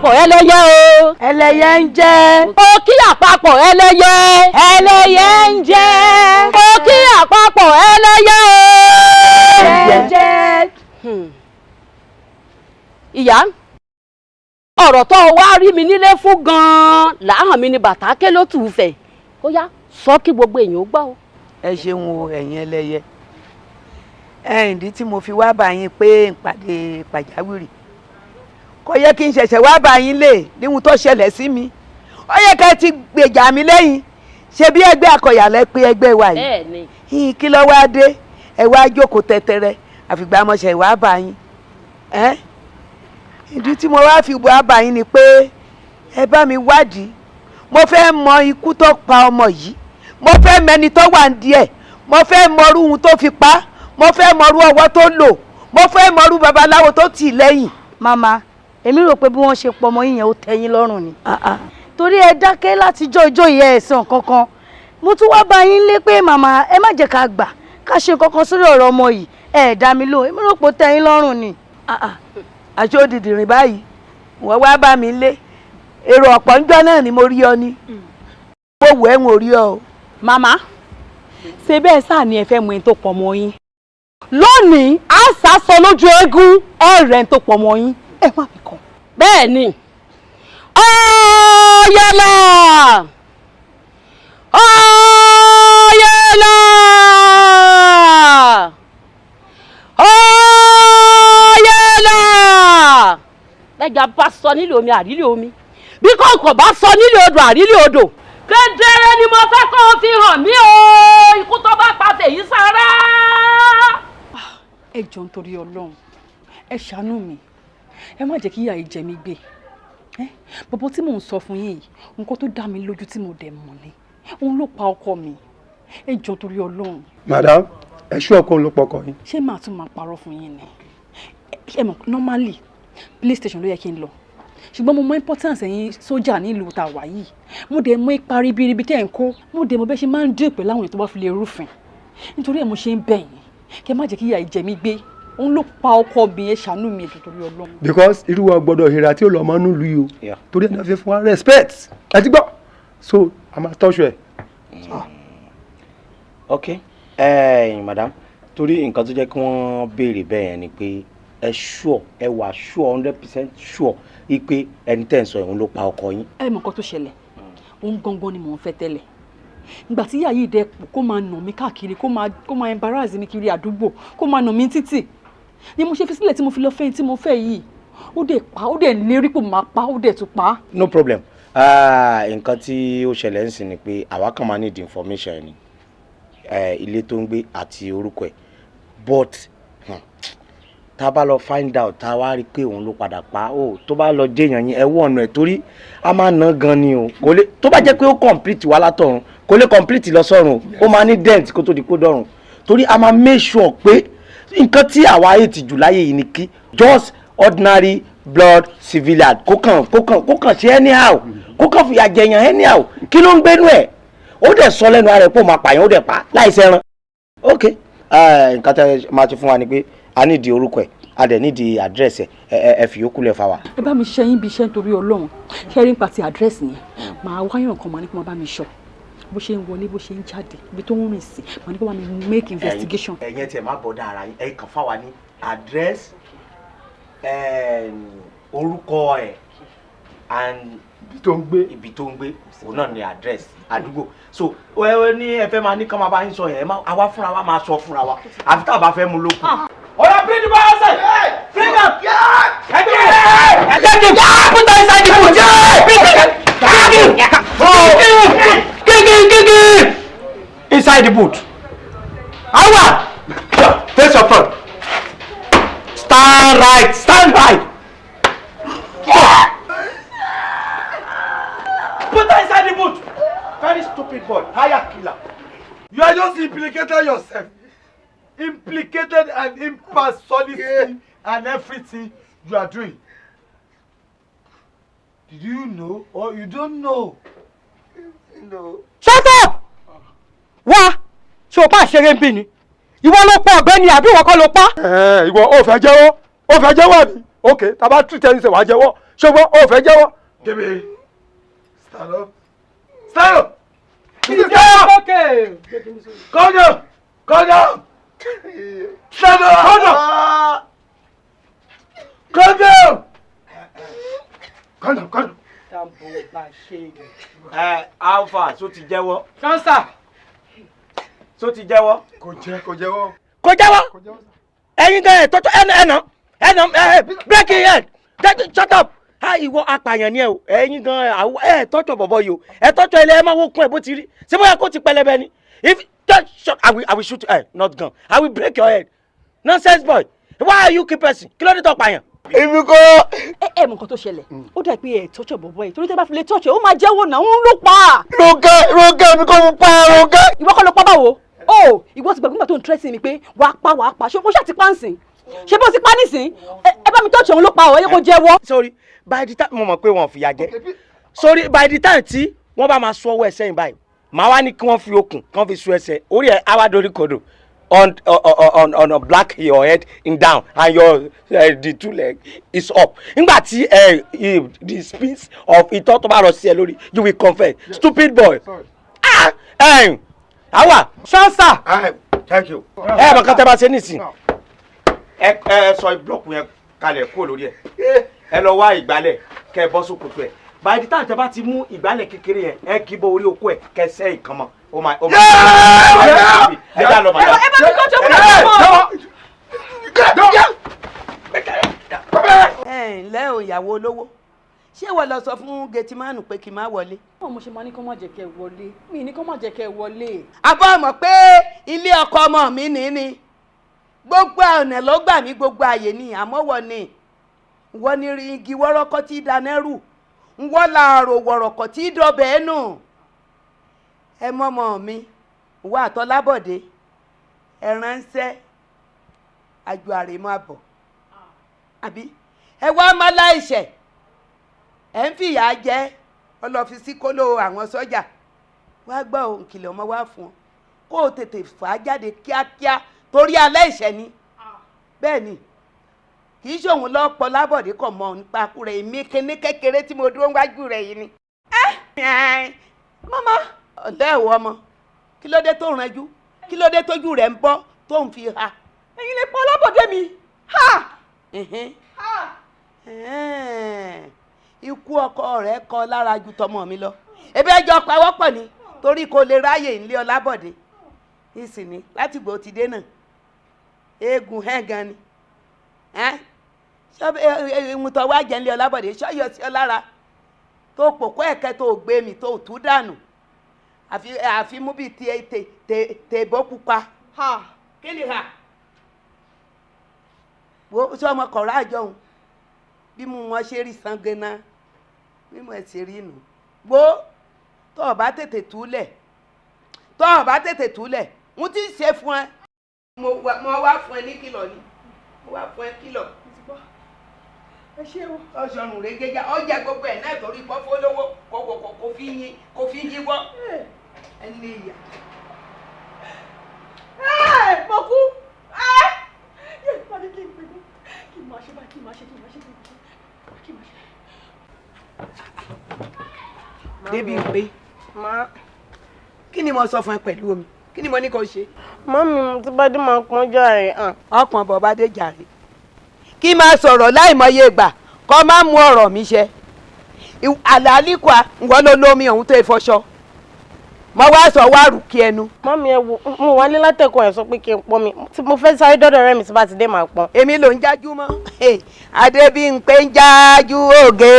àpapọ̀ ẹlẹ́yẹ o. ẹlẹ́yẹ ń jẹ́. mo kí àpapọ̀ ẹlẹ́yẹ. ẹlẹ́yẹ ń jẹ́. mo kí àpapọ̀ ẹlẹ́yẹ o. ẹlẹ́yẹ ń jẹ́. ìyá ọ̀rọ̀ tó wá rí mi nílé fún gan-an làáhàn mi ni bàtà ké ló tù ú fẹ̀ ó yá sọ kí gbogbo èèyàn ó gbọ́ o. ẹ ṣeun o ẹ̀yin ẹlẹ́yẹ ìdí tí mo fi wá bá yín pé ìpàdé pàjáwìrì kò yẹ kí n ṣẹ̀ṣẹ̀ wá bá yín lè níhun tó ṣẹlẹ̀ sí mi ó yẹ ká ti gbèjà mi lẹ́yìn ṣe bí ẹgbẹ́ akọ̀yàlẹ́ pé ẹgbẹ́ wa yìí kí ló wá dé ẹ wá jókòó tẹ́tẹ́rẹ́ àfìgbà mọ̀ṣẹ̀ wá bá yín ìdí tí mo wá fi wá bá yín ni pé ẹ bá mi wádìí mo fẹ́ mọ ikú tó pa ọmọ yìí mo fẹ́ mẹni tó wà ní díẹ̀ mo fẹ́ mọrú ohun tó fi pa mo fẹ́ mọrú ọwọ́ tó lò mo fẹ́ mọrú babaláwo tó tì lẹ́yìn. màmá èmi rò pé bí wọ́n ṣe pọ̀ ọmọ yín yẹn ó tẹ́ yín lọ́rùn ni torí ẹ dákẹ́ láti jọ́ ìyá ẹ̀sán kankan mo tún wá bá yín lé pé màmá ẹ má jẹ́ ká gbà ká ṣe kankan sórí ọ̀rọ̀ ọmọ yìí ẹ dá mi lóhùn èmi rò pé ó tẹ́ yín lọ́rùn ni. aṣọ òdìdì rìn báyìí wọ́n wá bá mi lé èrò ọ̀pọ̀ ńjọ́ náà ni mo rí ọ ní mo wù ẹ́ ń orí ọ o. màmá ṣe bẹ́ẹ̀ sáà ni ẹ fẹ́ mọ ẹni tó pọ̀ mọ́ yín lónìí a sọ lójú eégún ẹ̀rẹ̀ ẹni tó pọ̀ mọ́ yín ẹ má fi kàn. bẹ́ẹ̀ ni ọ̀yẹ̀là ọ̀yẹ̀là ọ̀yẹ̀là lẹ́jà bá sọ nílé omi àrílé omi bí kòkò bá sọ nílé odò àrílé odò kedere ni mo fẹ́ kó o fi hàn mí o ikú tó bá pa fèyí sára. ẹ jọ̀ọ́ nítorí Ọlọ́run ẹ ṣàánú mi ẹ má jẹ́ kí ìyà yìí jẹ mí gbé bọ̀bọ̀ tí mò ń sọ fún yín nǹkan tó dá mi lójú tí mo dẹ̀ mọ̀ ni òun ló pa ọkọ mi ẹ jọ̀ọ́ nítorí Ọlọ́run. madam ẹ ṣú ọkọ ló pọkọ yín. ṣé màá tún máa parọ́ fún yín ni ẹ mọ̀ normally police station ló yẹ kí n lọ ṣùgbọ́n mo mọ importance ẹ̀yin sójà nílùú tá a wà yìí mo dẹ̀ mọ ipa ribiribi tẹ́ ẹ̀ ń kó mo dẹ̀ mọ bẹ́ẹ̀ ṣe máa ń dín pẹ̀lú àwọn èèyàn tó bá fi lè rúfin nítorí ẹ̀ mo ṣe ń bẹ̀ yín kẹ́ má jẹ́ kí ìyà ìjẹ mi gbé òun ló pa ọkọ mi ẹ ṣàánú mi ètò torí Ọlọ́run. because irú wa gbọ́dọ̀ hìrà tí ó lọ mọ nílùú yìí o torí ẹni fi fún wa respect ẹ ti gbọ́ so a máa tọ́jú ẹ. ok madam torí nǹkan tó jẹ́ kí wọ́n béèrè bẹ́ẹ̀ yẹn ni pé ẹ sure ẹ wà sure 100% sure ipe ẹni tẹ́ ń sọ òun ló pa ọkọ yín. ẹ mọ̀ nǹkan tó ṣẹlẹ̀ òun gangan ni mò ń fẹ́ tẹ́lẹ̀ ìgbà tí ìyá yìí dẹ́pọ̀ kó máa nà mí káàkiri kó máa embarrass mi kiri àdúgbò kó máa nà mí títì ni mo ṣe fi sílẹ̀ tí mo fi lọ fẹ́ tí mo fẹ́ yìí ó dẹ̀ lérí pò máa pa ó dẹ̀ tún pa. no problem nǹkan tí ó ṣẹlẹ̀ ń sìn ni pé àwa kan máa need information ni ilé tó ń gbé àti orúkọ ẹ̀ but tá a bá lọ find out tá a wá rí i pé òun ló padà pa ó tó bá lọ jẹyàn yín ẹ wọ ọ̀nà ẹ̀ torí a máa ná gan ni o kò lè tó bá jẹ́ pé ó complete wá látọ̀run kò lè complete lọ sọ́run ó máa ní dent kó tó di kó dọ̀run torí a máa make sure pé nǹkan tí àwa ayé ti jù láyé yìí ni kí just ordinary blood civilian kó kàn ṣe anyhow kó kàn fìyà jẹyàn anyhow kí ló ń gbénú ẹ̀ ó dẹ̀ sọ lẹ́nu ara ẹ̀ pé ó máa pààyàn ó dẹ̀ pa láì sẹ́ran ok nǹkan tẹ́ máa ti fún wa ni pé a nídìí orúkọ ẹ̀ a dẹ̀ nídìí àdírẹ́sì ẹ fi yókù lẹ̀ fa wa. ẹ bá mi ṣe yín bí iṣẹ́ nítorí Ọlọ́run ṣe rí nípa ti àdírẹ́sì yẹn màá wáyàn kan màá ní kí wọ́n bá mi ṣọ́ bó ṣe ń wọlé bó ṣe ń jáde ibi tó ń rìn sí màá ní kí wọ́n bá mi make investigation. ẹ̀yin tiẹ̀ má bọ̀dá ara yín ẹ kàn fáwa ní àdírẹ́sì orúkọ ẹ̀ and ibi tó ń gbé òun náà ni àdírẹ́sì àdúgbò so wẹ́wẹ́ ní ẹ fẹ́ máa ní kí wọ́n máa bá yín sọ yẹn àwa fúnra wa máa sọ fúnra wa àfi tá a bá fẹ́ mú lókun. Oya, bring the boy outside! Bring him! Get him! Put him inside the boot! Get him! Inside the boot! Awa! Face your front! Stand right! Stand right! Put him inside the boot! Very stupid boy! Hire killer! You are just implicated yourself. Implicated and impersonally and everything you are doing. Did you know or you don't know? No. Shut up! Wá! Ṣé o pa ṣeré ń bí ni? Ìwọ ló pa ọ̀gbẹ́ni àbí ìwọ kọ́ ló pa? Ìwọ ò fẹ́ jẹ́wọ́ àbí? Okay, tá bá treat ẹni ṣe wàá jẹ́wọ́. ṣùgbọ́n o fẹ́ jẹ́wọ́. Give me. Stand up. Stand up. Stand up. Okay. Calm down. Calm down. Stand up. Calm down. Calm down. Calm down. Calm down. Alpha so ti jẹ́wọ́. Cancer. So ti jẹ́wọ́. Kò jẹ́wọ́. Kò jẹ́wọ́. Ẹ̀yin gan ẹ tọ́tọ́ ẹ̀nà break your head. Shut up. Ìwọ apààyàn ni ẹ o. Ẹ̀yin gan ẹ tọ́tọ́ bọ̀bọ̀ yìí o. Ẹ tọ́tọ́ ilé ẹ máa wó kún ẹ bó ti rí. Ṣé bóyá kó ti pẹlẹbẹ ni? If just shut, I will shoot you. Not gun. I will break your head. Nonsense boy. Why are you keep person? Kí ló dé tó pààyàn? Èmi kọ́. Ẹ mọ nǹkan tó ṣẹlẹ̀ ó dà pé ẹ tọ́jọ́ bọ̀bọ̀ yìí torí tẹ́ bá fi lè tọ́jọ́ ó máa jẹ́wọ́ náà òun ló pa. Rónkẹ́ mi kò mú pa Rónkẹ́. Ìwọ kọ́ ló pa báwo o ìwọ ti gbàgbọ́n tó ń tẹ́sí mi pé wàá pa ṣé o ṣáà ti pa ń sìn ṣé bó ti pa nísìn ẹ bá mi tọ́jọ́ òun ló pa ọ̀ ẹ yẹ kó jẹ́wọ́. Sorry by the time mo mọ̀ pé wọ́n fìyà jẹ sorry by the time tí wọ́n bá máa sọ ọwọ́ ẹsẹ̀ yìí báyìí màá wá ní kí wọ́n fi okùn kí wọ́n fi sọ ẹsẹ̀ orí ẹ̀ á wá dorí kodò on a black your head in down and your the two leg is up nígbà tí the space of ìtọ́ tó bá rọ sí ẹ lórí you will confess stupid boy awa sansa thank you bá kátẹ́ bá ṣe nísìn ẹ sọ blọọkù yẹn kalẹ̀ kúrò lórí ẹ lọ wá ìgbálẹ̀ kẹ bọ́ sókòtò ẹ by the time tẹ́ bá ti mú ìgbálẹ̀ kékeré yẹn ẹ kì í bọ orí okó ẹ kẹsẹ́ ìkànnà ó máa ẹ dá lọ màdá. ẹ bá mi tọ́jọ́ òun ǹlẹ́ o ìyàwó olówó ṣé wọ́n lọ sọ fún gẹtìmánù pé kí n má wọlé. báwo mo ṣe máa ní kó má jẹ́ kẹ́ ẹ wọlé mi ní kó má jẹ́ kẹ́ ẹ wọlé. àbọ̀ mọ̀ pé ilé ọkọ ọmọ mi ní gbogbo ọ̀nà ló gbà mí gbogbo àyè ni àmọ́ wọ́n ní rí igi wọ́rọ́kọ́ tí danẹ́rù wọ́n la àrò wọ̀rọ̀kọ̀ tí dọ̀bẹ̀ nù. ẹ mọ́mọ́ mi wà àtọ́lábọ̀dé ẹ ránṣẹ́ àjò àrèmọ́ àbọ̀ àbí ẹ wá má láìṣẹ̀ ẹ ń fìyà jẹ ọlọ́fi sí kóló àwọn sọ́jà wá gbọ́ òǹkìlọ̀ ọmọ wá fún ọ kó o tètè fà á jáde kíákíá torí aláìṣẹ̀ ni bẹ́ẹ̀ ni kì í ṣòun lọ́pọ̀ lábọ̀dé kọ̀ mọ́ nípa akú rẹ̀ èmi kíní kékeré tí mo dúró wájú rẹ̀ yìí ni. mama ọ̀lẹ́ ẹ̀wọ̀ ọmọ kí ló dé tó rànjú kí ló dé tójú rẹ̀ ń bọ́ tó ń fi ha. ẹ̀yin lè pọ́ lábọ̀dé mi. ikú ọkọ rẹ̀ kọ lára ju tọmọ mi lọ ebi ẹjọ́ pawọ́pọ̀ ni torí kò lè ráyè ńlé Ọlábọ̀dé ìsìn ni láti gbò ti dé náà eégún hẹ́gan ni ìmùtọ̀ wá jẹ́ ńlé Ọlábọ̀dé ṣọ́yọ̀ sí ọ lára tó pòkó ẹ̀kẹ́ tó gbé mi tó tú dànù àfi mú bíi tèbó pupa. kí ni ha wo sọ ọmọ kọ̀ọ̀rọ̀ àjọ òun bí mo wọn ṣe rí sangana bí mo ṣe rí nù wo tó o bá tètè túlẹ̀ mo ti ṣe fún ẹ mo wá fún ẹ ní kìlọ̀ ni mo wá fún ẹ kìlọ̀ ẹ ṣe o ọsọrùn rẹ gẹjà ọjà gbogbo ẹ náà torí pọfọ lówó kò fi yín wọ ẹ lè yà. mo kú kí n máa ṣe báyìí kí n máa ṣe. débi pé kí ni mo sọ fún ẹ pẹ̀lú omi kí ni mo ní kó ṣe. mọ́mí tí bá dé máa pọ́n jàre hàn. ọkàn bọ̀ bá dé jàre kí máa sọ̀rọ̀ láìmọye ìgbà kó má mú ọ̀rọ̀ mi ṣe àlàálíkà ńwọ́ ló lómi ọ̀hún tó ìfọṣọ mo wá sọ wá rù kí ẹnu. mọ́mí ẹ wo mo wá ní látẹ̀kọ̀ ẹ̀ sọ pé kí n pọ́n mi tí mo fẹ́ sáré dọ́dọ̀ rẹ̀ mi tí bá ti dé máa pọ́n. èmi ló ń jájú mọ́ Adébímpé ń jájú òge.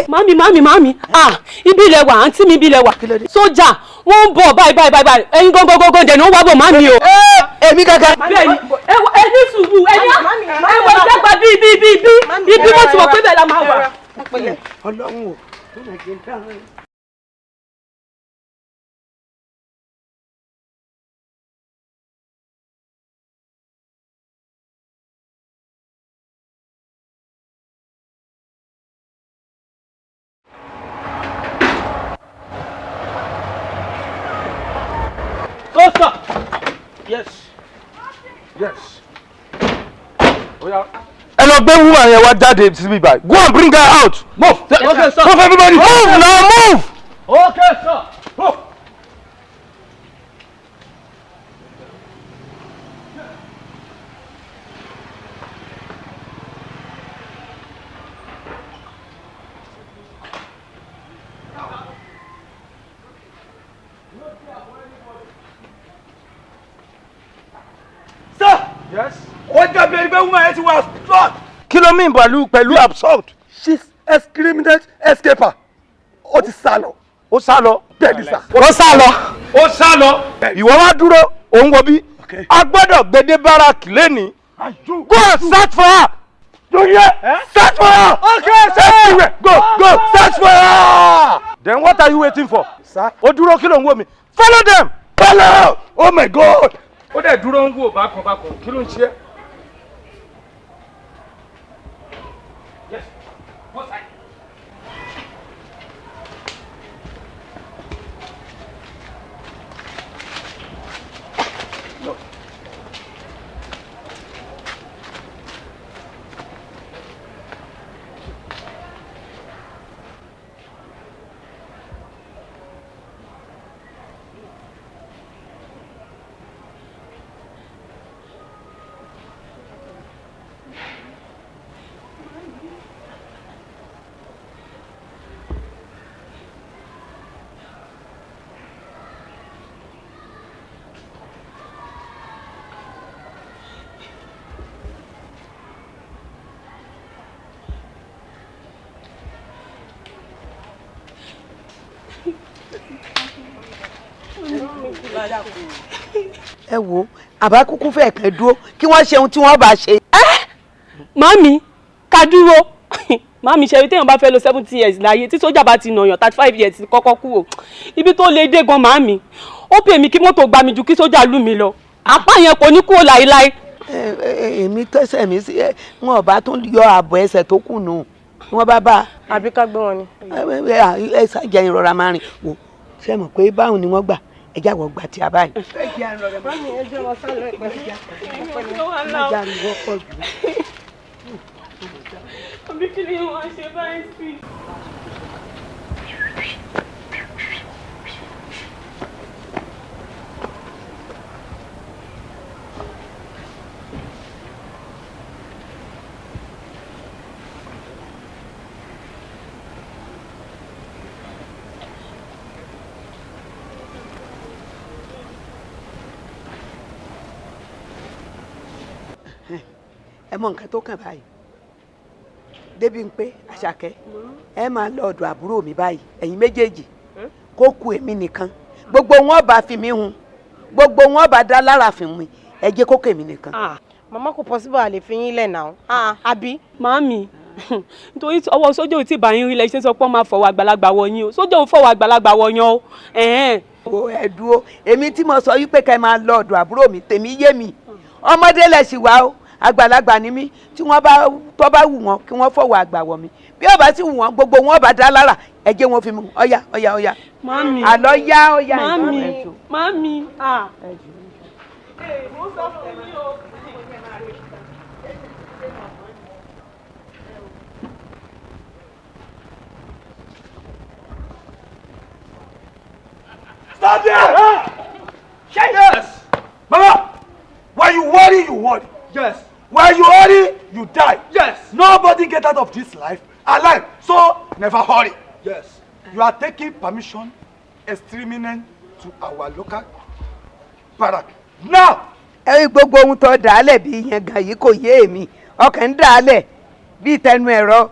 mami ibi ilẹ̀ wà àǹtí mi ibi ilẹ̀ wà sójà wọ́n ń bọ̀ báyìí ẹ̀yin gógógógó dẹ̀ ní wọ́n wá bọ̀ mami o. èmi kankan. bẹ́ẹ̀ni ẹ ní sùúrù ẹ wọ ìjọba bí mo ti wọ̀ pé bẹ́ẹ̀ la máa wà. Ọlọ́run o tó máa jẹ dáhùn. Go stop. Yes. Oh yeah. lọ gbé woman yẹn wá jáde síbí báyìí. Go and bring her out. Move. Okay, sir. Move everybody. Move now, move. Okay, sir. Move. Sir. Yes. What the baby woman yẹn was absurd. Kí ló mean pẹ̀lú absurd? She's a criminal escaper. Ó ti sá lọ. Ó sá lọ. Bẹ́ẹ̀ni sá. Ó sá lọ. Ó sá lọ. Ìwọ wá dúró, òun wo bí. A gbọ́dọ̀ gbede báràkì lẹ́ni. Go and search for her. Search for her. Okay, sir. Go, search for her. Then what are you waiting for? Sir. Ó dúró kí ló ń wò mí. Follow them. Follow. Oh my God. Ó dẹ̀ dúró ń wò bákan kí ló ń ṣe? Yes. One side. No. ẹ wo àbá kúkú fẹ́ kẹ́ dúró kí wọ́n ṣe ohun tí wọ́n bá ṣe. Màmí ká dúró màmí ṣe téèyàn bá fẹ́ lo 70 years láyé tí sójà bá ti nàyàn 35 years kọ́kọ́ kú o ibi tó lè dé gan màmí ó pè mí kí mọ́tò gbá mi ju kí sójà lù mí lọ apá yẹn kò ní kúrò láéláé. èmi tẹsẹ̀ mi sí wọn ò bá tún yọ ààbọ̀ ẹsẹ̀ tó kù nù wọn bá bá. àbí ká gbé wọn ni. ẹ ṣàjẹ́ ìrora máa rìn wò ṣe mọ̀ pé báwọn ni wọ́n gbà ẹ jáwọ́ gbà tí a báyìí. àbí kí ni wọ́n ṣe báyìí sí. ẹ mọ nǹkan tó kàn báyìí débi ń pé Àṣàkẹ́ ẹ máa lọ ọ̀dọ̀ àbúrò mi báyìí ẹ̀yin méjèèjì kó ku èmi nìkan gbogbo wọn bá fi mí hun gbogbo wọn bá dá lára fi mi ẹ jẹ́ kó kèmí nìkan. màmá kò possible àlè fi yín lẹ̀ náà àbí. Màmí nítorí ọwọ́ sójà ò tí ì bá yín rí lẹ́sẹ̀ sọ pé wọ́n máa fọwọ́ àgbàlagbà wọ yín o sójà ò fọwọ́ àgbàlagbà wọ yín o. ẹ dúró èmi tí mo sọ wípé ká ẹ máa lọ ọ̀dọ̀ àbúrò mi tèmi yé mi ọmọdé lẹ̀ sì wá o àgbàlagbà ni mí tí wọ́n bá tó bá wù wọ́n kí wọ́n fọwọ́ àgbà wọ̀ mí bí ó bá sì wù wọ́n gbogbo wọn bá dá lára ẹ jẹ́ wọn fi mú ọ̀yà. Màmí àlọ́ yá ọ̀yà. Màmí mo sọ fún mi o. Stop there! Yes! Mama! When you worry, you worry. Yes. When you worry, you die. Yes. Nobody get out of this life alive. So never hurry. Yes. You are taking permission exterminate to our local barrack. Now! ẹ gbogbo ohun tó dàálẹ̀ bí yẹn gan yìí kò yé èmi ọkàn ń dàálẹ̀ bí tẹnu ẹ̀rọ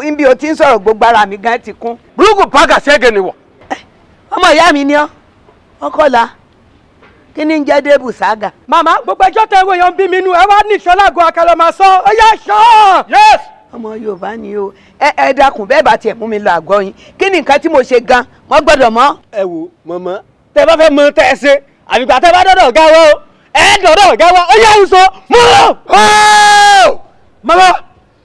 ibi o ti ń sọ̀rọ̀ gbogbo ara mi gan ti kún. Burúkú pàgà ṣẹ́gẹ̀ ni wọ̀. ọmọ ìyá mi ni ọ́ ọkọ̀la kí ni ń jẹ́ débù sága. Màmá gbogbo ẹjọ́ tẹ ìwé yẹn ń bí mi nú ẹ wá ní ìṣọ́lágọ̀ akẹ́lẹ́ máa sọ ó yá ṣọ́. Yes! ọmọ Yorùbá ni o ẹ dákun bẹ́ẹ̀ bá tiẹ̀ mú mi lọ àgọ́ yín kí ni nǹkan tí mo ṣe gan wọ́n gbọ́dọ̀ mọ̀. Ẹ wo màmá tẹ bá fẹ́ mọ tẹ ẹ ṣe àbígbà tẹ bá dọ̀dọ̀ ọ̀gá wa o ẹ dọ̀dọ̀ ọ̀gá wa ó yá ń sọ mọ́. Mama,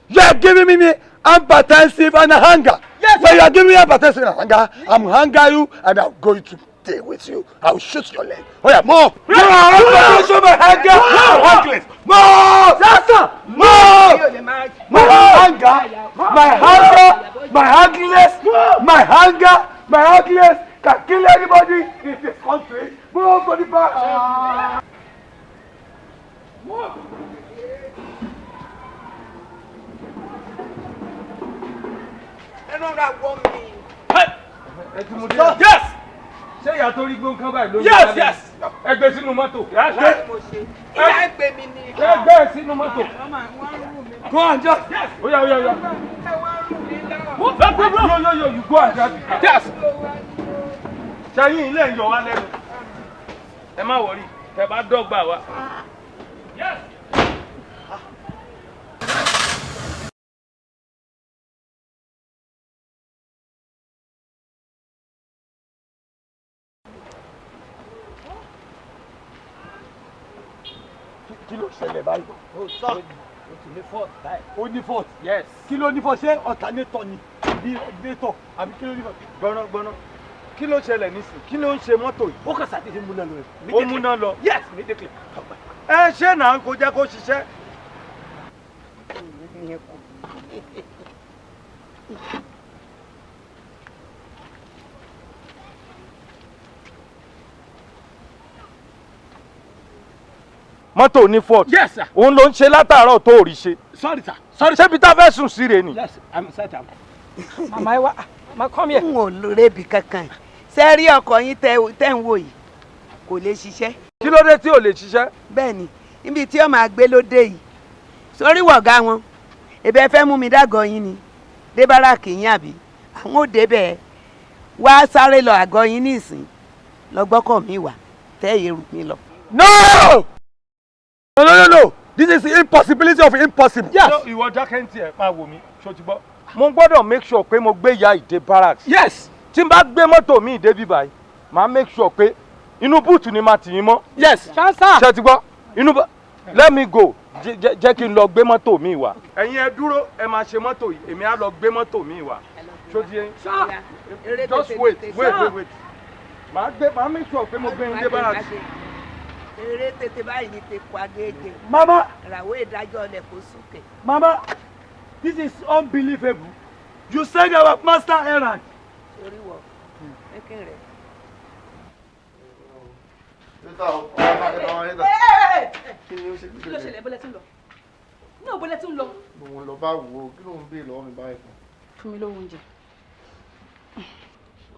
you are giving me hypertensive and hunger. Yes. When you are giving me hypertensive and hunger, I'm hunger you and I'm going to stay with you. I'll shoot your leg. Oh yeah, move. Show my hunger. Move. Move. my hunger can kill anybody in this country. Move for the back. Move. Yes. Ṣé ìyá tó rí gbóǹkan báyìí ló ń bá mi? Yes. Ẹgbẹ́ sínú mọ́tò. Ẹgbẹ́ sínú mọ́tò. Go on, just. Yes. Oya. Yo, you go and drive it. Yes. Ṣẹ́yìn ilé ń yọ wá lẹ́nu. Ẹ má wọrí, kẹ bá dọ́gba wa. Yes. Kí ló ṣẹlẹ̀ báyìí? Ó ti ní fault báyìí. Ó ní fault? Yes. Kí ló ní fault? Ṣé alternator ni? Bí alternator àbí kí ló ní fault? Gbọ́nà. Kí ló ṣẹlẹ̀ nísìnyí? Kí ló ń ṣe mọ́tò yìí? Ó kàn ṣàdédé múná lọ. Ó múná lọ? Yes, immediately. Ẹ ṣé náà kò jẹ́ kó ṣiṣẹ́. Mọ́tò ní fault. Yes sir. Òun ló ń ṣe látàárọ̀ tó ò rí ṣe. Sorry sir. Ṣé bí tá fẹ́ sùn sí rè ni? Yes, I'm sorry. Màmá ẹ wá, má come here. N ò lórebi kankan. Ṣé rí ọkọ̀ yín tẹ́ ń wò yìí kò lè ṣiṣẹ́. Kí ló dé tí ò lè ṣiṣẹ́? Bẹ́ẹ̀ni, níbi tí ó máa gbé lóde yìí. Sórí wọ̀gá wọn, ẹ̀bẹ̀ fẹ́ mú mi dágọ̀ yín ni. Dé báràkì yín àbí? Àwọn ò débẹ̀ wá sáré lọ àgọ́ yín nísìn. Lọ gbọ́kọ̀ mi wá, tẹ́ èrò mi lọ. No! This is the impossibility of impossible. Yes. Ìwọ jákèntì ẹ̀ máa wò mí, ṣó ti gbọ́. Mo gbọ́dọ̀ make sure pé mo gbé ìyá ìdè barracks. Yes. Tí n bá gbé mọ́tò mi ìdè bí báyìí, màá make sure pé inú búùtù ni màá tì yín mọ́. Yes. Ṣé ti gbọ́? Let me go. Jẹ́ kí n lọ gbé mọ́tò mi wá. Ẹ̀yin ẹ dúró, ẹ máa ṣe mọ́tò yìí, èmi á lọ gbé mọ́tò mi wá. Ṣó ti yẹn? Just wait. Màá make sure pé mo gbé ìdè barracks. Eré tètè báyìí ni tepo agége. Mama. Ràwé ìdájọ́ ọ̀lẹ̀ kò sókè. Mama, this is unbelievable. You said our master errand. Orí wọ, ẹkẹ rẹ. Kí ló ṣẹlẹ̀ bọ́lẹ̀ tún lọ? Náà bọ́lẹ̀ tún lọ. Mo lọ bá wo kí ló ń bè lọ́wọ́ mi báyìí fún. Fún mi lówó oúnjẹ.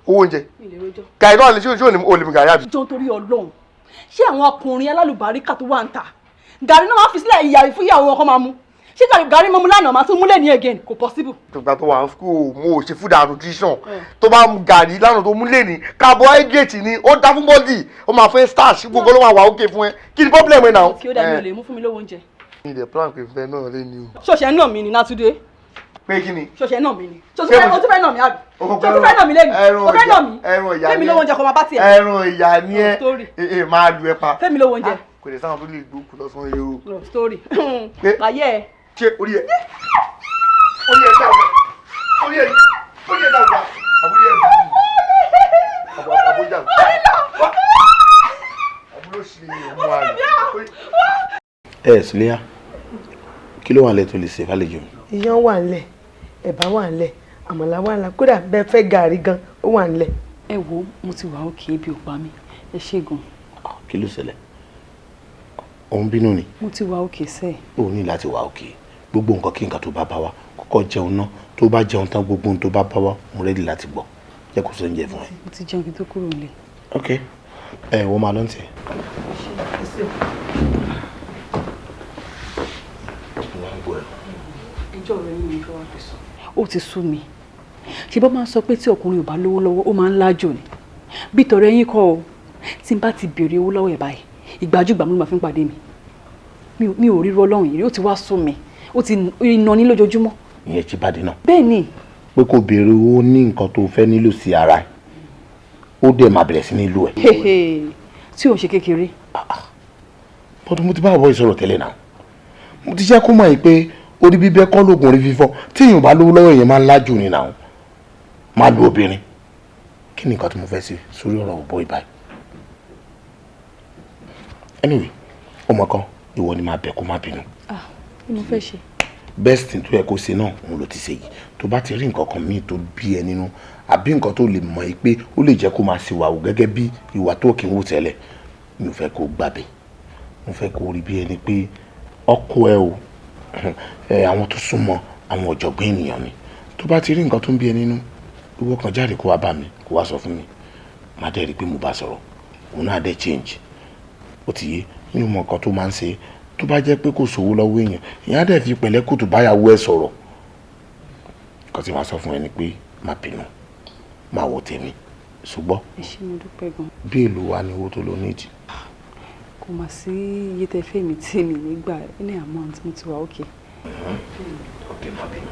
Owó oúnjẹ? Mi lè rojọ́. Gàrí náà lè ṣé òní olè gàrí àbí? Jọ torí Ọlọ́run. Ṣé àwọn ọkùnrin alálùbáríkà tó wà ń ta? Gàrí náà wọ́n fi sílẹ̀ ìyàwó fún ìyàwó ọkọ máa mú. Ṣé gàrí mọ́mú lánàá máa tún múlẹ̀ ní again? Kò possible. Tògbà tó wà ní school mo ò ṣe food and nutrition. Tó bá mu gàrí lánàá tó múlẹ̀ ní carbohydrate ni ó dá fún body. Ó máa fẹ́ starch gbogbo ló máa wà okay fún ẹ. Kí ni problem ẹ náà? Kí ó dàbí olè mú fún mi lówó oúnjẹ. Mi ì dẹ̀ plan pé fẹ́ náà lé ní o. Ṣọ̀ṣẹ̀ náà mi ni Nàtúndé. Pé kí ni? Ṣọ̀ṣẹ̀ náà mi ni. Ṣọ̀ṣẹ̀ fẹ́ náà mi àbí? Ṣọ̀ṣẹ̀ fẹ́ náà mi lẹ́nu. Ó fẹ́ náà mi. Ẹran ìyá ni ẹ. Fẹ́mi lówó oúnjẹ kó máa bá tiẹ̀. Ẹran ìyá ni ẹ. Máa lu ẹ pa. Fẹ́mi lówó oúnjẹ. Kò lè sáwọn tó lè gbókù lọ́sàn-án yìí o. No story. Ayé ẹ. Ṣé orí ẹ dáwọ́ àbúrí ẹ àbújá àbúrò sí ọmọ àrẹ. Suliya, kí ló wà lẹ́ tó lè ṣe fàlejò mi? Iyán wà ńlẹ̀, ẹ̀bà wà ńlẹ̀, àmàlà wà ńlẹ̀, kódà bẹ́ẹ̀ fẹ́ gàrí gan ó wà ńlẹ̀. Ẹ wo, mo ti wà òkè ebi ò pa mí. Ẹ ṣé gan. Kí ló ṣẹlẹ̀? Òun bínú ni? Mo ti wà òkè sẹ́ẹ̀. O ní láti wà òkè. Gbogbo nǹkan kí nǹkan tó bá bá wa kọ́kọ́ jẹun náà, tó bá jẹun tán gbogbo ohun tó bá bá wa mo rẹ́dí láti gbọ́. Jẹ́ kó sóúnjẹ fún ẹ. Mo ti jẹun kí n tó kúrò nílé. Ok, wọ́n máa lọ́n tẹ̀. Ẹjọ́ rẹ̀ ní ìjọ wa fi sọ. Ó ti sú mi. Ṣé bá máa sọ pé tí ọkùnrin ò bá lówó lọ́wọ́ ó máa ń lájò ni? Bí tọrẹ yín kọ́ o, tí n bá ti béèrè owó lọ́wọ́ ẹ̀ báyìí, ìgbàjúgbà ló máa fi ń pàdé mi. Mi ò rí Ọlọ́run yìí, ó ti wá sú mi. Ó ti iná ní lójoojúmọ́. Ìyẹn ti bàdé náà. Bẹ́ẹ̀ ni. Pé kò béèrè owó ní nǹkan tó fẹ́ nílò sí ara ẹ̀. Ó dẹ̀ máa bẹ̀rẹ̀ sí nílò ẹ̀. Tí ò ń ṣe kékeré. Bọ́dún mo ti bá àwọ̀ ìsọ̀rọ̀ tẹ́lẹ̀ náà. Mo ti jẹ́ kó mọ̀ yìí pé orí bíbẹ́ kọ́ lóògùn orí fífọ́. Tí èèyàn bá lówó lọ́wọ́ èèyàn máa ń lájú ni náà. Máa lu obìnrin. Kí ni nǹkan tí mo fẹ́ sí sórí ọ̀rọ̀ òbó ìbáyìí? Anyway, ọmọ kan ìwọ ni máa bẹ̀ kó má bínú. Kí mo fẹ́ ṣe? best thing tó yẹ kó ṣe náà òun ló ti ṣe yìí. Tó bá ti rí nǹkan kan míì tó bí ẹ nínú àbí nǹkan tó lè mọ̀ ẹ́ pé ó lè jẹ́ kó máa ṣe wàhù gẹ́gẹ́ bí ìwà tó kì í wò tẹ́lẹ̀, mi ò fẹ́ kó gbàbẹ̀. Mo fẹ́ kó rí bí ẹni pé ọkọ ẹ o àwọn tó súnmọ́ àwọn ọ̀jọ̀gbọ́n ènìyàn ni. Tó bá ti rí nǹkan tó ń bí ẹ nínú, ìwọ kan jáde kó wá bá mi, kó wá sọ fún mi. Má dẹ̀ rí pé mo bá sọ̀rọ̀, òun náà dẹ̀ change. Ó ti yé, mi ò mọ nǹkan tó máa ń ṣe. Tó bá jẹ́ pé kò sówó lọ́wọ́ èèyàn, ìyẹn á dẹ̀ fi pẹ̀lẹ́kùtù báyàwó ẹ sọ̀rọ̀. Nǹkan tí màá sọ fún ẹ ni pé má bínú, má wo tèmi, ṣùgbọ́n. Ẹ ṣé mo dúpẹ́ gan. Bí èlò wa ni owó tó lọ nídìí? Kò mà sí iye tẹ fẹ́ mi tí mi nígbà any amount mo ti wà okay. Ok, má bínú.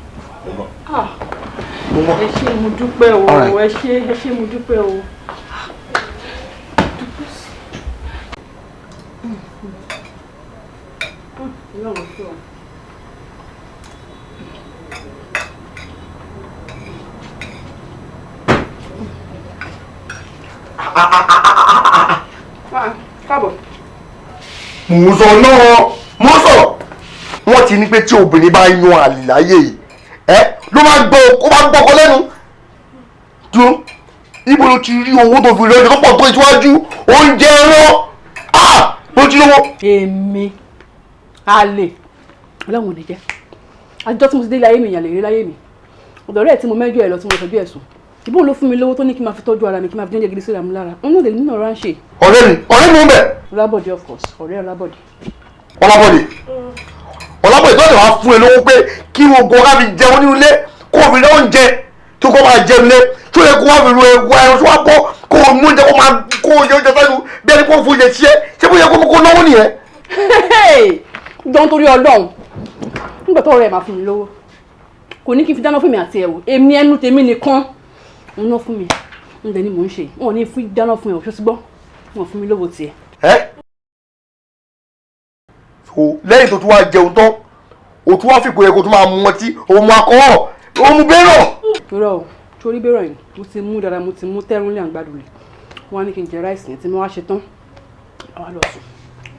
Ẹ ṣé mo dúpẹ́ o, ẹ ṣé mo dúpẹ́ o. Káàbọ̀. Mo sọ náà, mo sọ. Wọ́n ti ní pé tí obìnrin bá yan àlè láyé yìí, ló máa gbọ́kọ lẹ́nu. Dúró, ibo ló ti rí owó tó fi lọ́jọ́ tó pọ̀ tó ìtúwájú oúnjẹ ẹran? Mo ti lówó. Èmi àlè ọlọ́run ò ní jẹ́. Àjọ tí mo ti dé láyé mi ìyàlè rí láyé mi. Ọ̀dọ̀ rẹ̀ tí mo mẹ́jọ ẹ̀ lọ tí mo fẹ́ bí ẹ̀sùn. Ìbọn ló fún mi lówó tó ní kí n máa fi tọ́jú ara mi, kí n máa fi jẹ́ gidi sí ìràmú lára. Òun náà lè nínú ọ̀rọ̀ à ń ṣe. Ọ̀rẹ́ mi ń bẹ̀. Ọlábọ̀dé of course, ọ̀rẹ́ Ọlábọ̀dé. Ọlábọ̀dé tó lè wá fún ẹ lówó pé kí gbogbo ọ̀gá mi jẹun nínú ilé kó o fi lọ́wọ́ oúnjẹ tó kọ́ máa jẹun lé tó yẹ kó wá fi ru ewu ẹran tó wá bọ́ kó o mú oúnjẹ kó o jẹ oúnjẹ fẹ́nu bí ẹni kó o fún oúnjẹ tiẹ̀ ṣé bó yẹ kó náwó nìyẹn. Jọ nítorí Ọlọ́run nígbà tó ọ̀rẹ́ ẹ̀ máa fún mi lówó kò ní kí n fi dáná fún mi àti ẹ̀wò èmi ẹnu tèmi nìkan ń ná fún mi ń bẹ ni mò ń ṣe wọn ò ní fi dáná fún ẹ òṣù sígbọ́ wọn fún mi lówó tiẹ̀. Lẹ́yìn tó tún wá jẹun tán o tún wá fìkò yẹ kó tún máa mu ọtí òun mu akọ́wọ́ òun mu bẹ́rọ̀. irọ́ o torí bẹ́rọ̀ yìí mo ti mú dára mo ti mú tẹ́rùnlé àgbàdo rẹ̀ wọ́n á ní kí n jẹ ráìsì yẹn tí mo wá ṣe tán wọ́n á lọ sùn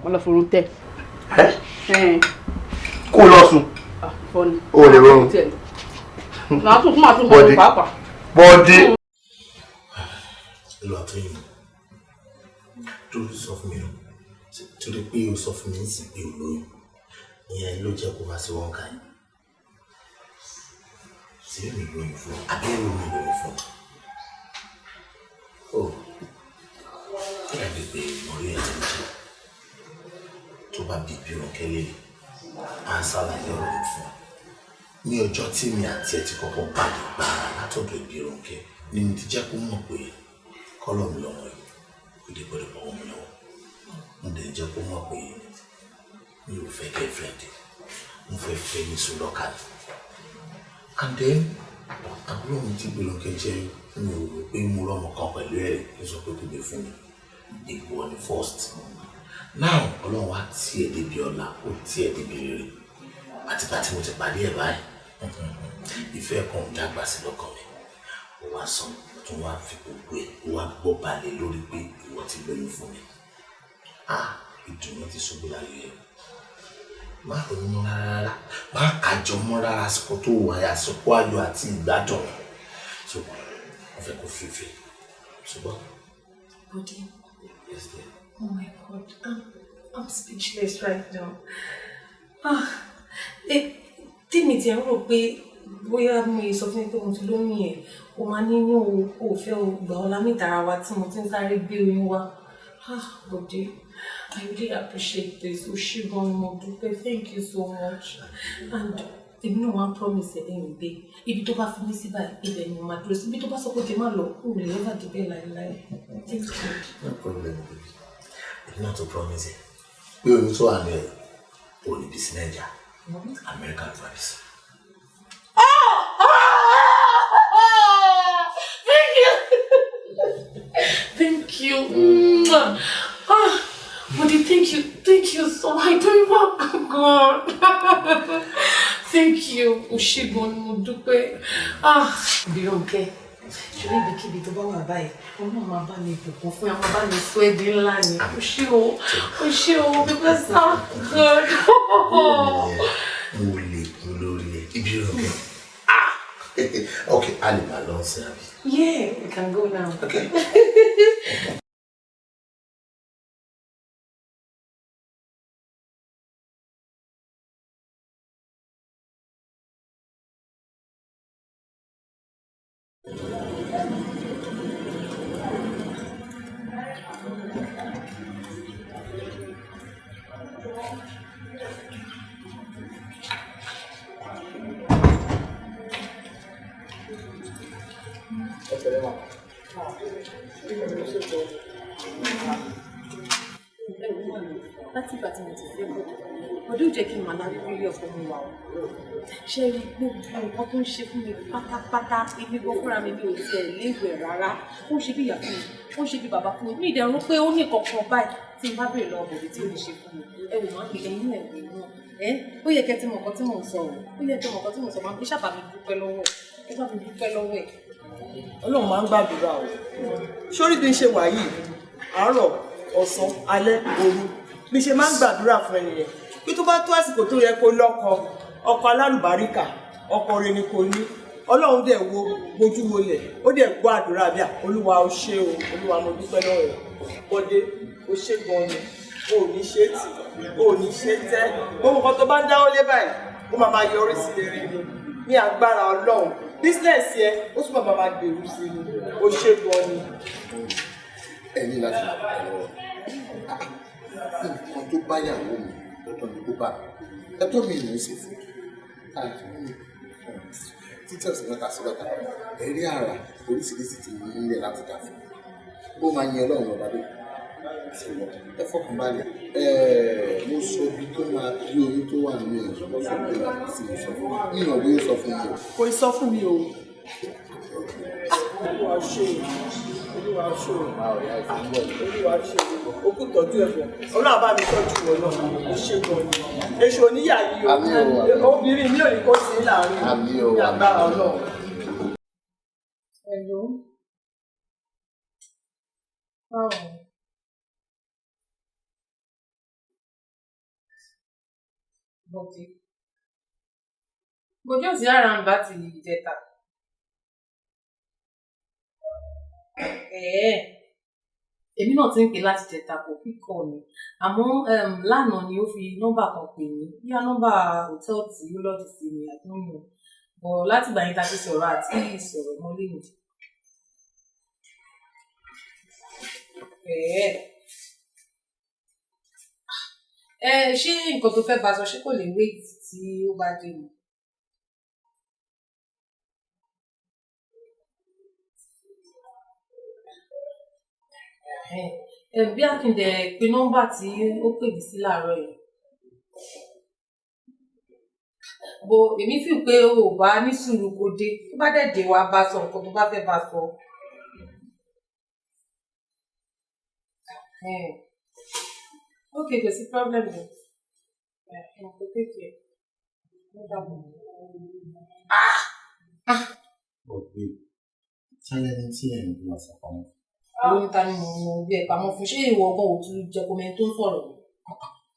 wọ́n lọ forun tẹ́. kó lọ sùn. fọ́ni. o lè rọrùn. màá tún fọ́ni pàápàá. bọ́ọ̀dì. ìlú àtúnyìn tó sọ fún mi nù torí pé o sọ fún mi nísìnyí pé o lóyún ìyẹn ló jẹ́ kó wá sí wọn ká yìí sí èmi lóyún fún abẹ́rẹ́ omi lóyún fún ọ kí ẹ lè gbé orí ẹ̀ tó ń jẹ tó bá bí bí òun kẹ́lẹ́ lè á ń ṣàlàyé ọ̀rọ̀ mi fún ọ ní ọjọ́ tí mi àti ẹ ti kọ́kọ́ pàdé gbàrà látọ̀dọ̀ ìbí Rónkẹ́ ni mo ti jẹ́ kó mọ̀ pé kọ́lọ̀ mi lọ́wọ́ yìí kò dé gbọ́dọ̀ bọ́wọ́ mi lọ́wọ́ mo dẹ̀ jẹ́ kó mọ̀ pé mi ò fẹ́ girlfriend mo fẹ́ fẹ́ ní sùlọ́kà ni and then àbúrò mi ti gbé Rónkẹ́ jẹ́ mi ò rò pé mo rọ́mọ kan pẹ̀lú ẹ̀ kí n sọ pé kò gbé fún mi ìwọ ni first now ọlọ́run wá tí ẹ̀ débi ọ̀la ó tí ẹ̀ débi rere àtìgbà tí mo ti pàdé ẹ̀ báyìí ìfẹ́ kan ò dàgbà sí lọ́kàn mi ó wá sọ tó wá fi gbogbo ẹ̀ ó wá gbọ́ balẹ̀ lórí pé ìwọ ti lóyún fún mi ìdùnnú ti ṣubú láyé ẹ̀ má ronú rárá má kájọ mọ́ rárá àsìkò tó wà á àsìkò ayọ̀ àti ìgbádùn ṣùgbọ́n wọ́n fẹ́ kó fífi ṣùgbọ́n. Body. Yes, dear. Oh my God, I'm speechless right now. Tèmi ti ń rò pé bóyá mo sọ fún mi pé mo ti lóyún yẹn o máa nínú òfẹ́ ògbà ọlá nítara wa tí mo ti ń sáré gbé oyún wá. Body, I really appreciate this. Oshigon Modupe, thank you so much. And èmi náà wá promise ẹ̀ lẹ́yìn pé ibi tó bá fi mí sí báyìí ibẹ̀ ni mo máa dúró sí ibi tó bá sọ pé kí n má lọ kó lè lọ́wọ́ dìbẹ́ láéláé. Thank you. No problem, baby. It's not a promise. Pé oyún tó wà ní ẹ̀ ò ní bí sí Nàìjíríà. American advice. Thank you. Buddy, thank you so much. I don't even God. Thank you. Oshigon Modupe. Bironke. Ṣùgbọ́n ibikíbi tó bá wà báyìí, ọmọ máa bá mi bùkún fún ọmọ bá mi sọ ẹbí ńlá ni. Ó ṣe o, because God. Mo lè kú lórí lè máa lọ sí àbí. Yeah, we can go now. Okay. Láti ìgbà tí mo ti fẹ́ bọ̀ ọdún jẹ́ kí n máa lárí rí ọkọ mi wà ó ṣe rí gbogbo nǹkan tó ń ṣe fún mi pátápátá ibi gbọ́ fúnra mi bí o ti ẹ̀ léwu ẹ̀ rárá ó ń ṣe bí ìyá fún mi ó ń ṣe bí bàbá fún mi ní ìdẹ̀rùn pé ó ní kankan báyìí tí n bá béèrè lọ́wọ́ bòbí tí ó lè ṣe fún mi ẹ wò máa ń pè ẹyin náà wí náà ó yẹ kẹ́ tí mo nǹkan tí mò ń sọ ó yẹ kẹ́ mọ̀ nǹkan tí mò ń sọ máa ń ṣàbà mi dúpẹ́ lọ́wọ́ ẹ bá mi dúpẹ́ lọ́wọ́ ẹ̀. Ọlọ́run máa ń gbàdúrà o sórí bí n ṣe wà yìí àárọ̀ ọ̀sán alẹ́ òru bí ṣe máa ń gbàdúrà fún ẹnìyẹn bí tó bá tó àsìkò tó yẹ kó lọ́kọ ọkọ alálùbáríkà ọkọ rẹ̀ ni kò ní Ọlọ́run dẹ̀ wo gbójú wolẹ̀ ó dẹ̀ gbọ́ àdúrà bíà Olúwa ó ṣé o Olúwa mo dúpẹ́ lọ́wọ́ rẹ̀ Bọ́dé ó ṣé gan ni o ò ní ṣe tì o ò ní ṣe tẹ́ gbogbo nǹkan tó bá ń dáwọ́ lé báyìí ó máa yọrí sí rere ni ní agbára Ọlọ́run business yẹ ó túbọ̀ máa gbèrú sí ni ó ṣé gan ni. Ẹ ní láti nǹkan tó bá yàwó mi lọ́dọ̀ ni kó bá ẹ̀tọ́ mi ìlú ṣe fún títí ọ̀sẹ̀ mẹ́ta sí lọ́ta ẹ̀rí àrà oríṣiríṣi ti ní ilẹ̀ láti dà fún bó máa yan Ọlọ́run ọba dé ẹ fọkàn balẹ̀ mo sọ ibi tó máa bí oyún tó wà nínú ẹ̀ lọ sọ pé sí mo sọ fún mi ìyàn ló sọ fún mi o. Kò sọ fún mi o. Olúwa ṣe Olúwa ṣe Olúwa ṣe okú tọ́jú ẹ̀fọ́ Ọlọ́run bá mi tọ́jú ìwọ náà ó ṣe gan ni èṣù oníyà yìí o obìnrin mi ò ní kó sí láàrin ní agbára Ọlọ́run. Hello. Bọ́dé ò sí ara ń bá ti ìjẹta. Èmi náà ti ń pè láti jẹta kò kíkọ ni àmọ́ lánàá ni ó fi nọ́mbà kan pè mí bíyá nọ́mbà hòtẹ́ẹ̀lì tí ó lọ́dún sí mi àdúgbò bọ̀ láti gbà yín ta ti sọ̀rọ̀ àti ìsọ̀rọ̀ mọ́lẹ́ mi. Ṣé nǹkan tó fẹ́ bá sọ ṣé kò lè wait tí ó bá dé mi? Bí Akíndé pe nọ́mbà tí ó pè mí sí láàárọ̀ yìí. Bo èmi fi pé o ò bá ní sùúrù kó dé tó bá dẹ̀ dé wá bá sọ nǹkan tó bá fẹ́ bá sọ. Okay, kò sí problem o. Kò tètè. Ọ̀gbìn sálẹ̀ tí ẹ̀ ń bí wọ́n sàpamọ́. Lórí ta ni mo bí ẹ pamọ́ fún ṣé ìwọ ọgbọ́n ò tún jẹ kó mẹ́rin tó ń sọ̀rọ̀?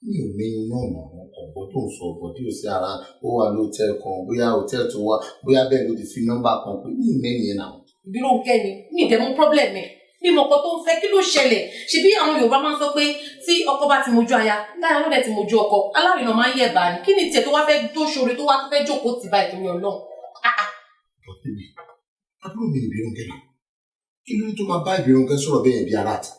Mi ò mẹ́yìn náà mọ̀ ọ̀gbọ́n tó ń sọ ọ̀gbọ́n tí ò sí ara ó wà lóòtẹ́ẹ̀lì kan bóyá hòtẹ́ẹ̀lì tó wà bóyá bẹ́ẹ̀ ló ti fi nọ́mbà kan pé mi ò mẹ́yìn yẹn náà. Bí ló ń kẹ́ ni ní ìdẹ́mú problem ẹ̀ bí mo kọ́ tó ń fẹ́ kí ló ṣẹlẹ̀ ṣebí àwọn Yorùbá máa ń sọ pé tí ọkọ bá ti mojú aya láyà ló dẹ̀ ti mojú ọkọ alárinà máa ń yẹ̀ bá ní kí ni tiẹ̀ tó wá fẹ́ tó ṣoore tó wá fẹ́ jókòó tì báyìí torí Ọlọ́run. Bọ́tẹ́bí àbúrò mi ìbírùnkẹ́ náà kí ló ní tó máa bá ìbírùnkẹ́ sọ̀rọ̀ bẹ́ẹ̀ bí ara àtà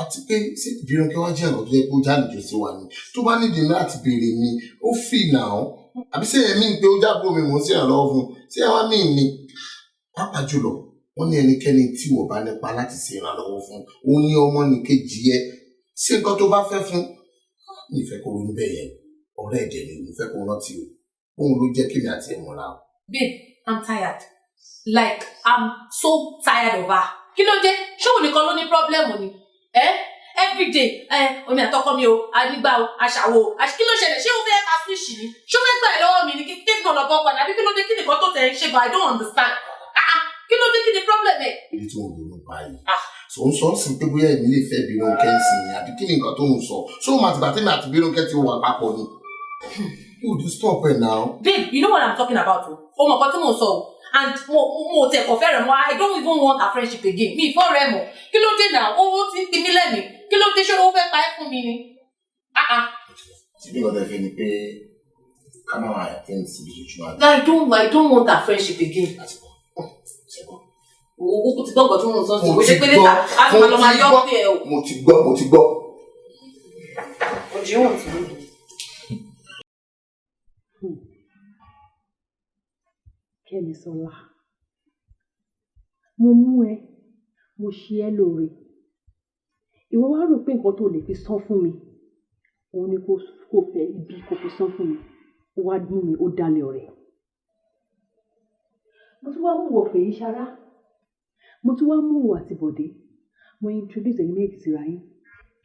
àti pé sí ìbírùnkẹ́ wá jẹ́ nǹkan tó yẹ kó já nìjọ sí wa ni tó bá nídìí láti béèrè ni ó fi nà án àbí sẹ́yìn mí pé ó jábọ̀ mi mò ń sí ìrànlọ́wọ́ fún sí ẹ̀wá mí ni pàápàá jùlọ wọ́n ní ẹnikẹ́ni tí wọ́n bá nípa láti ṣe ìrànlọ́wọ́ fún òun ní ọmọ nìkejì ẹ sí nǹkan tó bá fẹ́ fún mi ìfẹ́ kó ronú bẹ́ẹ̀ yẹn ọ̀rẹ́ ẹ̀jẹ̀ ni mo fẹ́ kó rántí o òun ló jẹ́ kémi àti ẹ̀ mọ́ra o. Babe, I'm tired. Like, I'm so tired of her. Kí ló dé? Ṣé òun nìkan ló ní problem ni? Everyday, omi àtọkọ mi o, àdìgbà o, àṣàwò o, kí ló ṣẹlẹ̀? Ṣé o fẹ́ ka switch ni? Ṣé o fẹ́ gbà ẹ̀ lọ́wọ́ mi ni kí náà lọ bọ́ padà? Àbí kí ló dé kí nìkan tó tẹ̀ ń ṣe but I don't understand. Kí ló dé kí ni problem ẹ̀? Ibi tí wọ́n ronú báyìí. So ń sọ ọ́ sí pé bóyá èmi lè fẹ́ Bírónkẹ́ sí ni àbí kí ni nǹkan tó ń sọ? Ṣé o máa ti bàtí mi àti Bírónkẹ́ ti wà papọ̀ ni? You do stop it now. Babe, you know what I'm talking about o? O mọ̀ kan tí mo sọ o. and mo tẹ̀ kọ̀ fẹ́rẹ̀ mọ́ I don't even want our friendship again mi ìfọ́ rẹ̀ mọ̀ kí ló dé náà owó ti ń pin mí lẹ́mìí kí ló dé ṣé owó fẹ́ pa ẹ́ fún mi ni. tí bí ọ̀dọ̀ ìfẹ́ ni pé ká máa wà ẹ̀tẹ́ǹtì síbi ojúmọ́. I don't want our friendship again. Owó ti gbọ́gbọ́ tó ń sọ sí i, kò ṣe pé níta á ti máa lọ máa yọ́ pé ẹ o. Mo ti gbọ́. Ojú ìwọ̀n ti lù. Kẹ́misọ́lá, mo mú ẹ, mo ṣe ẹ́ lóore. Ìwọ wá rò pé nǹkan tó lè fi san fún mi, òun ni kò fẹ́ ibi kò fi san fún mi. Ó wá dùn mí, ó dalẹ̀ ọ̀rẹ́. Mo tún wá mú wọ̀ fèyí ṣará. Mo tún wá mú wọ̀ àti bọ̀dé. Mo introduce ẹ̀yin méjì síra yín.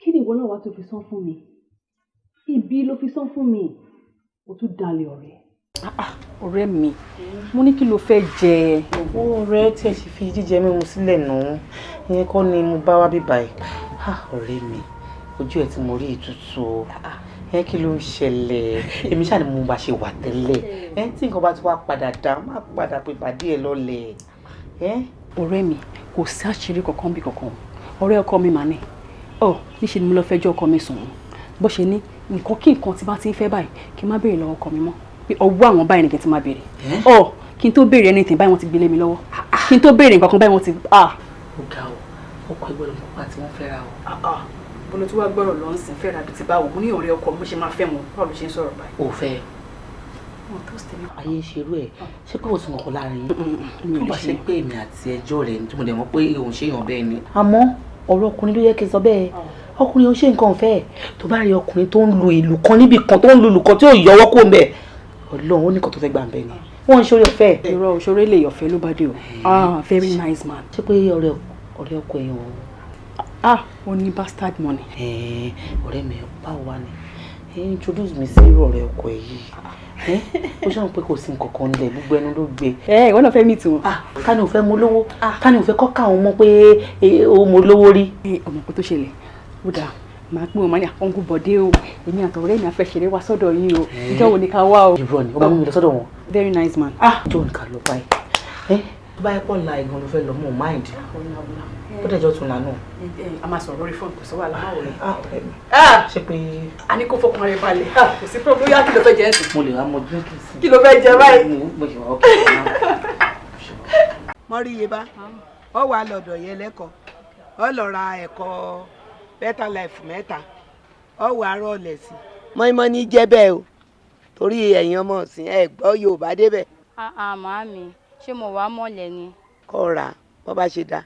Kí ni ìwọ náà wá tó fi san fún mi? Ibi ló fi san fún mi. Ó tún dalẹ̀ ọ̀rẹ́. Ọ̀rẹ́ mi, mo ní kí ló fẹ́ jẹ? Ọ̀rẹ́ tí ẹ sì fi jíjẹ mímu sílẹ̀ náà, ìyẹn kọ́ ni mo bá wá bíbá yìí. Ọ̀rẹ́ mi, ojú ẹ̀ tí mo rí ìtútù o. Kí ló ń ṣẹlẹ̀? Èmi ṣáà ni mo bá ṣe wà tẹ́lẹ̀. Tí nǹkan bá ti wá padà dá, má padà pé pàdé ẹ lọ́lẹ̀. Ọ̀rẹ́ mi, kò sí àṣírí kankan bí kankan. Ọ̀rẹ́ ọkọ mi mà ní. Níṣẹ́ ni mo lọ fẹjọ́ ọkọ mi sùn. Bó ṣe ní nǹkan kí nǹkan tí bá ti ń fẹ́ báyìí kí n má béèrè lọ́wọ́ ọkọ mi mọ́. Pé ọwọ́ àwọn báyìí nìkan ti máa béèrè. Kí n tó béèrè anything báyìí wọ́n ti gbélé mi lọ́wọ́. Kí n tó béèrè nǹkan kan báyìí wọ́n ti. Ó ga o, ọkọ ìgbọ́dọ̀ nípa tí wọ́n fẹ́ ra o. Bolo tí wàá gbọ́rọ̀ lọ ń sìn fẹ́ra bí ti bá wò mo ní ọ̀rẹ́ ọkọ mo ṣe máa fẹ́ wọn báwo ló ṣe ń sọ̀rọ̀ báyìí. Ò fẹ́ ayé ṣerú ẹ̀ ṣé pé òsùn ọkọ̀ láàrin yìí tó bá ṣe pé èmi àti ẹjọ́ rẹ̀ ní tí mo dẹ̀ mọ̀ pé òun ṣèyàn bẹ́ẹ̀ ni. Àmọ́ ọ̀rọ̀ ọkùnrin ló yẹ kí n sọ bẹ́ẹ̀. Ọkùnrin ò ṣe nǹkan fẹ́ tó bá rí ọkùnrin tó ń lu ìlù kan níbì kan tó ń lu ìlù kan tí ò yọwọ́ kó ń bẹ̀ Ọlọ́run ó ní kan tó fẹ́ gbà ń bẹ̀ ni wọ́n ń ṣorí ọ̀fẹ́. irọ́ òṣèré lè yọ̀fẹ́ ló bá dé o. Very nice man. ṣé pé ọ̀rẹ́ ọkọ èèyàn o. Ó ní bastard money. Ọ̀rẹ́ mi báwo wá ni introduce mi sí ọ̀rẹ́ ọkọ ẹ̀ yìí ó ṣàwọn pé kò sí nǹkan kan nílẹ̀ gbogbo ẹnu ló gbé. Ìwọ náà fẹ́ mí tù wọn. ká ní o fẹ́ mo lówó ká ní o fẹ́ kọ́ka àwọn ọmọ pé o mo lówó rí. Ọmọ kò tó ṣẹlẹ̀ ó dáa màá pín ọmọ ní àkọ́ngún bọ̀dé o èmi àtọ̀rẹ́ mi afẹ́ ṣeré wá sọ́dọ̀ yín o ìjọ wo ni ká wá o. irọ́ ni ọmọ mi lọ sọ́dọ̀ wọn. Very nice man. ìjọ ni ká lọ báyìí tó bá yẹ pọ̀ la ìgbọ̀n ló fẹ́ lọ mọ̀ mind ó dẹjọ́ tún lánàá. A máa sọ̀rọ̀ lórí fóònù kò sọ wà láwọn rẹ̀. ṣe pé. A ní kó fọkàn rẹ̀ balẹ̀ kò sí problem yá kí ló fẹ́ jẹ ẹ̀sìn. mo lè wá mọ dúró sí. Kí ló fẹ́ jẹ báyìí. mo ṣe wà ókè náà. Mọ́ríyé bá ọ wà lọ́dọ̀ yẹn lẹ́kọ̀ọ́ ọ lọ ra ẹ̀kọ́ better life mẹ́ta ọ wà rọ̀lẹ̀ sí. mọ́ímọ́ ní jẹ́ bẹ́ẹ̀ o torí ẹ̀yin ọmọ ọ̀sìn ẹ̀ gbọ́ Yorùbá débẹ̀. Màámi ṣé mo wá mọ̀lẹ́ ni. kọ́ ra bọ́ bá ṣe dá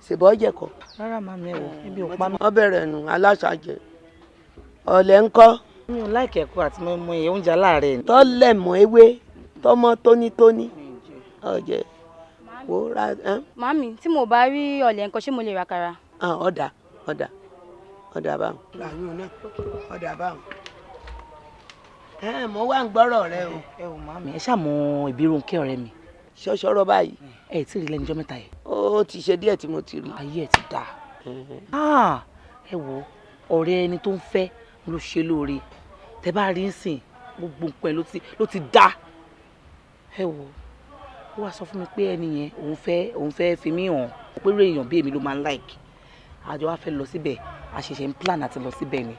ṣèbọ́ jẹ̀kọ́. rárá màmí ẹ̀ wò níbi ò pa mí. ọ bẹ̀rẹ̀ nù aláṣàjẹ ọ̀lẹ́ ńkọ́. mi ò láìkẹ́ ẹ̀kọ́ àti mọ́ iye oúnjẹ aláàárẹ̀ ni. tọ́lẹ̀ mọ́ ewé tọ́mọ tónítóní ọ̀jẹ̀ wò ra. Màámi tí mo bá rí ọ̀lẹ́ nǹkan ṣé mo lè ra kara. ọ̀dà báwọn. làyún náà ọ̀dà báwọn. mo wá ń gbọ́rọ̀ rẹ o. ẹ ò màmí ẹ ṣàmọ Ìbírónkẹ́ ọ̀rẹ́ mi. ṣọṣọrọ báyìí. ẹ tí ì rí lẹ́nujọ́ mẹ́ta yẹn. ó ti ṣe díẹ̀ tí mo ti rí. ayé ẹ ti dáa. ẹ wo ọ̀rẹ́ ẹni tó ń fẹ́ ló ṣe lóore tẹ bá rí nsìn gbogbo nǹkan ẹ ló ti dá. ẹ wo ó wá sọ fún mi pé ẹni yẹn òun fẹ́ fi mí hàn pé irú èèyàn bí èmi ló máa ń like àjọ wa fẹ́ lọ síbẹ̀ àṣẹ̀ṣẹ̀ ń plan àti lọ síbẹ̀ ni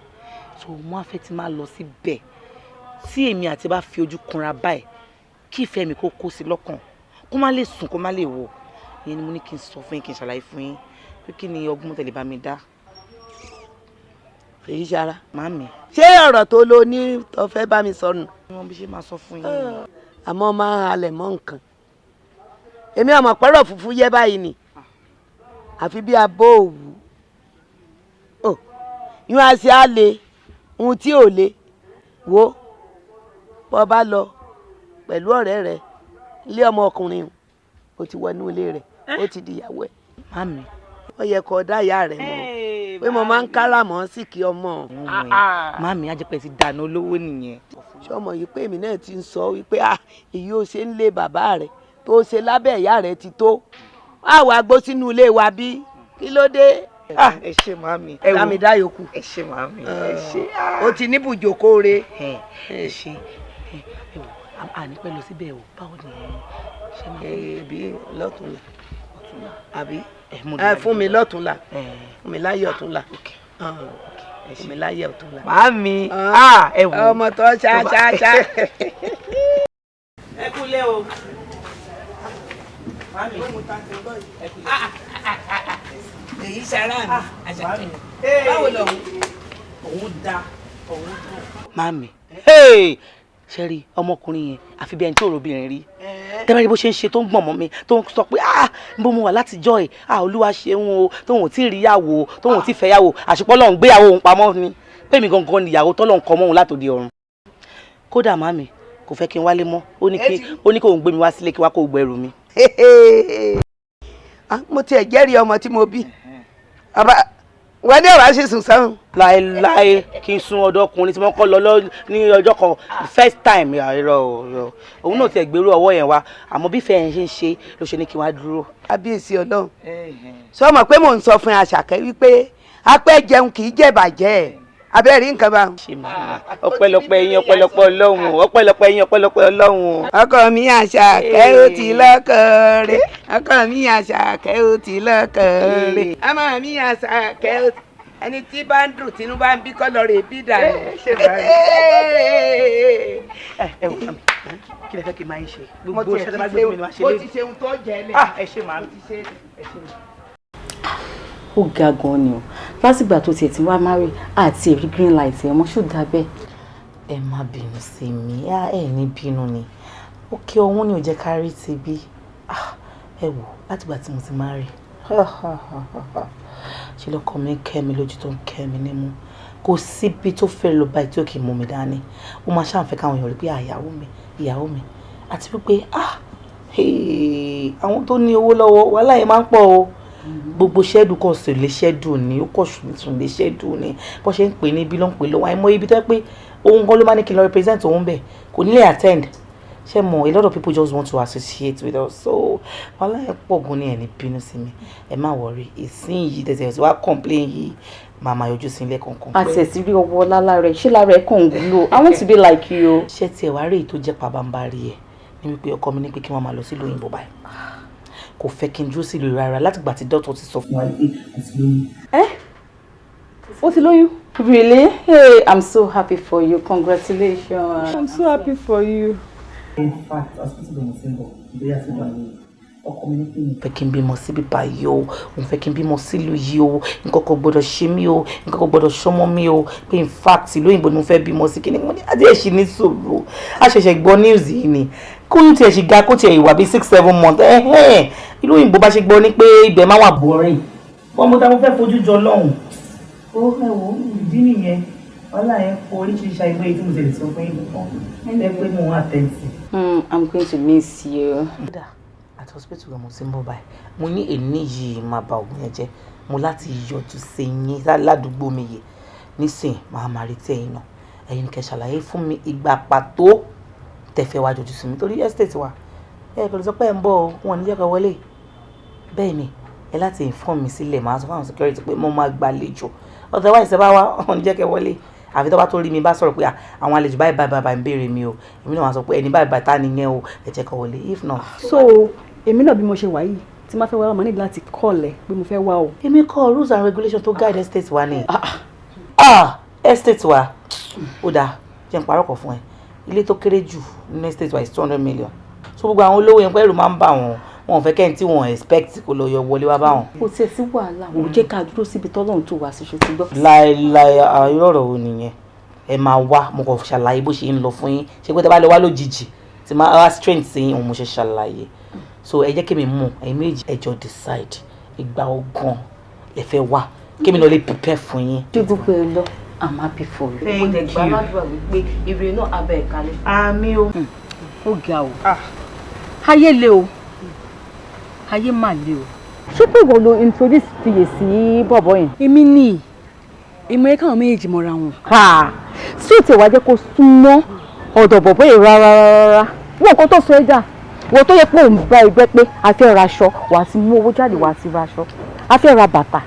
so mo á fẹ́ ti máa lọ síbẹ̀ tí èmi àti bá fi ojú kanra báyìí kí ìfẹ́ mi kó sí lọ́kàn kó má lè sùn kó má lè wò ìyẹn ni mo ní kí n sọ fún yín kí n ṣàlàyé fún yín pé kí ni ọgbọ́n tẹ̀lé bá mi dá. èyí ṣara. Màámi. ṣé ọ̀rọ̀ tó lo ní tó fẹ́ bá mi sọnù. wọ́n bí ṣe máa sọ fún yín. àmọ́ máa halẹ̀ mọ́ nǹkan èmi àmọ̀ pẹ́rọ̀ fúnfún yẹ báyìí ni àfi bí abó òwú yún á ṣe á le ohun tí ò le wo bọ́ bá lọ pẹ̀lú ọ̀rẹ́ rẹ ilé ọmọ ọkùnrin o ti wọnú ilé rẹ ó ti di ìyàwó ẹ̀. Màámi. ó yẹ kó dá ìyá rẹ mọ̀ pé mo máa ń káràmọ́ sí kí ọmọ. Màámi ajẹpẹ ti dànù olówó nìyẹn. ṣé ọmọ yìí pé èmi náà ti ń sọ wípé èyí ò ṣe ń lé bàbá rẹ tó ṣe lábẹ́ ìyá rẹ ti tó àwa gbó sínú ilé wa bí kí ló dé. ẹ ṣé màámi. ẹ wò mí dá yòókù. ẹ ṣé màámi. ẹ ṣé. o ti ní bùjókòó re. ẹ ṣé àní pẹ́ lọ síbẹ̀ o báwo ni ṣe máa bí lọ́túnla àbí fún mi lọ́túnla fún mi láyé ọ̀túnla fún mi láyé ọ̀túnla. Màámi ọmọ tó ṣáṣáṣá. Ẹ kúlẹ̀ o. Màámi èyí sára mi àṣàkẹ́ báwo lọ òun da òun tó. Màámi ṣẹ́rí ọmọkùnrin yẹn àfi bí ẹni tó rọbìnrin rí tẹ́bàrí bó ṣe ń ṣe tó ń gbọ̀n mọ́ mi tó ń sọ pé bó mo wà láti jọ́ ẹ̀ olúwa ṣeun o tóun ò tí ì rí yàwó tóun ò tí ì fẹ́ yàwó àṣepọ̀ lọ́hùn gbéyàwó òun pamọ́ ni pé mi gangan ni ìyàwó tọ́lọ́hùn kọ́ mọ́ òun látòdì ọ̀run. Kódà màmí kò fẹ́ kí n wálé mọ́ ó ní kó òun gbé mi wá sílé kí wá kó o gbẹrù mi. Mo tiẹ̀ jẹ́rìí ọmọ tí mo bí wọ́n ní ọ̀rá ṣe sùn sáhùn. Láéláé kí n sun ọ̀dọ̀ ọkùnrin tí wọ́n kọ́ lọ ní ọjọ́ kan first time irọ́ òun náà tiẹ̀ gbèrú ọwọ́ yẹn wá àmọ́ bí fẹ́ẹ̀ ṣe ń ṣe ló ṣe ní kí n wá dúró. Kábíyèsí Ọlọ́run sọ ma pé mò ń sọ fún Àṣàkẹ́ wípé apẹ́ jẹun kì í jẹ́ bàjẹ́ abẹ́ rí nǹkan bá. ọpẹ́lọpẹ́ yín ọpẹ́lọpẹ́ Ọlọ́run ọpẹ́lọpẹ́ yín ọpẹ́lọpẹ́ Ọlọ́run. ọkọ mi Àṣàkẹ́ ó ti lọ́kọ rẹ̀ ọkọ mi Àṣàkẹ́ ó ti lọ́kọ rẹ̀ ọmọ mi Àṣàkẹ́ ó ti ẹni tí bá ń dùn tínú bá ń bí kọ́ lọ rè bí dànù. ẹ wò kàn mí kí lè fẹ́ kí n máa ń ṣe gbogbo ṣẹ́ tó bá gbé mi ni wàá ṣe lé. mo ti ṣe ohun tó jẹ́ lẹ̀. ẹ ṣe màá ti ṣe ẹ ṣe mi. Ó ga gan ni o lásìgbà tó tiẹ̀ ti wá márì àti èrí green light ẹ̀ mọ́ ṣó dá bẹ́ẹ̀. Ẹ má bínú sí mi ẹ ní bínú ni òkè ọ̀hún ni ò jẹ́ ká rí ti bí ẹ wò látìgbà tí mo ti márì ṣe lọ́kọ mi ń kẹ́ mi lójú tó ń kẹ́ mi nímú kò síbi tó fẹ́ lọ báyìí tí ó kì í mú mi dání ó máa ṣàǹfẹ́ káwọn èèyàn rí pé ìyàwó mi àti wípé àwọn tó ní owó lọ́wọ́ wàhálà yẹn máa ń pọ̀ o gbogbo ṣẹ́dù kan sì lè ṣẹ́dù ni ó kọ̀ sùn lè ṣẹ́dù ni bó ṣe ń pè ní ibi ló ń pè lọ́wọ́ àìmọ́ ibi tó yẹ pé òun gan ló máa ní kí n lọ represent òun bẹ̀ kò ní lè attend ṣé mo a lot of people just want to associate with us so wàhálà yẹn pọ̀ gan ni ẹ̀ ní bínú sí mi ẹ má worry ìsín yìí tẹ̀sẹ̀ tí wàá complain yìí màmá yọjú sí ilé kankan. àti ẹ̀sìn rí ọwọ́ lálá rẹ̀ ṣé lára ẹ̀ kàn ń wúlò I want to be like you. ṣé tiẹ̀ wá rí èyí tó jẹ́ pabambarí ẹ̀ ní wípé ọkọ mi ní pé kí wọ́n máa lọ sílùú òyìnbó báyìí kò fẹ́ kí n dúró sílùú rárá látìgbà tí dọ́tọ̀ ti sọ fún wa pé àti lóyún. Ó ti lóyún? Really? Hey, I'm so happy for you. Congratulations. I'm so happy for you. In fact, hospital mo ti ń bọ̀ ìgbéyà sí ìgbà yìí ọkọ mi ní pé mo fẹ́ kí n bímọ síbí báyìí o mo fẹ́ kí n bímọ sílùú yìí o nǹkan kan gbọ́dọ̀ ṣe mí o nǹkan kan gbọ́dọ̀ ṣọmọ mi o pé in fact ìlú òyìnbó ni mo fẹ́ bímọ sí kíni mo ní adé ẹ̀ṣin ní sòrò a ṣẹ̀ṣẹ̀ gbọ́ news yìí ni kó ní tiẹ̀ ṣì ga kó tiẹ̀ ìwà bíi 6-7 months ìlú òyìnbó bá ṣe gbọ́ ní pé ibẹ̀ máa wà boring wọ́n mo ta mo fẹ́ fojú jọ lọ́hùn. ó ẹ wo ìdí nìyẹn ọlá yẹn kó oríṣiríṣi àìgbé tí mo tẹ̀lé sọ fún yín nìkan ẹ pé mo wà tẹ̀sí. I'm going to miss you. At hospital mo ti ń bọ̀ báyìí mo ní èní yìí máa ba ògùn yẹn jẹ́ mo láti yọjú sí yín ládùúgbò mi yìí nísìnyí máa retí ẹ̀yin náà ẹ̀yin kẹ́ ṣàlàyé fún mi ìgbà pàtó tẹ̀fẹ́ wá jọjú sí mi torí estate wa kò lè sọ pé ẹ̀ ń bọ̀ wọn ní jẹ́ ká wọlé bẹ́ẹ̀ ni ẹ láti inform mi sílẹ̀ máa sọ fáwọn security pé mo máa gbàlejò otherwise ẹ bá wá wọn ní jẹ́ kẹ́ wọlé àfi tó bá tó rí mi bá sọ̀rọ̀ pé àwọn àlejò báyìí ń béèrè mi o èmi náà wá sọ pé ẹni báyìí tá nìyẹn o ẹ jẹ́ ká wọlé if not. So èmi náà bí mo ṣe wà yìí tí máa fẹ́ wá máa ní láti kọ́ọ̀lẹ̀ pé mo fẹ́ wá o. èmi kọ́ rules and regulations tó guide estate wa ni. Estate wa ó dáa jẹ́ n parọ́ kọ̀ fún ẹ ilé tó kéré jù nínú estate wa is 200 million so gbogbo àwọn olówó yẹn pẹ́ẹ́rù máa ń bà wọ́n wọn ò fẹ́ kẹ́hìn tí wọ́n expect kó lọ yọ wọlé wá bá wọn. kò tiẹ̀ sí wàhálà wọn ò jẹ́ ká dúró síbi tọ́lọ́run tó wá sí ṣe ti gbọ́. láéláé irọ́ ọ̀rọ̀ wo nìyẹn ẹ máa wá mo kàn ṣàlàyé bó ṣe ń lọ fún yín ṣé pé tẹ́ bá lọ wá lójijì tí máa wá strength sí òun mo ṣe ṣàlàyé so ẹ jẹ́ kí mi mú ẹ̀yin méjì ẹjọ́ decide ìgbà ọgàn ẹ fẹ́ wá kí mi lọ lè prepare fún yín. dídú pé lọ I'm happy for you. Thank you. mo tẹ̀ gbà ládùúgbà wípé ire náà abẹ́ ìkálẹ̀. àmì o. ó ga o ayé le o ayé mà le o. ṣé pé ìwọ ló introduce fiyè sí bọ̀bọ̀ yẹn. èmi ni ìmọ̀ ẹ̀ka àwọn méjèèjì mọ́ra wọn. sí ètò ìwà jẹ́ kó súnmọ́ ọ̀dọ̀ bọ̀bọ̀ yìí rárá wọ́n kó tó sọ ẹ́ jà wọ́n tó yẹ pé òun bá ẹgbẹ́ pé a fẹ́ ra aṣọ wà á ti mú owó jáde wà á ti ra aṣọ a fẹ́ ra bàtà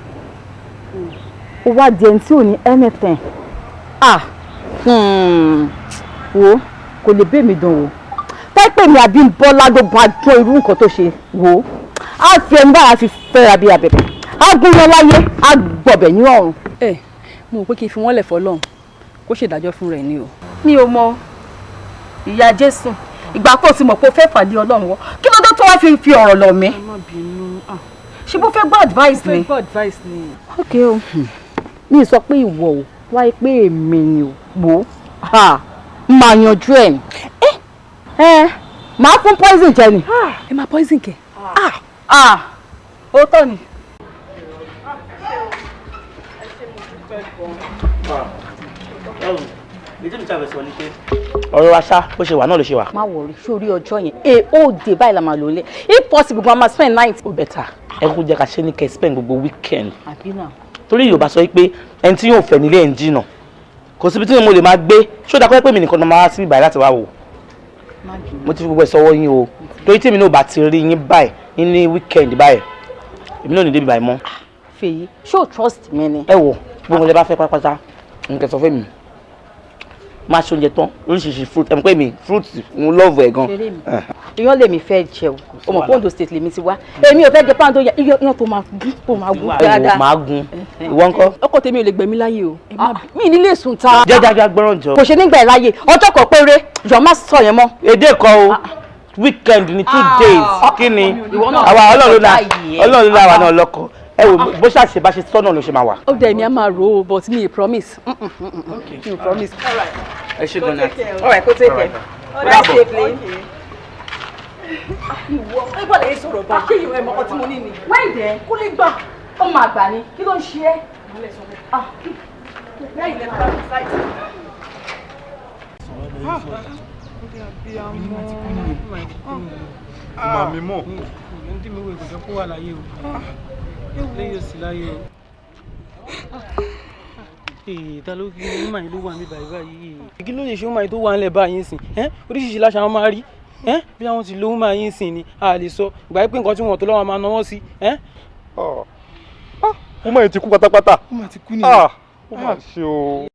ó wá di ẹni tí ò ní anything wo kò kò lè bẹ́ mi dùn o pẹ́pẹ́ mi àbí Bọ́lá ló bá dún irú nǹkan tó ṣe wò ó á fi ẹni báyà fi fẹ́ra bí abẹ̀bẹ̀ á gún wọn láyé á gbọ̀bẹ̀ ní ọ̀run. mo rò pé kí n fi wọ́n lẹ̀ fọlọ́run kó ṣèdájọ́ fún rẹ̀ ni o. mi ò mọ ìyá Jésù ìgbà tó ti mọ̀ pé ó fẹ́ fàdí Ọlọ́run wọ kí ló dé tó wá fi ọ̀rọ̀ lọ̀ mí. ẹ má bínú. ṣé bó fẹ́ gbọ́ advice ni. fẹ́ gbọ́ advice ni. ok o mi sọ pé ìwọ o wáyé pé èmi ni o wò ó máa yanjú ẹ̀ ni. máa fún poison jẹ ni. ẹ máa poison kẹ. ó tọ́ ni. ọ̀rọ̀ wa ṣá bó ṣe wà náà ló ṣe wà. má wọrí sórí ọjọ́ yẹn ó dé báyìí la máa lò lé if possible gan máa spend night. ó bẹ̀tà ẹ kú jẹ́ ká ṣe ní kẹ́ spend gbogbo weekend. àbí náà. torí Yorùbá sọ pé ẹni tí yóò fẹ́ nílé ẹ̀ ń jìnà kò síbi tí mo lè máa gbé ṣó dáa pé mi nìkan máa wá sí ìbàyẹ̀ láti wá wò. mo ti fi gbogbo ẹ̀ sọ́wọ́ yín o torí tí èmi náà bá ti rí yín báyìí ní weekend báyìí èmi náà ní débi báyìí mọ́. Fèyí ṣó trust mi ni. ẹ wò gbogbo ẹ bá fẹ́ pátápátá nǹkan sọ fún mi máa ṣe oúnjẹ tán oríṣiríṣi fruit ẹ̀ mọ̀ pé mi fruit mo love ẹ̀ gan. iyán lèmi fẹ́ jẹ o mọ̀ Ondo state lèmi ti wá èmi ò fẹ́ jẹ pàǹdó iyán tó máa gún dáadáa. máa gún ìwọ ńkọ́. ọkọ tèmi ò lè gbẹ̀mí láyé o. mi ní lè sùn ta. jẹ́jájá gbọ́ràn jọ. kò ṣe nígbà ẹ̀ láyè ọjọ́ kan péré jọ má sọ yẹn mọ́. èdè kan o weekend ni 2 days kí ni àwa Ọlọ́run la wà náà lọ́kọ ẹ wò bó ṣàṣe bá ṣe sọ́nà ló ṣe máa wà. ó dẹ̀ mi á máa rò ó but mi ì promise. mi ì promise. ẹ ṣe gan-an. all right kó take care. ọ̀rẹ́ ṣe play. ìwọ ẹ bọ̀ lẹ́yìn sọ̀rọ̀ bá ṣé ìwọ ẹ̀mọ́kọ tí mo ní ni. wẹ́ẹ̀dẹ̀ kó lè gbà ó máa gbà ní kí ló ń ṣe é. màmí mọ̀. ẹni tí mi wo ìgbésẹ̀ kó wà láyé o lẹ́yìn òsì láyé o. ta ló kí ní màá yín ló wà ní báyìí. kí ló lè ṣe màá yín tó wà nílẹ̀ báyìí sìn oríṣiríṣi láṣà wọn máa rí bí àwọn ti lówó máa yín sìn ni a lè sọ ìgbà pé nǹkan tí wọn tó lọ́wọ́ máa náwó sí. ó máa ti kú pátápátá. ó máa ti kú nìyẹn. ó máa ṣe o.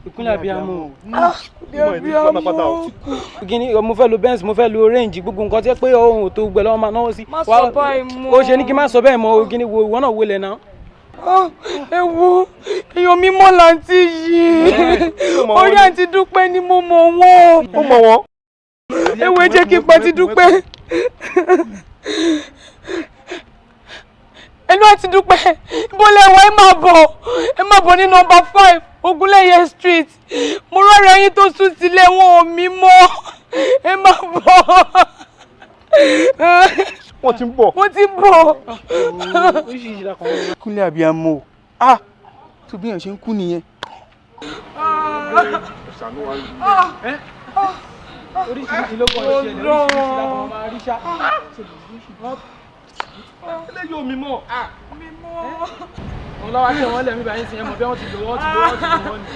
ìkúnlẹ̀ abiyamọ o. abiyamọ. gini mo fẹ́ lo Benz mo fẹ́ lo range gbogbo nǹkan tí pé ohun tó gbẹ lọ́wọ́ máa náwó sí. má sọ báyìí mọ́. ó ṣe ní kí n má sọ bẹ́ẹ̀ mọ́ o gini wo ìwọ náà wo lẹ̀ náà. ẹ wo èèyàn mímọ́ làǹtí yìí orí àǹtí Dúpẹ́ ni mo mọ̀ wọ́n. ó mọ̀ wọ́n. ẹ wo ẹ jẹ́ kí n pa ti Dúpẹ́. ẹnu àti Dúpẹ́ bọ́lá ẹ̀wọ̀ ẹ máa bọ̀ ní nọ́mbà 5 Ogunleye street mo rọrẹ yín tó sùn sílẹ̀ wọn ò mí mọ́ ẹ máa bọ̀. wọ́n ti ń bọ̀. wọ́n ti ń bọ̀. kúnlẹ̀ abiyamọ tó bí èèyàn ṣe ń kú nìyẹn. oríṣiríṣi ló kọ́ ṣẹlẹ̀ oríṣiríṣi láwọn máa rí ṣá. eléyìí ò mímọ́. wọn lọ́wọ́ àti ẹ̀wọ̀n lẹ́mí báyìí sìn ẹ̀ mọ̀ bí wọ́n ti lò wọ́n ni.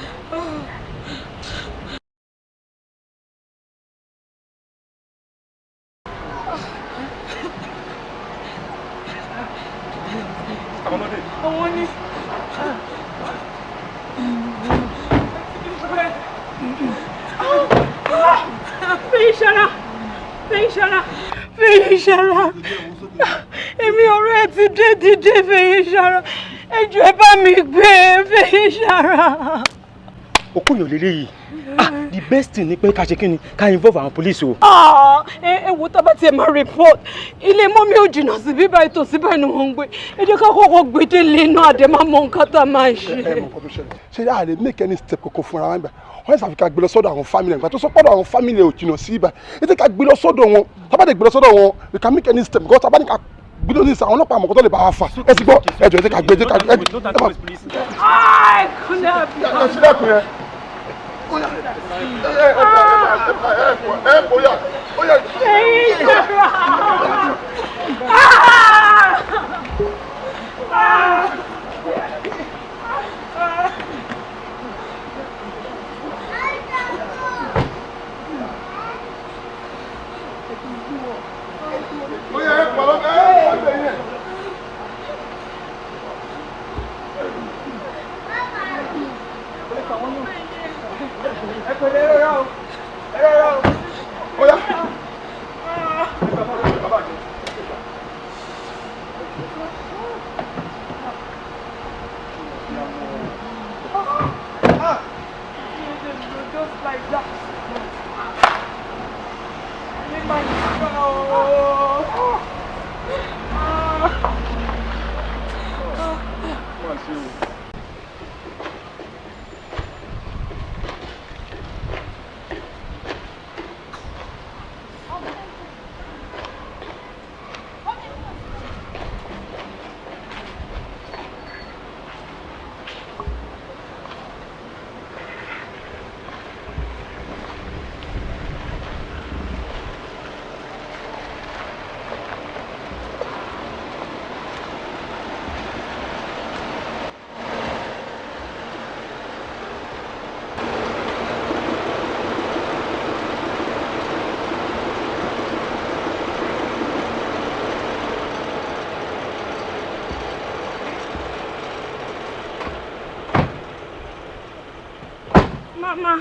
àwọn ní. Fèyíṣarà èmi ọ̀rẹ́ ẹ ti dé dídé Fèyíṣarà ẹ jọ̀ọ́ ẹ bá mi gbé Fèyíṣarà. okó yàn lélẹ́ yìí the best thing ni pé ká ṣe kí ni ká involve àwọn police o. ẹ wo tábà tí ẹ máa report ilé mọ́mí ò jìnnà sí bíbá ètò síbẹ̀ ni wọ́n ń gbé ẹ jẹ́ ká kọ́kọ́ gbèdélé náà àdé máa mọ nǹkan tá a máa ń ṣe. ẹ mọ nǹkan tó ṣẹlẹ̀ ṣe yáa lè make any step kókó fúnra wọn gbà wọ́n ṣàfi ká gbé lọ sọ́dọ̀ àwọn family nígbà tó sọ pọ́dọ̀ àwọn family ò jìnnà sí ibà ẹ jẹ́ ká gbé lọ sọ́dọ̀ wọn tábà dé gbé lọ sọ́dọ̀ wọn we can make any step because tábà ní ká gbé lọ sí àwọn ọlọ́pàá àmọ̀kọ́ tó lè bá wa fà ẹ ti gbọ́ ẹ jọ ẹ jẹ́ ká gbé ẹ jẹ́ ká gbé ẹ pẹ̀lẹ́ ẹ rọra o. Mama.